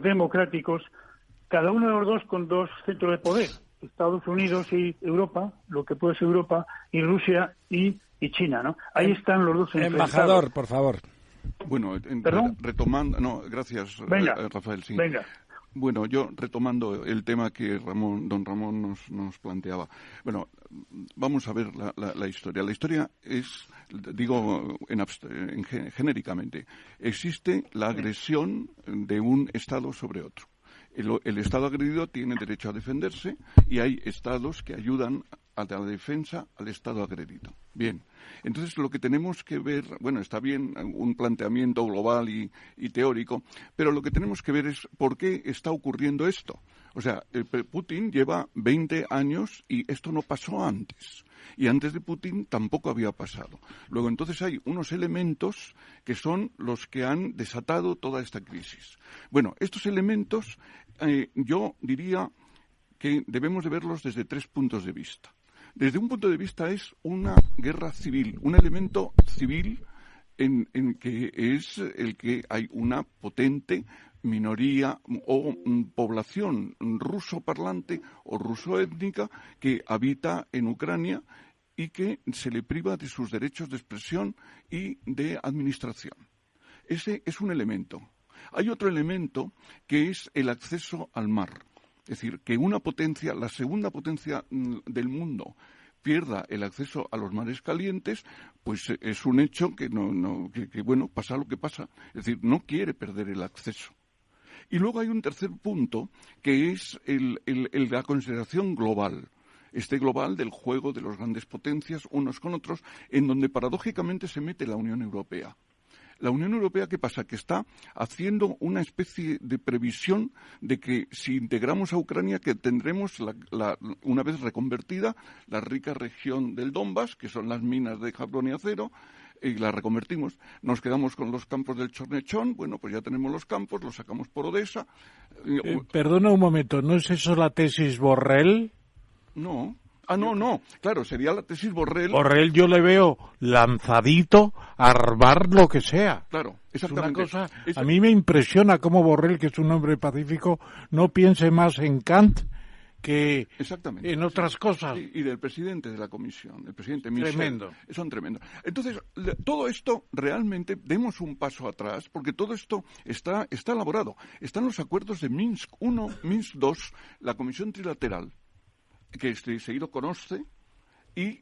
democráticos, cada uno de los dos con dos centros de poder, Estados Unidos y Europa, lo que puede ser Europa, y Rusia y China, ¿no? Ahí están los dos enfrentados. Embajador, por favor. Bueno, retomando... No, gracias, Rafael. Sí. Venga. Bueno, yo retomando el tema que don Ramón nos planteaba. Bueno, vamos a ver la historia. La historia es, digo genéricamente, existe la agresión de un Estado sobre otro. El Estado agredido tiene derecho a defenderse y hay Estados que ayudan a la defensa al Estado agredido. Bien, entonces lo que tenemos que ver, bueno, está bien un planteamiento global y teórico, pero lo que tenemos que ver es por qué está ocurriendo esto. O sea, Putin lleva 20 años y esto no pasó antes. Y antes de Putin tampoco había pasado. Luego, entonces hay unos elementos que son los que han desatado toda esta crisis. Bueno, estos elementos yo diría que debemos de verlos desde 3 puntos de vista. Desde un punto de vista es una guerra civil, un elemento civil en que es el que hay una potente minoría o población ruso parlante o ruso étnica que habita en Ucrania y que se le priva de sus derechos de expresión y de administración. Ese es un elemento. Hay otro elemento que es el acceso al mar. Es decir, que una potencia, la segunda potencia del mundo, pierda el acceso a los mares calientes, pues es un hecho que bueno, pasa lo que pasa. Es decir, no quiere perder el acceso. Y luego hay un tercer punto, que es la consideración global. Este global del juego de las grandes potencias unos con otros, en donde paradójicamente se mete la Unión Europea. La Unión Europea, ¿qué pasa? Que está haciendo una especie de previsión de que si integramos a Ucrania, que tendremos, una vez reconvertida, la rica región del Donbass, que son las minas de carbón y acero, y la reconvertimos. Nos quedamos con los campos del Chornechón, bueno, pues ya tenemos los campos, los sacamos por Odessa. Perdona un momento, ¿no es eso la tesis Borrell? No. No, claro, sería la tesis Borrell. Borrell yo le veo lanzadito a armar lo que sea. Claro, exactamente. Es una cosa, a mí me impresiona cómo Borrell, que es un hombre pacífico, no piense más en Kant que en otras cosas. Y del presidente de la comisión, el presidente Michel. Tremendo. Son tremendos. Entonces, todo esto realmente, demos un paso atrás, porque todo esto está elaborado. Están los acuerdos de Minsk I, Minsk II, la comisión trilateral, que seguido conoce, y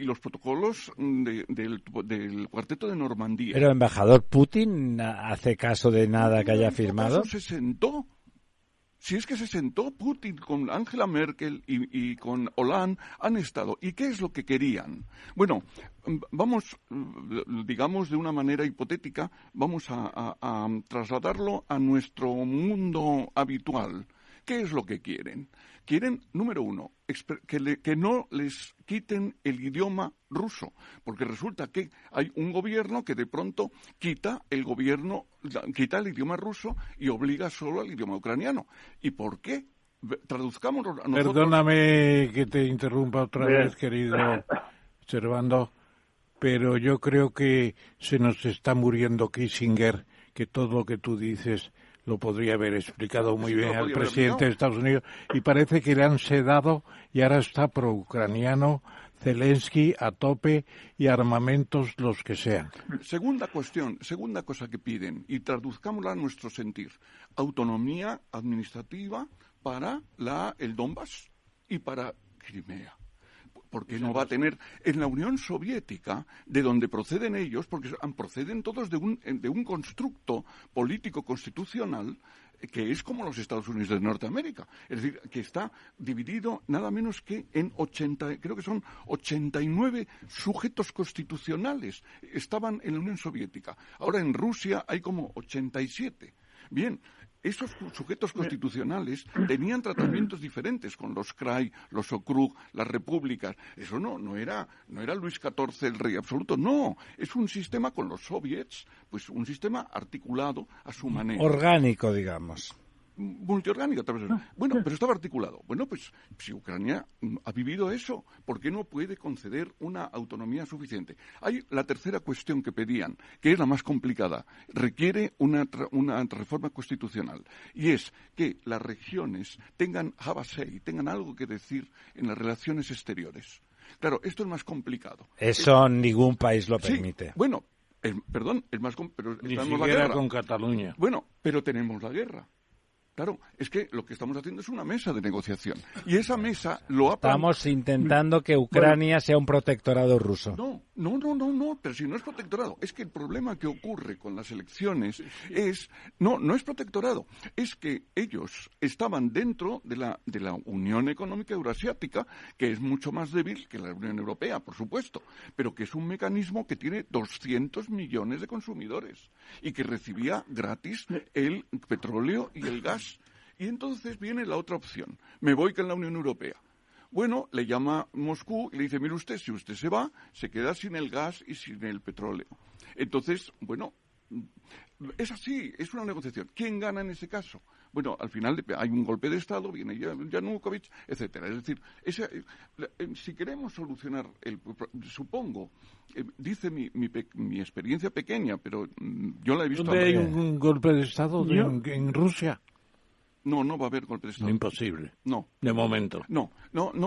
los protocolos del cuarteto de Normandía. Pero, embajador, ¿Putin hace caso de nada que haya firmado? Se sentó. Si es que se sentó Putin con Angela Merkel y con Hollande, han estado. ¿Y qué es lo que querían? Bueno, vamos, digamos de una manera hipotética, vamos a trasladarlo a nuestro mundo habitual. ¿Qué es lo que quieren? Quieren, número uno, que no les quiten el idioma ruso, porque resulta que hay un gobierno que de pronto quita el idioma ruso y obliga solo al idioma ucraniano. ¿Y por qué? Traduzcámoslo a nosotros. Perdóname que te interrumpa otra vez, querido Servando, pero yo creo que se nos está muriendo Kissinger, que todo lo que tú dices lo podría haber explicado muy bien al presidente de Estados Unidos, y parece que le han sedado y ahora está pro-ucraniano, Zelensky a tope y armamentos los que sean. Segunda cosa que piden, y traduzcámosla a nuestro sentir, autonomía administrativa para el Donbass y para Crimea. Porque no va a tener en la Unión Soviética, de donde proceden ellos, porque proceden todos de un constructo político constitucional que es como los Estados Unidos de Norteamérica, es decir, que está dividido nada menos que en 89 sujetos constitucionales estaban en la Unión Soviética. Ahora en Rusia hay como 87. Bien, esos sujetos constitucionales tenían tratamientos diferentes con los krai, los okrug, las repúblicas. Eso no era Luis XIV el rey absoluto, no. Es un sistema con los soviets, pues un sistema articulado a su manera. Orgánico, digamos. Multiorgánico, tal vez. Bueno, pero estaba articulado. Bueno, pues si Ucrania ha vivido eso, ¿por qué no puede conceder una autonomía suficiente? Hay la tercera cuestión que pedían, que es la más complicada. Requiere una reforma constitucional. Y es que las regiones tengan algo que decir en las relaciones exteriores. Claro, esto es más complicado. Eso ningún país lo permite. Sí, bueno, pero ni siquiera con Cataluña. Bueno, pero tenemos la guerra. Claro, es que lo que estamos haciendo es una mesa de negociación. Y esa mesa lo ha... Estamos intentando que Ucrania sea un protectorado ruso. No, pero si no es protectorado. Es que el problema que ocurre con las elecciones es... No es protectorado. Es que ellos estaban dentro de la Unión Económica Euroasiática, que es mucho más débil que la Unión Europea, por supuesto, pero que es un mecanismo que tiene 200 millones de consumidores y que recibía gratis el petróleo y el gas. Y entonces viene la otra opción. Me voy con la Unión Europea. Bueno, le llama Moscú y le dice, mire usted, si usted se va, se queda sin el gas y sin el petróleo. Entonces, bueno, es así, es una negociación. ¿Quién gana en ese caso? Bueno, al final hay un golpe de Estado, viene Yanukovych, etcétera. Es decir, si queremos solucionar supongo, dice mi experiencia pequeña, pero yo la he visto... ¿Dónde hay un golpe de Estado en Rusia? No va a haber golpe de Estado. Imposible. No. De momento. No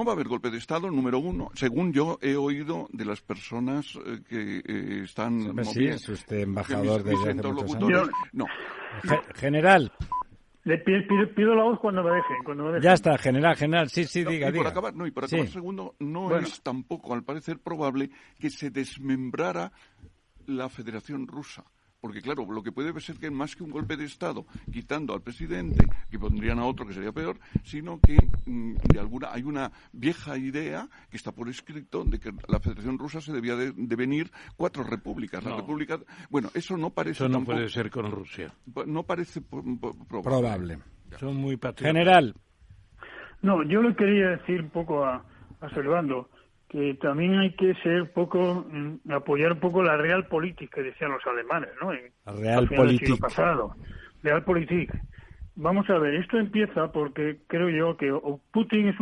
va a haber golpe de Estado, número uno, según yo he oído de las personas que están... Sí, es usted embajador desde hace muchos años. No. General. Le pido la voz cuando me deje. Ya está, general. Sí, diga. Y por acabar, segundo, es tampoco, al parecer, probable que se desmembrara la Federación Rusa. Porque, claro, lo que puede ser que más que un golpe de Estado, quitando al presidente, que pondrían a otro que sería peor, sino que hay una vieja idea que está por escrito de que la Federación Rusa se debía de venir 4 repúblicas. La república, bueno, eso no parece. Eso no puede ser con Rusia. No parece probable. Son muy patriotas. General. No, yo le quería decir un poco a Servando que también hay que ser apoyar un poco la realpolitik que decían los alemanes, ¿no? La realpolitik. Realpolitik. Vamos a ver, esto empieza porque creo yo que Putin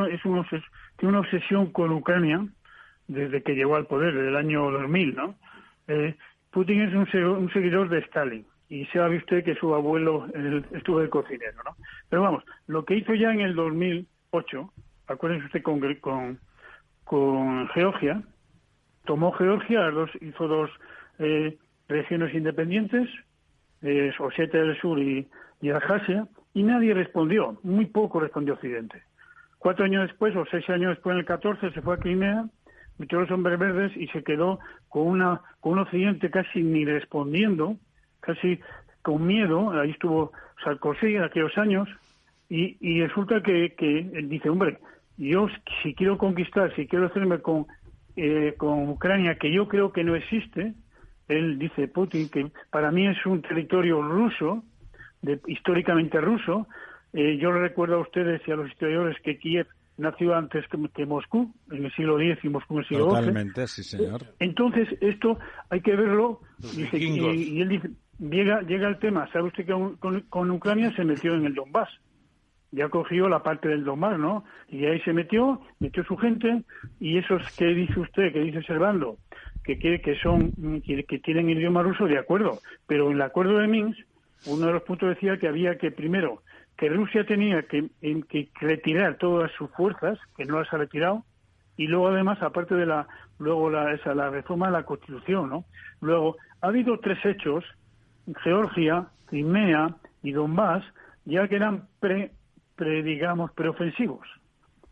tiene una obsesión con Ucrania desde que llegó al poder, desde el año 2000, ¿no? Putin es un seguidor de Stalin y sabe usted que su abuelo estuvo de cocinero, ¿no? Pero vamos, lo que hizo ya en el 2008, acuérdense usted con Georgia, tomó Georgia, hizo 2 regiones independientes, Osetia del Sur y Abjasia, y nadie respondió, muy poco respondió Occidente. 4 años después, o 6 años después, en el 14, se fue a Crimea, metió los hombres verdes y se quedó con un Occidente casi ni respondiendo, casi con miedo. Ahí estuvo Sarkozy en aquellos años, y resulta que él dice, hombre, yo si quiero conquistar, si quiero hacerme con Ucrania, que yo creo que no existe, él dice, Putin, que para mí es un territorio ruso, históricamente ruso. Yo le recuerdo a ustedes y a los historiadores que Kiev nació antes que Moscú, en el siglo X, y Moscú en el siglo XII. Totalmente, sí, señor. Entonces, esto hay que verlo, dice, y él dice, llega el tema, ¿sabe usted que con Ucrania se metió en el Donbass? Ya cogió la parte del Donbass, ¿no? Y ahí se metió su gente, y esos que dice usted, que dice Servando, que tienen idioma ruso, de acuerdo, pero en el acuerdo de Minsk, uno de los puntos decía que había que, primero, que Rusia tenía que retirar todas sus fuerzas, que no las ha retirado, y luego además, aparte de la reforma de la Constitución, ¿no? Luego, ha habido 3 hechos, Georgia, Crimea y Donbass, ya que eran preofensivos.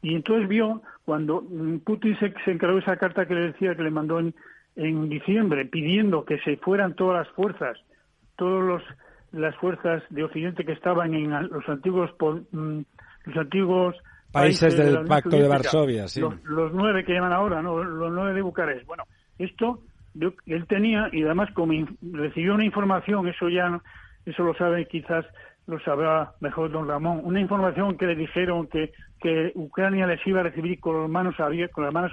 Y entonces vio, cuando Putin se encargó de esa carta que le decía, que le mandó en diciembre, pidiendo que se fueran todas las fuerzas, las fuerzas de Occidente que estaban en los antiguos países del Pacto de Varsovia, sí. Los 9 que llaman ahora, ¿no? Los 9 de Bucarest. Bueno, esto él tenía, y además como recibió una información, eso lo sabe, quizás lo sabrá mejor don Ramón, una información que le dijeron que Ucrania les iba a recibir con las manos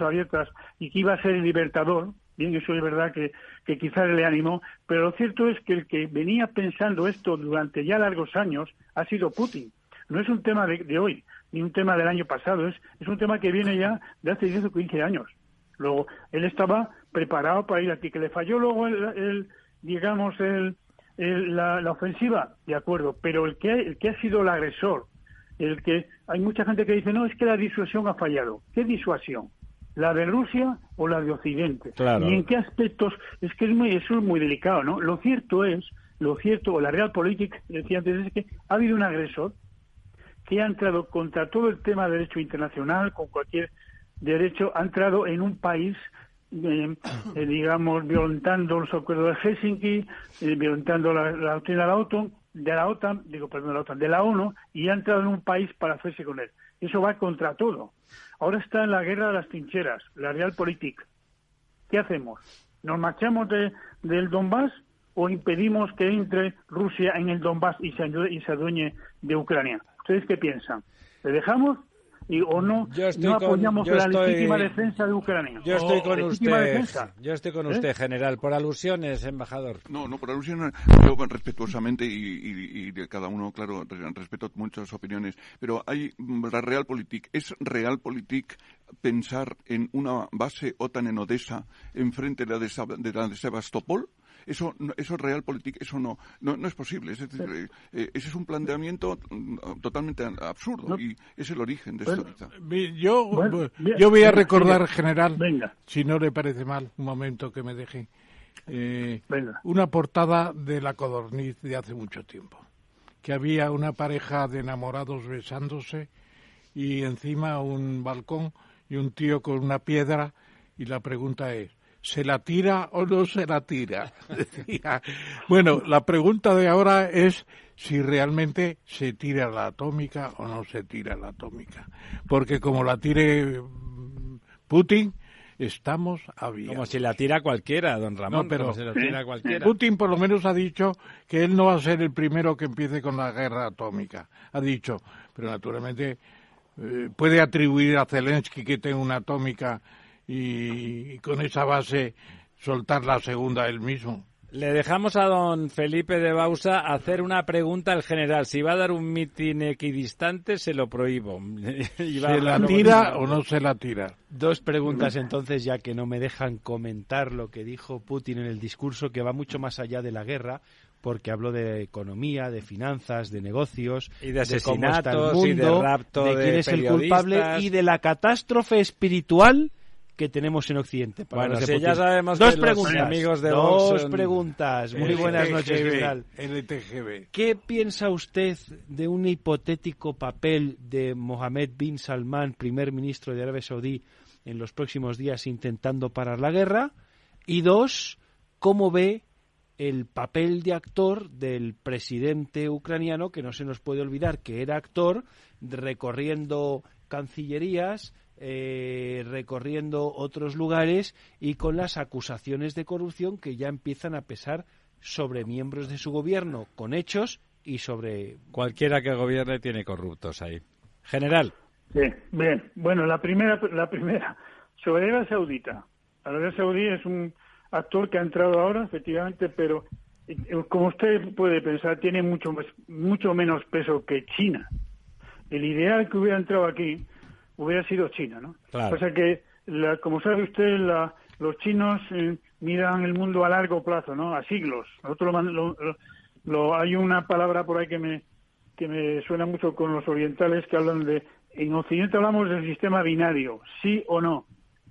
abiertas y que iba a ser el libertador. Bien, eso es verdad que quizás le animó, pero lo cierto es que el que venía pensando esto durante ya largos años ha sido Putin. No es un tema de hoy, ni un tema del año pasado, es un tema que viene ya de hace 10 o 15 años. Luego, él estaba preparado para ir aquí, que le falló luego la ofensiva, de acuerdo, pero el que ha sido el agresor, hay mucha gente que dice, no, es que la disuasión ha fallado. ¿Qué disuasión? ¿La de Rusia o la de Occidente? Claro. ¿Y en qué aspectos? Es que eso es muy delicado, ¿no? Lo cierto, o la realpolitik, decía antes, es que ha habido un agresor, que ha entrado contra todo el tema de derecho internacional, con cualquier derecho, ha entrado en un país, digamos, violentando los acuerdos de Helsinki, violentando la doctrina de la ONU, y ha entrado en un país para hacerse con él. Eso va contra todo. Ahora está en la guerra de las trincheras, la Realpolitik. ¿Qué hacemos? ¿Nos marchamos del Donbass o impedimos que entre Rusia en el Donbass y se adueñe de Ucrania? ¿Ustedes qué piensan? ¿Le dejamos o no? No apoyamos la legítima defensa de Ucrania. Yo estoy con usted, general. Por alusiones, embajador. No, por alusiones. Yo respetuosamente y de cada uno, claro, respeto muchas opiniones. Pero hay la Realpolitik. ¿Es Realpolitik pensar en una base OTAN en Odessa enfrente de la de Sebastopol? Eso Realpolitik, eso no es posible. Es decir, ese es un planteamiento totalmente absurdo y es el origen de esto. Yo voy a recordar, general, si no le parece mal, un momento que me deje, una portada de La Codorniz de hace mucho tiempo, que había una pareja de enamorados besándose y encima un balcón y un tío con una piedra, y la pregunta es: ¿se la tira o no se la tira? Decía. Bueno, la pregunta de ahora es si realmente se tira la atómica o no se tira la atómica. Porque como la tire Putin, estamos abiertos. Como si la tira cualquiera, don Ramón. No, pero como si la tira cualquiera. Putin por lo menos ha dicho que él no va a ser el primero que empiece con la guerra atómica. Ha dicho, pero naturalmente puede atribuir a Zelensky que tenga una atómica y con esa base soltar la segunda él mismo. Le dejamos a don Felipe de Bausa hacer una pregunta al general. Si va a dar un mitin equidistante, se lo prohíbo. ¿Se la tira o no se la tira? Dos preguntas entonces, ya que no me dejan comentar lo que dijo Putin en el discurso, que va mucho más allá de la guerra, porque habló de economía, de finanzas, de negocios, y de asesinatos, cómo está el mundo, y de rapto de quién es el culpable y de la catástrofe espiritual que tenemos en Occidente. Bueno, si ya sabemos dos que preguntas, los amigos de Vox dos preguntas. Muy buenas noches, general. LTGB. ¿Qué piensa usted de un hipotético papel de Mohammed bin Salman, primer ministro de Arabia Saudí, en los próximos días intentando parar la guerra? Y dos, ¿cómo ve el papel de actor del presidente ucraniano, que no se nos puede olvidar que era actor, recorriendo cancillerías, recorriendo otros lugares y con las acusaciones de corrupción que ya empiezan a pesar sobre miembros de su gobierno, con hechos y sobre... Cualquiera que gobierne tiene corruptos ahí. General. Sí, bien. Bueno, la primera sobre Arabia Saudita. Arabia Saudí es un actor que ha entrado ahora, efectivamente, pero como usted puede pensar, tiene mucho menos peso que China. El ideal que hubiera entrado aquí hubiera sido China, ¿no? Claro. O sea que, como sabe usted, los chinos miran el mundo a largo plazo, ¿no? A siglos. Nosotros hay una palabra por ahí que me suena mucho con los orientales, que hablan en Occidente hablamos del sistema binario, sí o no.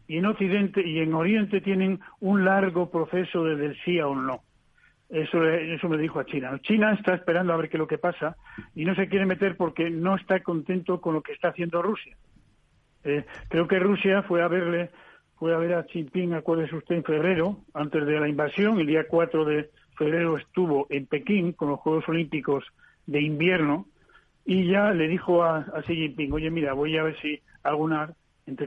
Y en Occidente y en Oriente tienen un largo proceso desde el sí o no. Eso me dijo a China. China está esperando a ver qué es lo que pasa y no se quiere meter porque no está contento con lo que está haciendo Rusia. Creo que Rusia fue a ver a Xi Jinping, acuérdese usted, en febrero, antes de la invasión. El día 4 de febrero estuvo en Pekín con los Juegos Olímpicos de invierno y ya le dijo a Xi Jinping: oye, mira, voy a ver si alguna, se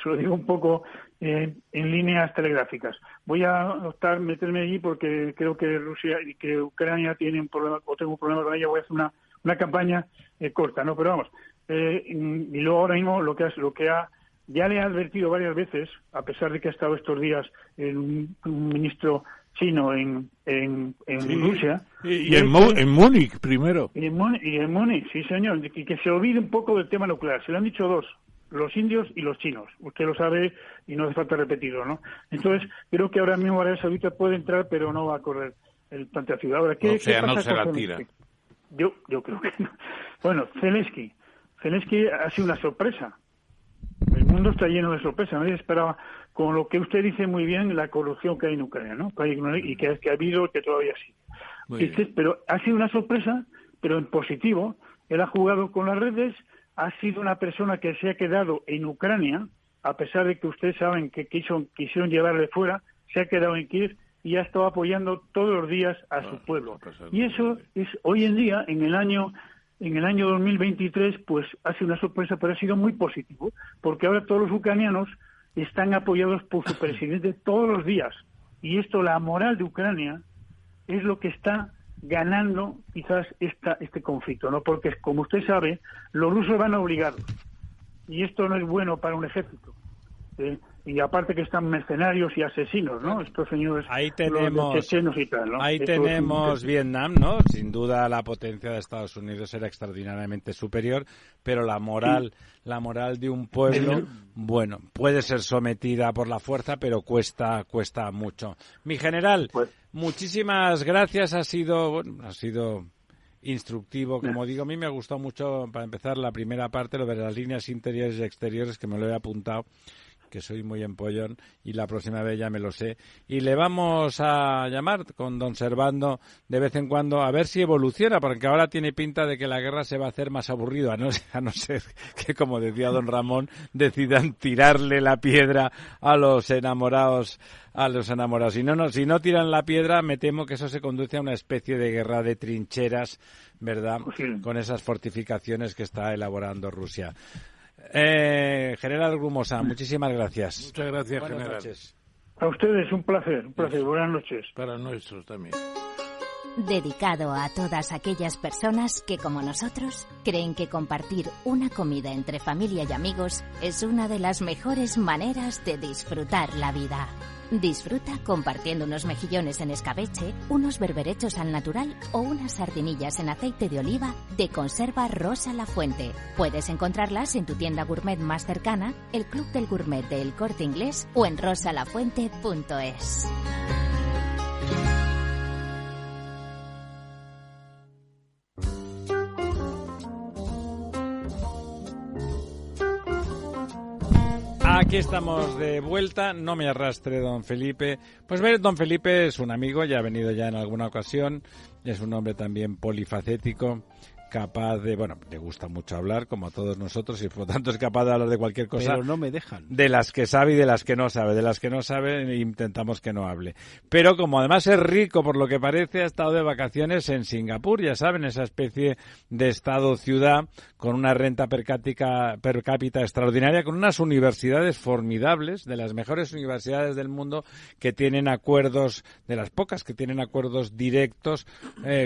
lo digo un poco en líneas telegráficas, voy a meterme allí porque creo que Rusia y que Ucrania tienen un problema, o tengo un problema con ella, voy a hacer una campaña corta, ¿no? Pero vamos, y luego ahora mismo ya le ha advertido varias veces, a pesar de que ha estado estos días un ministro chino en sí, Rusia. Y en Múnich primero. Y en Múnich, sí señor, y que se olvide un poco del tema nuclear. Se lo han dicho dos, los indios y los chinos. Usted lo sabe y no hace falta repetirlo, ¿no? Entonces, creo que ahora mismo Arabia Saudita puede entrar, pero no va a correr tanta ciudad. Ahora, ¿qué pasa no se la con tira. Zelensky? Yo creo que no. Bueno, Zelensky ha sido una sorpresa. El mundo está lleno de sorpresas. Nadie esperaba, con lo que usted dice muy bien, la corrupción que hay en Ucrania, ¿no? Y que ha habido, que todavía sí. Pero ha sido una sorpresa, pero en positivo, Él ha jugado con las redes, ha sido una persona que se ha quedado en Ucrania, a pesar de que ustedes saben que quisieron llevarle fuera, se ha quedado en Kiev y ha estado apoyando todos los días a su pueblo. Y eso es hoy en día, en el año 2023, pues ha sido una sorpresa, pero ha sido muy positivo, porque ahora todos los ucranianos están apoyados por su presidente todos los días. Y esto, la moral de Ucrania, es lo que está ganando quizás este conflicto, ¿no? Porque, como usted sabe, los rusos van obligados. Y esto no es bueno para un ejército. Y aparte que están mercenarios y asesinos, ¿no? Estos señores, ahí tenemos, los chechenos y tal, ¿no? Ahí tenemos Vietnam, ¿no? Sin duda la potencia de Estados Unidos era extraordinariamente superior, pero la moral de un pueblo, bueno, puede ser sometida por la fuerza, pero cuesta mucho. Mi general, muchísimas gracias, ha sido instructivo, como digo. A mí me ha gustado mucho, para empezar, la primera parte, lo de las líneas interiores y exteriores, que me lo he apuntado, que soy muy empollón, y la próxima vez ya me lo sé. Y le vamos a llamar con don Servando de vez en cuando a ver si evoluciona, porque ahora tiene pinta de que la guerra se va a hacer más aburrido, a no ser que, como decía don Ramón, decidan tirarle la piedra a los enamorados. Si no tiran la piedra, me temo que eso se conduce a una especie de guerra de trincheras, ¿verdad? Con esas fortificaciones que está elaborando Rusia. General Grumosa, muchísimas gracias. Muchas gracias, Buenas general. Noches. A ustedes un placer. Buenas noches. Para nuestros también. Dedicado a todas aquellas personas que, como nosotros, creen que compartir una comida entre familia y amigos es una de las mejores maneras de disfrutar la vida. Disfruta compartiendo unos mejillones en escabeche, unos berberechos al natural o unas sardinillas en aceite de oliva de conserva Rosa La Fuente. Puedes encontrarlas en tu tienda gourmet más cercana, el Club del Gourmet de El Corte Inglés o en rosalafuente.es. Aquí estamos de vuelta, no me arrastre don Felipe. Pues ver, don Felipe es un amigo, ya ha venido ya en alguna ocasión, es un hombre también polifacético, capaz de, le gusta mucho hablar, como a todos nosotros, y por lo tanto es capaz de hablar de cualquier cosa. Pero no me dejan. De las que sabe y de las que no sabe. De las que no sabe intentamos que no hable. Pero como además es rico, por lo que parece, ha estado de vacaciones en Singapur, ya saben, esa especie de estado-ciudad con una renta per cápita extraordinaria, con unas universidades formidables, de las mejores universidades del mundo, que tienen acuerdos, de las pocas que tienen acuerdos directos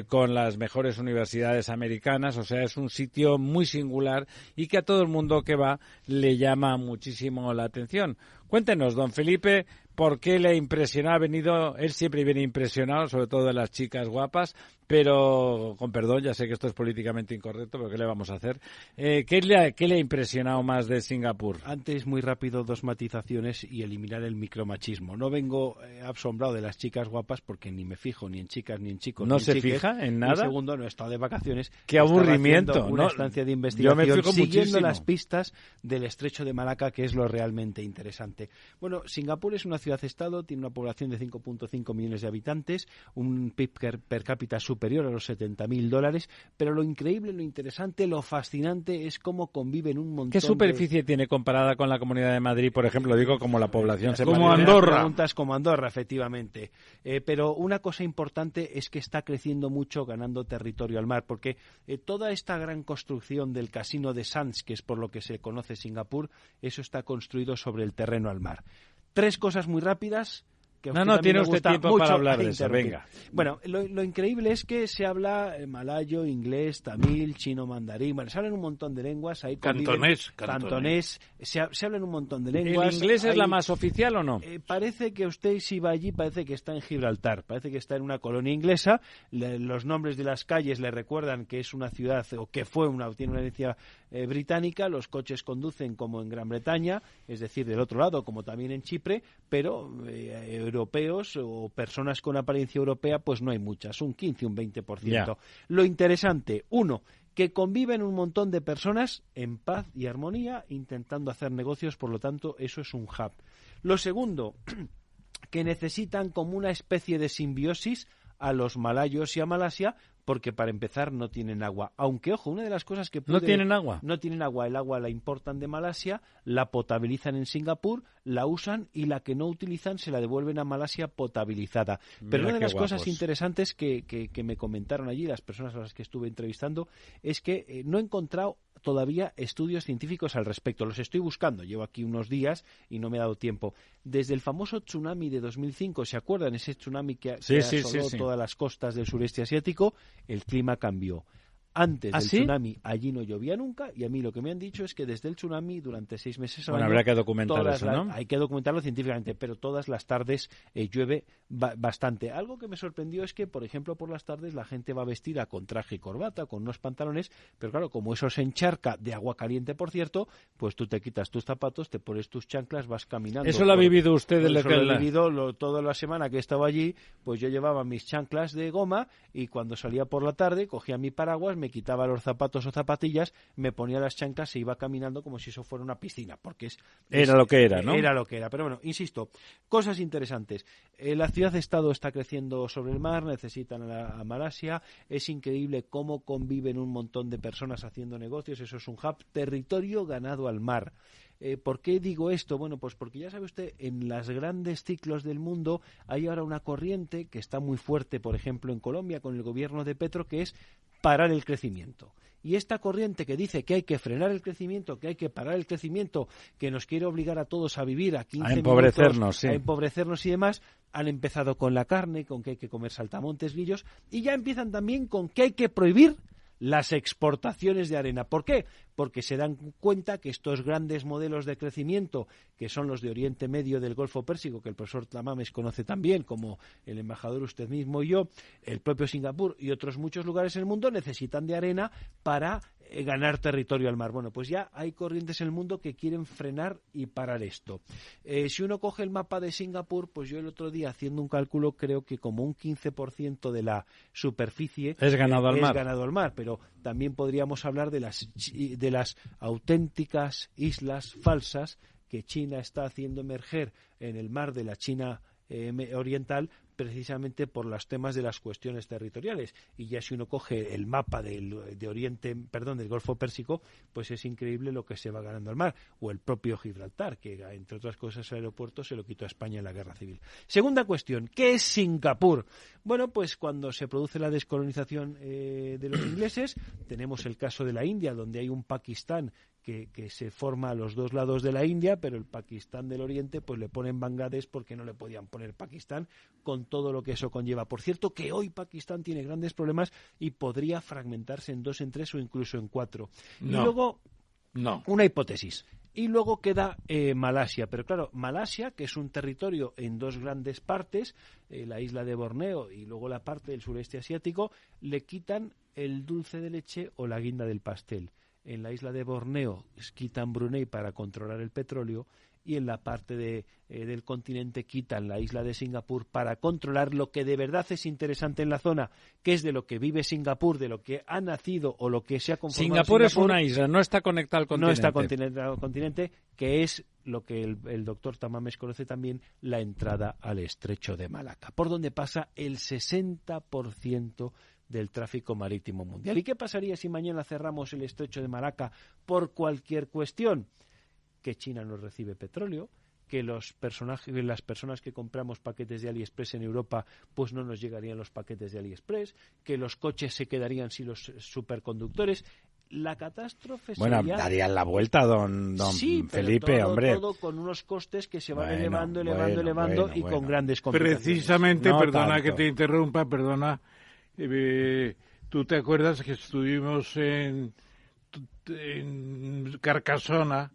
con las mejores universidades americanas. O sea, es un sitio muy singular y que a todo el mundo que va le llama muchísimo la atención. Cuéntenos, don Felipe, ¿por qué le ha impresionado? Ha venido, él siempre viene impresionado, sobre todo de las chicas guapas, pero, con perdón, ya sé que esto es políticamente incorrecto, pero ¿qué le vamos a hacer? ¿Qué le ha impresionado más de Singapur? Antes, muy rápido, dos matizaciones y eliminar el micromachismo. No vengo asombrado de las chicas guapas porque ni me fijo ni en chicas ni en chicos. ¿No ni en se chiques. fija en nada? Y segundo, no he estado de vacaciones. ¡Qué aburrimiento! Una estancia de investigación yo me fijo siguiendo muchísimo las pistas del estrecho de Malaca, que es lo realmente interesante. Bueno, Singapur es una ciudad-estado, tiene una población de 5.5 millones de habitantes, un PIB per cápita superior a los $70.000, pero lo increíble, lo interesante, lo fascinante es cómo conviven un montón. ¿Qué superficie tiene comparada con la Comunidad de Madrid, por ejemplo? Digo, como la población se Como Andorra. Preguntas como Andorra, efectivamente. Pero una cosa importante es que está creciendo mucho, ganando territorio al mar, porque toda esta gran construcción del casino de Sands, que es por lo que se conoce Singapur, eso está construido sobre el terreno al mar. Tres cosas muy rápidas. No, tiene usted tiempo para hablar de eso, venga. Bueno, lo increíble es que se habla malayo, inglés, tamil, chino, mandarín, se hablan un montón de lenguas. Ahí cantonés, se hablan un montón de lenguas. ¿El inglés es la más oficial o no? Parece que usted, si va allí, parece que está en Gibraltar, parece que está en una colonia inglesa. Los nombres de las calles le recuerdan que es una ciudad, o que tiene una herencia británica. Los coches conducen como en Gran Bretaña, es decir, del otro lado, como también en Chipre, pero europeos o personas con apariencia europea, pues no hay muchas, un 15, un 20%. Yeah. Lo interesante, uno, que conviven un montón de personas en paz y armonía intentando hacer negocios, por lo tanto, eso es un hub. Lo segundo, que necesitan como una especie de simbiosis a los malayos y a Malasia, porque para empezar no tienen agua. Aunque, ojo, una de las cosas que ¿No tienen agua? No tienen agua. El agua la importan de Malasia, la potabilizan en Singapur, la usan y la que no utilizan se la devuelven a Malasia potabilizada. Pero una de las cosas interesantes que me comentaron allí las personas a las que estuve entrevistando es que no he encontrado todavía estudios científicos al respecto. Los estoy buscando. Llevo aquí unos días y no me he dado tiempo. Desde el famoso tsunami de 2005, ¿se acuerdan? Ese tsunami que asoló todas las costas del sureste asiático, el clima cambió. Antes del tsunami allí no llovía nunca, y a mí lo que me han dicho es que desde el tsunami durante 6 meses al año, habrá que documentar eso, ¿no? Hay que documentarlo científicamente, pero todas las tardes llueve bastante. Algo que me sorprendió es que, por ejemplo, por las tardes la gente va vestida con traje y corbata, con unos pantalones, pero claro, como eso se encharca de agua caliente, por cierto, pues tú te quitas tus zapatos, te pones tus chanclas, vas caminando. ¿Eso lo ha vivido usted? Eso lo he vivido toda la semana que he estado allí, pues yo llevaba mis chanclas de goma y cuando salía por la tarde cogía mi paraguas, me quitaba los zapatos o zapatillas, me ponía las chanclas e iba caminando como si eso fuera una piscina, porque era lo que era, ¿no? Era lo que era, pero bueno, insisto, cosas interesantes. La ciudad-estado está creciendo sobre el mar, necesitan a Malasia, es increíble cómo conviven un montón de personas haciendo negocios, eso es un hub, territorio ganado al mar. ¿Por qué digo esto? Bueno, pues porque ya sabe usted, en los grandes ciclos del mundo hay ahora una corriente que está muy fuerte, por ejemplo, en Colombia con el gobierno de Petro, que es parar el crecimiento. Y esta corriente que dice que hay que frenar el crecimiento, que hay que parar el crecimiento, que nos quiere obligar a todos a vivir a 15 empobrecernos, a empobrecernos y demás, han empezado con la carne, con que hay que comer saltamontes, grillos, y ya empiezan también con que hay que prohibir las exportaciones de arena. ¿Por qué? Porque se dan cuenta que estos grandes modelos de crecimiento, que son los de Oriente Medio, del Golfo Pérsico, que el profesor Tamames conoce también, como el embajador, usted mismo y yo, el propio Singapur y otros muchos lugares en el mundo, necesitan de arena para ganar territorio al mar. Bueno, pues ya hay corrientes en el mundo que quieren frenar y parar esto. Si uno coge el mapa de Singapur, pues yo el otro día, haciendo un cálculo, creo que como un 15% de la superficie es ganado al mar, pero también podríamos hablar de las auténticas islas falsas que China está haciendo emerger en el mar de la China oriental, precisamente por los temas de las cuestiones territoriales. Y ya si uno coge el mapa del Golfo Pérsico, pues es increíble lo que se va ganando al mar. O el propio Gibraltar, que entre otras cosas el aeropuerto se lo quitó a España en la Guerra Civil. Segunda cuestión, ¿qué es Singapur? Bueno, pues cuando se produce la descolonización de los ingleses, tenemos el caso de la India, donde hay un Pakistán que se forma a los dos lados de la India, pero el Pakistán del Oriente pues le ponen Bangladesh porque no le podían poner Pakistán, con todo lo que eso conlleva. Por cierto, que hoy Pakistán tiene grandes problemas y podría fragmentarse en 2, en 3 o incluso en 4. Y luego, una hipótesis. Y luego queda Malasia. Pero claro, Malasia, que es un territorio en 2 grandes partes, la isla de Borneo y luego la parte del sureste asiático, le quitan el dulce de leche o la guinda del pastel. En la isla de Borneo quitan Brunei para controlar el petróleo y en la parte del continente quitan la isla de Singapur para controlar lo que de verdad es interesante en la zona, que es de lo que vive Singapur, de lo que ha nacido o lo que se ha conformado. Singapur es una isla, no está conectada al continente. No está conectada al continente, que es lo que el doctor Tamames conoce también, la entrada al estrecho de Malaca, por donde pasa el 60% del tráfico marítimo mundial. ¿Y qué pasaría si mañana cerramos el estrecho de Malaca por cualquier cuestión? Que China no recibe petróleo, que las personas que compramos paquetes de AliExpress en Europa pues no nos llegarían los paquetes de AliExpress, que los coches se quedarían sin los superconductores. La catástrofe sería... Bueno, darían la vuelta, don sí, Felipe, pero todo con unos costes que se van elevando y con grandes complicaciones. Precisamente, perdona que te interrumpa, tú te acuerdas que estuvimos en Carcasona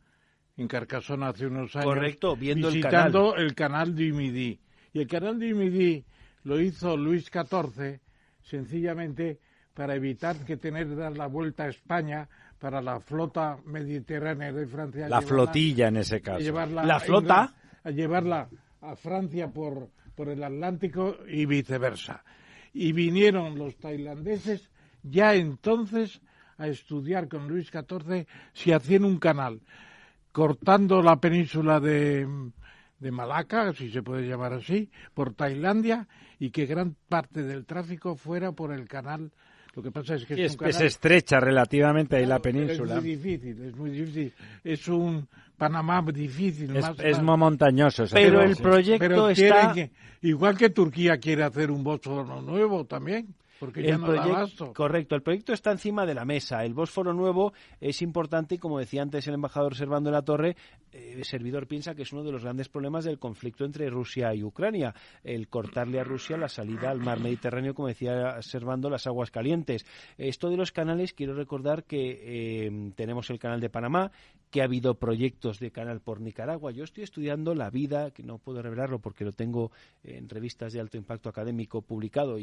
hace unos años. Correcto, visitando el canal du Midi. Y el canal du Midi lo hizo Luis XIV sencillamente para evitar que tener que dar la vuelta a España para la flota mediterránea de Francia. La flotilla en ese caso. La flota. A llevarla a Francia por el Atlántico y viceversa. Y vinieron los tailandeses ya entonces a estudiar con Luis XIV si hacían un canal cortando la península de Malaca, si se puede llamar así, por Tailandia, y que gran parte del tráfico fuera por el canal. Lo que pasa es que es estrecha relativamente ahí la península. Es muy difícil. Es un Panamá difícil. Es muy montañoso. Pero el proyecto está... igual que Turquía quiere hacer un Bósforo nuevo también. Porque ya no da abasto. Correcto, el proyecto está encima de la mesa. El Bósforo nuevo es importante y, como decía antes el embajador Servando de la Torre, el servidor piensa que es uno de los grandes problemas del conflicto entre Rusia y Ucrania, el cortarle a Rusia la salida al mar Mediterráneo, como decía Servando, las aguas calientes. Esto de los canales, quiero recordar que tenemos el canal de Panamá, que ha habido proyectos de canal por Nicaragua. Yo estoy estudiando la vida, que no puedo revelarlo porque lo tengo en revistas de alto impacto académico publicado,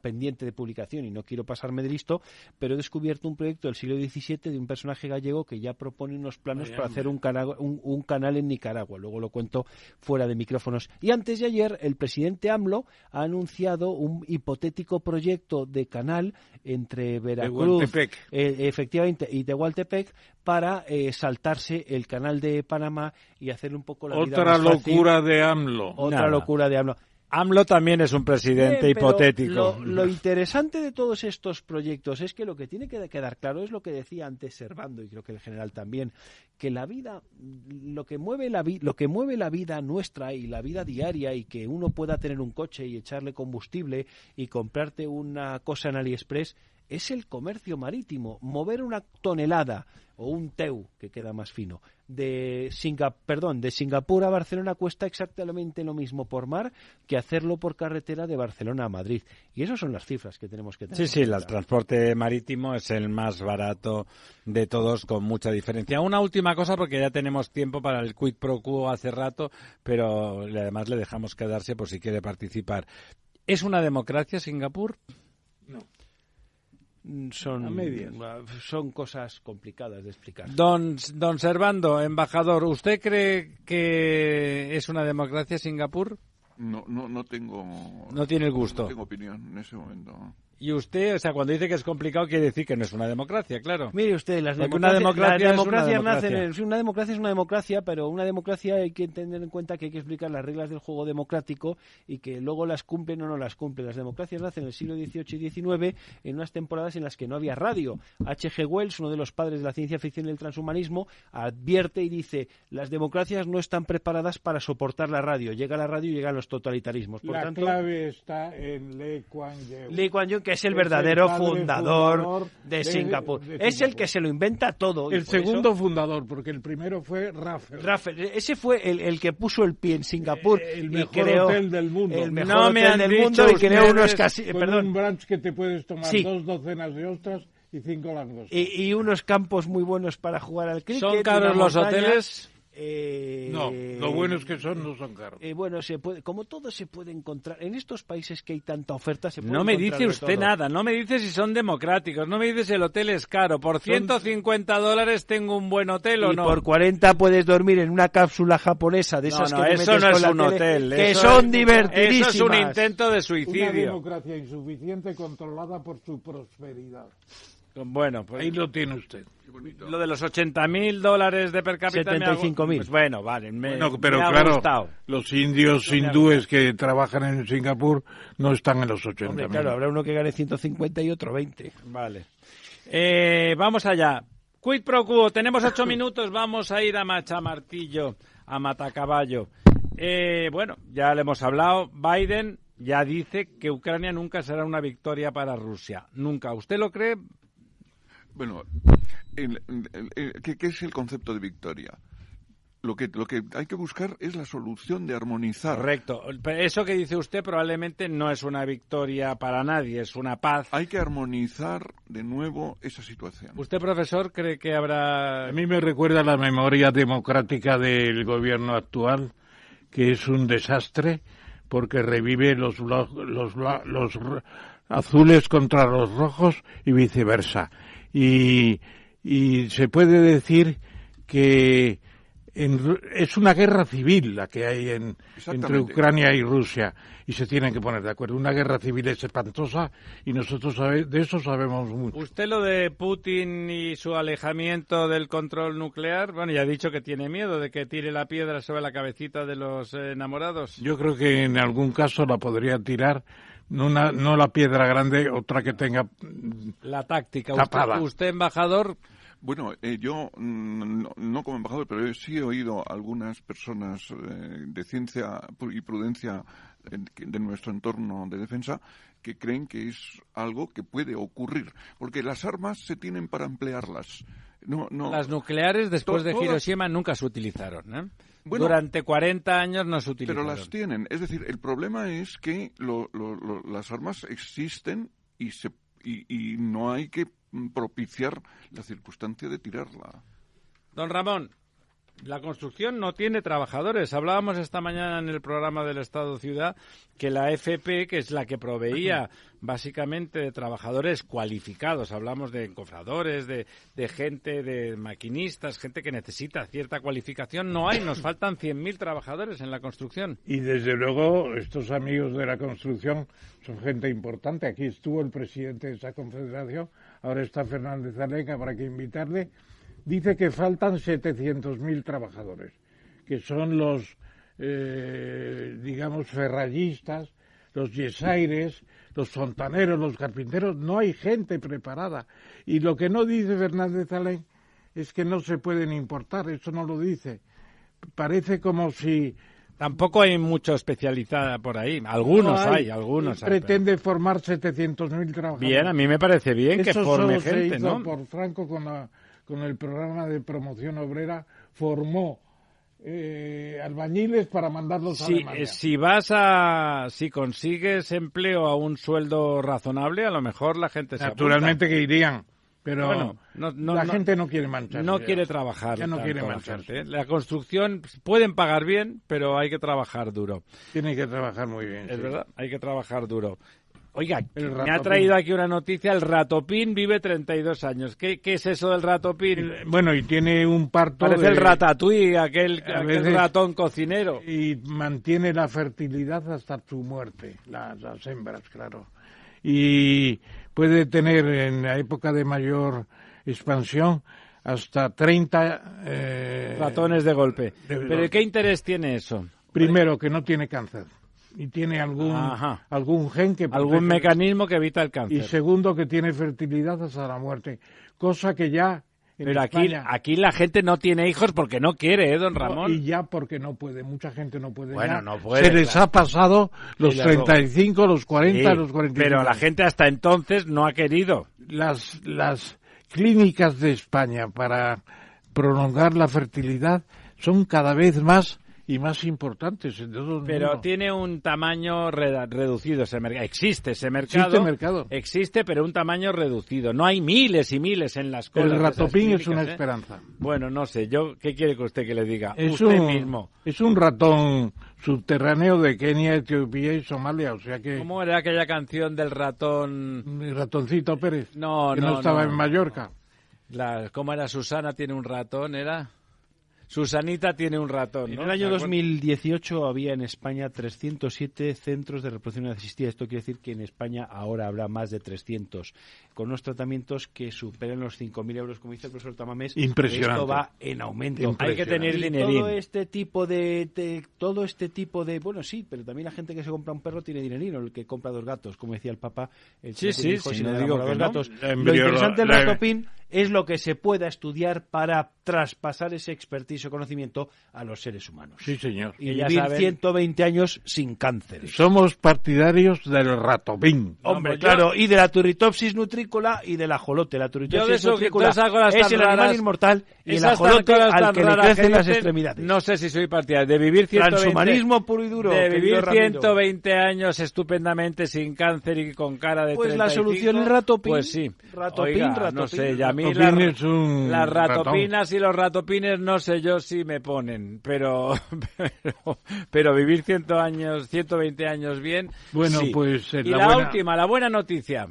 pendiente de publicación, y no quiero pasarme de listo, pero he descubierto un proyecto del siglo XVII de un personaje gallego que ya propone unos planos para hacer un canal en Nicaragua. Luego lo cuento fuera de micrófonos. Y antes de ayer, el presidente AMLO ha anunciado un hipotético proyecto de canal entre Veracruz, efectivamente, y Tehuantepec, para saltarse el canal de Panamá y hacer un poco la vida más fácil. Locura de AMLO. Otra locura de AMLO. AMLO también es un presidente hipotético. Lo interesante de todos estos proyectos es que lo que tiene que quedar claro es lo que decía antes Servando, y creo que el general también, que la vida, lo que mueve la vida nuestra y la vida diaria, y que uno pueda tener un coche y echarle combustible y comprarte una cosa en AliExpress, es el comercio marítimo. Mover una tonelada o un TEU, que queda más fino, de Singapur a Barcelona cuesta exactamente lo mismo por mar que hacerlo por carretera de Barcelona a Madrid. Y esas son las cifras que tenemos que tener. Sí, el transporte marítimo es el más barato de todos, con mucha diferencia. Una última cosa, porque ya tenemos tiempo para el quid pro quo hace rato, pero además le dejamos quedarse por si quiere participar. ¿Es una democracia Singapur? No. Son cosas complicadas de explicar. Don Servando, embajador, ¿usted cree que es una democracia Singapur? No tengo... No tiene el gusto. No tengo opinión en ese momento. Y usted, cuando dice que es complicado, quiere decir que no es una democracia, claro. Una democracia es una democracia, pero una democracia hay que tener en cuenta que hay que explicar las reglas del juego democrático y que luego las cumplen o no las cumplen. Las democracias nacen en el siglo XVIII y XIX, en unas temporadas en las que no había radio. H.G. Wells, uno de los padres de la ciencia ficción y el transhumanismo, advierte y dice: las democracias no están preparadas para soportar la radio. Llega la radio y llegan los totalitarismos. Por tanto, clave está en Lee Kuan Yew. Lee Kuan Yew, que es el verdadero fundador de Singapur. Es el que se lo inventa todo. El segundo fundador, porque el primero fue Raffles. Ese fue el que puso el pie en Singapur. El mejor hotel del mundo. El mejor hotel del mundo, y creó unos un brunch que te puedes tomar 2 docenas de ostras y 5 langostas. Y unos campos muy buenos para jugar al cricket. ¿Son caros los hoteles? No, lo bueno es que no son caros. Como todo se puede encontrar en estos países que hay tanta oferta. No me dice usted nada, no me dice si son democráticos, no me dice si el hotel es caro. Por $150 tengo un buen hotel o no. Y por 40 puedes dormir en una cápsula japonesa de esas que eso no es un hotel, que son divertidísimas. Eso es un intento de suicidio. Una democracia insuficiente controlada por su prosperidad. Bueno, pues ahí lo tiene usted. Lo de los $80.000 de per cápita, 75.000. Pues bueno, vale. Pero me ha claro, gustado. Los indios hindúes que trabajan en Singapur no están en los 80.000. Claro, habrá uno que gane 150 y otro 20. Vale. Vamos allá. Quid pro quo. Tenemos 8 minutos. Vamos a ir a machamartillo, a matacaballo. Bueno, ya le hemos hablado. Biden ya dice que Ucrania nunca será una victoria para Rusia. Nunca. ¿Usted lo cree? Bueno, ¿qué es el concepto de victoria? Lo que hay que buscar es la solución de armonizar. Correcto. Eso que dice usted probablemente no es una victoria para nadie, es una paz. Hay que armonizar de nuevo esa situación. ¿Usted, profesor, cree que habrá...? A mí me recuerda la memoria democrática del gobierno actual, que es un desastre, porque revive los azules contra los rojos y viceversa. Y se puede decir que es una guerra civil la que hay entre Ucrania y Rusia y se tienen que poner de acuerdo. Una guerra civil es espantosa y nosotros de eso sabemos mucho. ¿Usted lo de Putin y su alejamiento del control nuclear? Bueno, ya ha dicho que tiene miedo de que tire la piedra sobre la cabecita de los enamorados. Yo creo que en algún caso la podría tirar, no la piedra grande, otra que tenga la táctica. Tapada. Usted embajador... Bueno, yo no como embajador, pero sí he oído a algunas personas de ciencia y prudencia de nuestro entorno de defensa que creen que es algo que puede ocurrir, porque las armas se tienen para emplearlas. Las nucleares después de Hiroshima nunca se utilizaron, ¿eh? Bueno, durante 40 años no se utilizaron. Pero las tienen. Es decir, el problema es que las armas existen y no hay que propiciar la circunstancia de tirarla. Don Ramón, la construcción no tiene trabajadores. Hablábamos esta mañana en el programa del Estado-Ciudad que la FP, que es la que proveía básicamente de trabajadores cualificados, hablamos de encofradores, de gente, de maquinistas, gente que necesita cierta cualificación, no hay, nos faltan 100.000 trabajadores en la construcción. Y desde luego estos amigos de la construcción son gente importante. Aquí estuvo el presidente de esa confederación, ahora está Fernández Alenca, para que invitarle. Dice que faltan 700.000 trabajadores, que son los, digamos, ferrallistas, los yesaires, los fontaneros, los carpinteros. No hay gente preparada. Y lo que no dice Fernández Alén es que no se pueden importar, eso no lo dice. Parece como si... Tampoco hay mucho especializada por ahí. Algunos algunos pretende formar 700.000 trabajadores. Bien, a mí me parece bien que forme gente, ¿no? ¿no? Por Franco con el programa de promoción obrera formó albañiles para mandarlos a Alemania. Si consigues empleo a un sueldo razonable, a lo mejor la gente se naturalmente apunta. Que irían. Pero bueno, la gente no quiere mancharse. No quiere trabajar. Ya no quiere mancharse. La construcción pueden pagar bien, pero hay que trabajar duro. Tiene que trabajar muy bien. Es verdad, hay que trabajar duro. Oiga, me ha traído aquí una noticia, el ratopín vive 32 años. ¿Qué es eso del ratopín? Bueno, y tiene un parto... Parece el ratatouille, aquel ratón cocinero. Y mantiene la fertilidad hasta su muerte, las hembras, claro. Y puede tener en la época de mayor expansión hasta 30... ratones de golpe. ¿Pero qué interés tiene eso? Primero, que no tiene cáncer. Y tiene algún gen que... Algún mecanismo que evita el cáncer. Y segundo, que tiene fertilidad hasta la muerte. Cosa que ya... Pero aquí la gente no tiene hijos porque no quiere, don Ramón. Y ya porque no puede. Mucha gente no puede. Bueno, no puede. Se les ha pasado los 35, los 40, los 45. Pero la gente hasta entonces no ha querido. Las clínicas de España para prolongar la fertilidad son cada vez más y más importantes. Pero tiene un tamaño reducido ese mercado. Existe ese mercado. Existe, pero un tamaño reducido. No hay miles y miles en las colas. El ratopín es una esperanza. Bueno, no sé. ¿Qué quiere que usted que le diga? Mismo. Es un ratón subterráneo de Kenia, Etiopía y Somalia, o sea que... ¿Cómo era aquella canción del ratón? El ratoncito Pérez. No, que no estaba en Mallorca. ¿Cómo era? Susana tiene un ratón, ¿era? Susanita tiene un ratón, ¿no? En el año 2018 había en España 307 centros de reproducción asistida. Esto quiere decir que en España ahora habrá más de 300, con unos tratamientos que superen los 5.000 euros, como dice el profesor Tamames. Impresionante. Esto va en aumento. Hay que tener dinerín. Todo este tipo de... Bueno, sí, pero también la gente que se compra un perro tiene dinerino, el que compra 2 gatos, como decía el Papa. Sí, no digo que 2 no. gatos. Lo interesante del ratopín es lo que se pueda estudiar para traspasar ese expertise o conocimiento a los seres humanos. Sí, señor. Y vivir 120 años sin cáncer. Somos partidarios del ratopín. Hombre, claro, y de la turritopsis nutrícola y del ajolote. La turritopsis nutrícola es el animal inmortal y el ajolote al que le crecen las extremidades. No sé si soy partidario de vivir 120... Transhumanismo puro y duro. De vivir 120 años estupendamente sin cáncer y con cara de 35. Pues la solución es ratopín. Pues sí. Ratopín. No sé, y a mí las ratopinas y los ratopines no sé yo si me ponen, pero vivir 120 años bien. Bueno, sí. Pues y la buena noticia.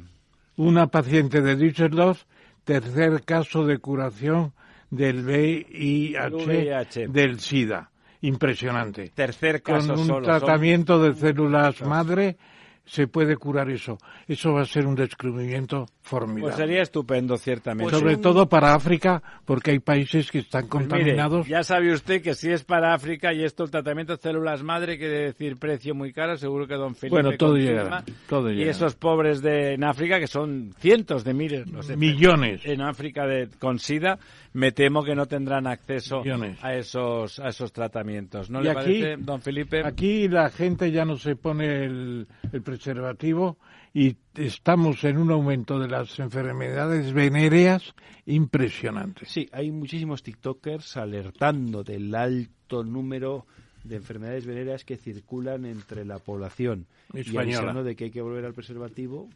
Una paciente de Düsseldorf, tercer caso de curación del VIH, del SIDA. Impresionante. Tercer caso con un solo, tratamiento de células madre se puede curar eso. Eso va a ser un descubrimiento formidable. Pues sería estupendo, ciertamente. Sobre todo para África, porque hay países que están contaminados. Mire, ya sabe usted que si es para África y esto el tratamiento de células madre, quiere decir precio muy caro, seguro que don Felipe bueno, todo confirma. Todo y esos pobres en África, que son cientos de miles, no sé, millones en África con SIDA, me temo que no tendrán acceso a esos tratamientos. ¿No le parece, don Felipe? Aquí la gente ya no se pone el preservativo y estamos en un aumento de las enfermedades venéreas impresionante. Sí, hay muchísimos tiktokers alertando del alto número de enfermedades venéreas que circulan entre la población española. Y avisando de que hay que volver al preservativo.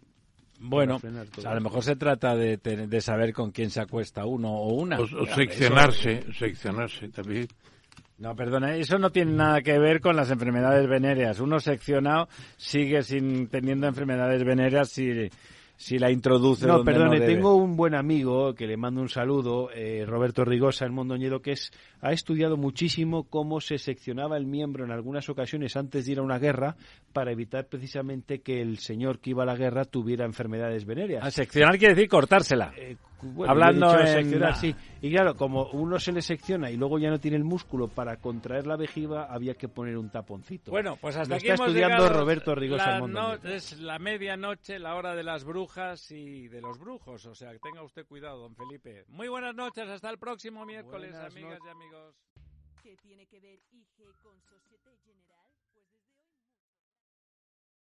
Bueno, a lo mejor se trata de saber con quién se acuesta uno o una. O seccionarse también. No, perdona, eso no tiene nada que ver con las enfermedades venéreas. Uno seccionado sigue teniendo enfermedades venéreas si la introduce donde no debe. Tengo un buen amigo que le mando un saludo, Roberto Rigosa, en Mondoñedo, que ha estudiado muchísimo cómo se seccionaba el miembro en algunas ocasiones antes de ir a una guerra para evitar precisamente que el señor que iba a la guerra tuviera enfermedades venéreas. Seccionar quiere decir cortársela. Hablando seccionar, sí. Y claro, como uno se le secciona y luego ya no tiene el músculo para contraer la vejiga, había que poner un taponcito. Bueno, pues hasta aquí está hemos estudiando llegado. Roberto Rigosa. Es la medianoche, la hora de las brujas y de los brujos. O sea, que tenga usted cuidado, don Felipe. Muy buenas noches, hasta el próximo miércoles, amigas y amigos. ¿Qué tiene que ver IG con Société Générale? Pues desde hoy...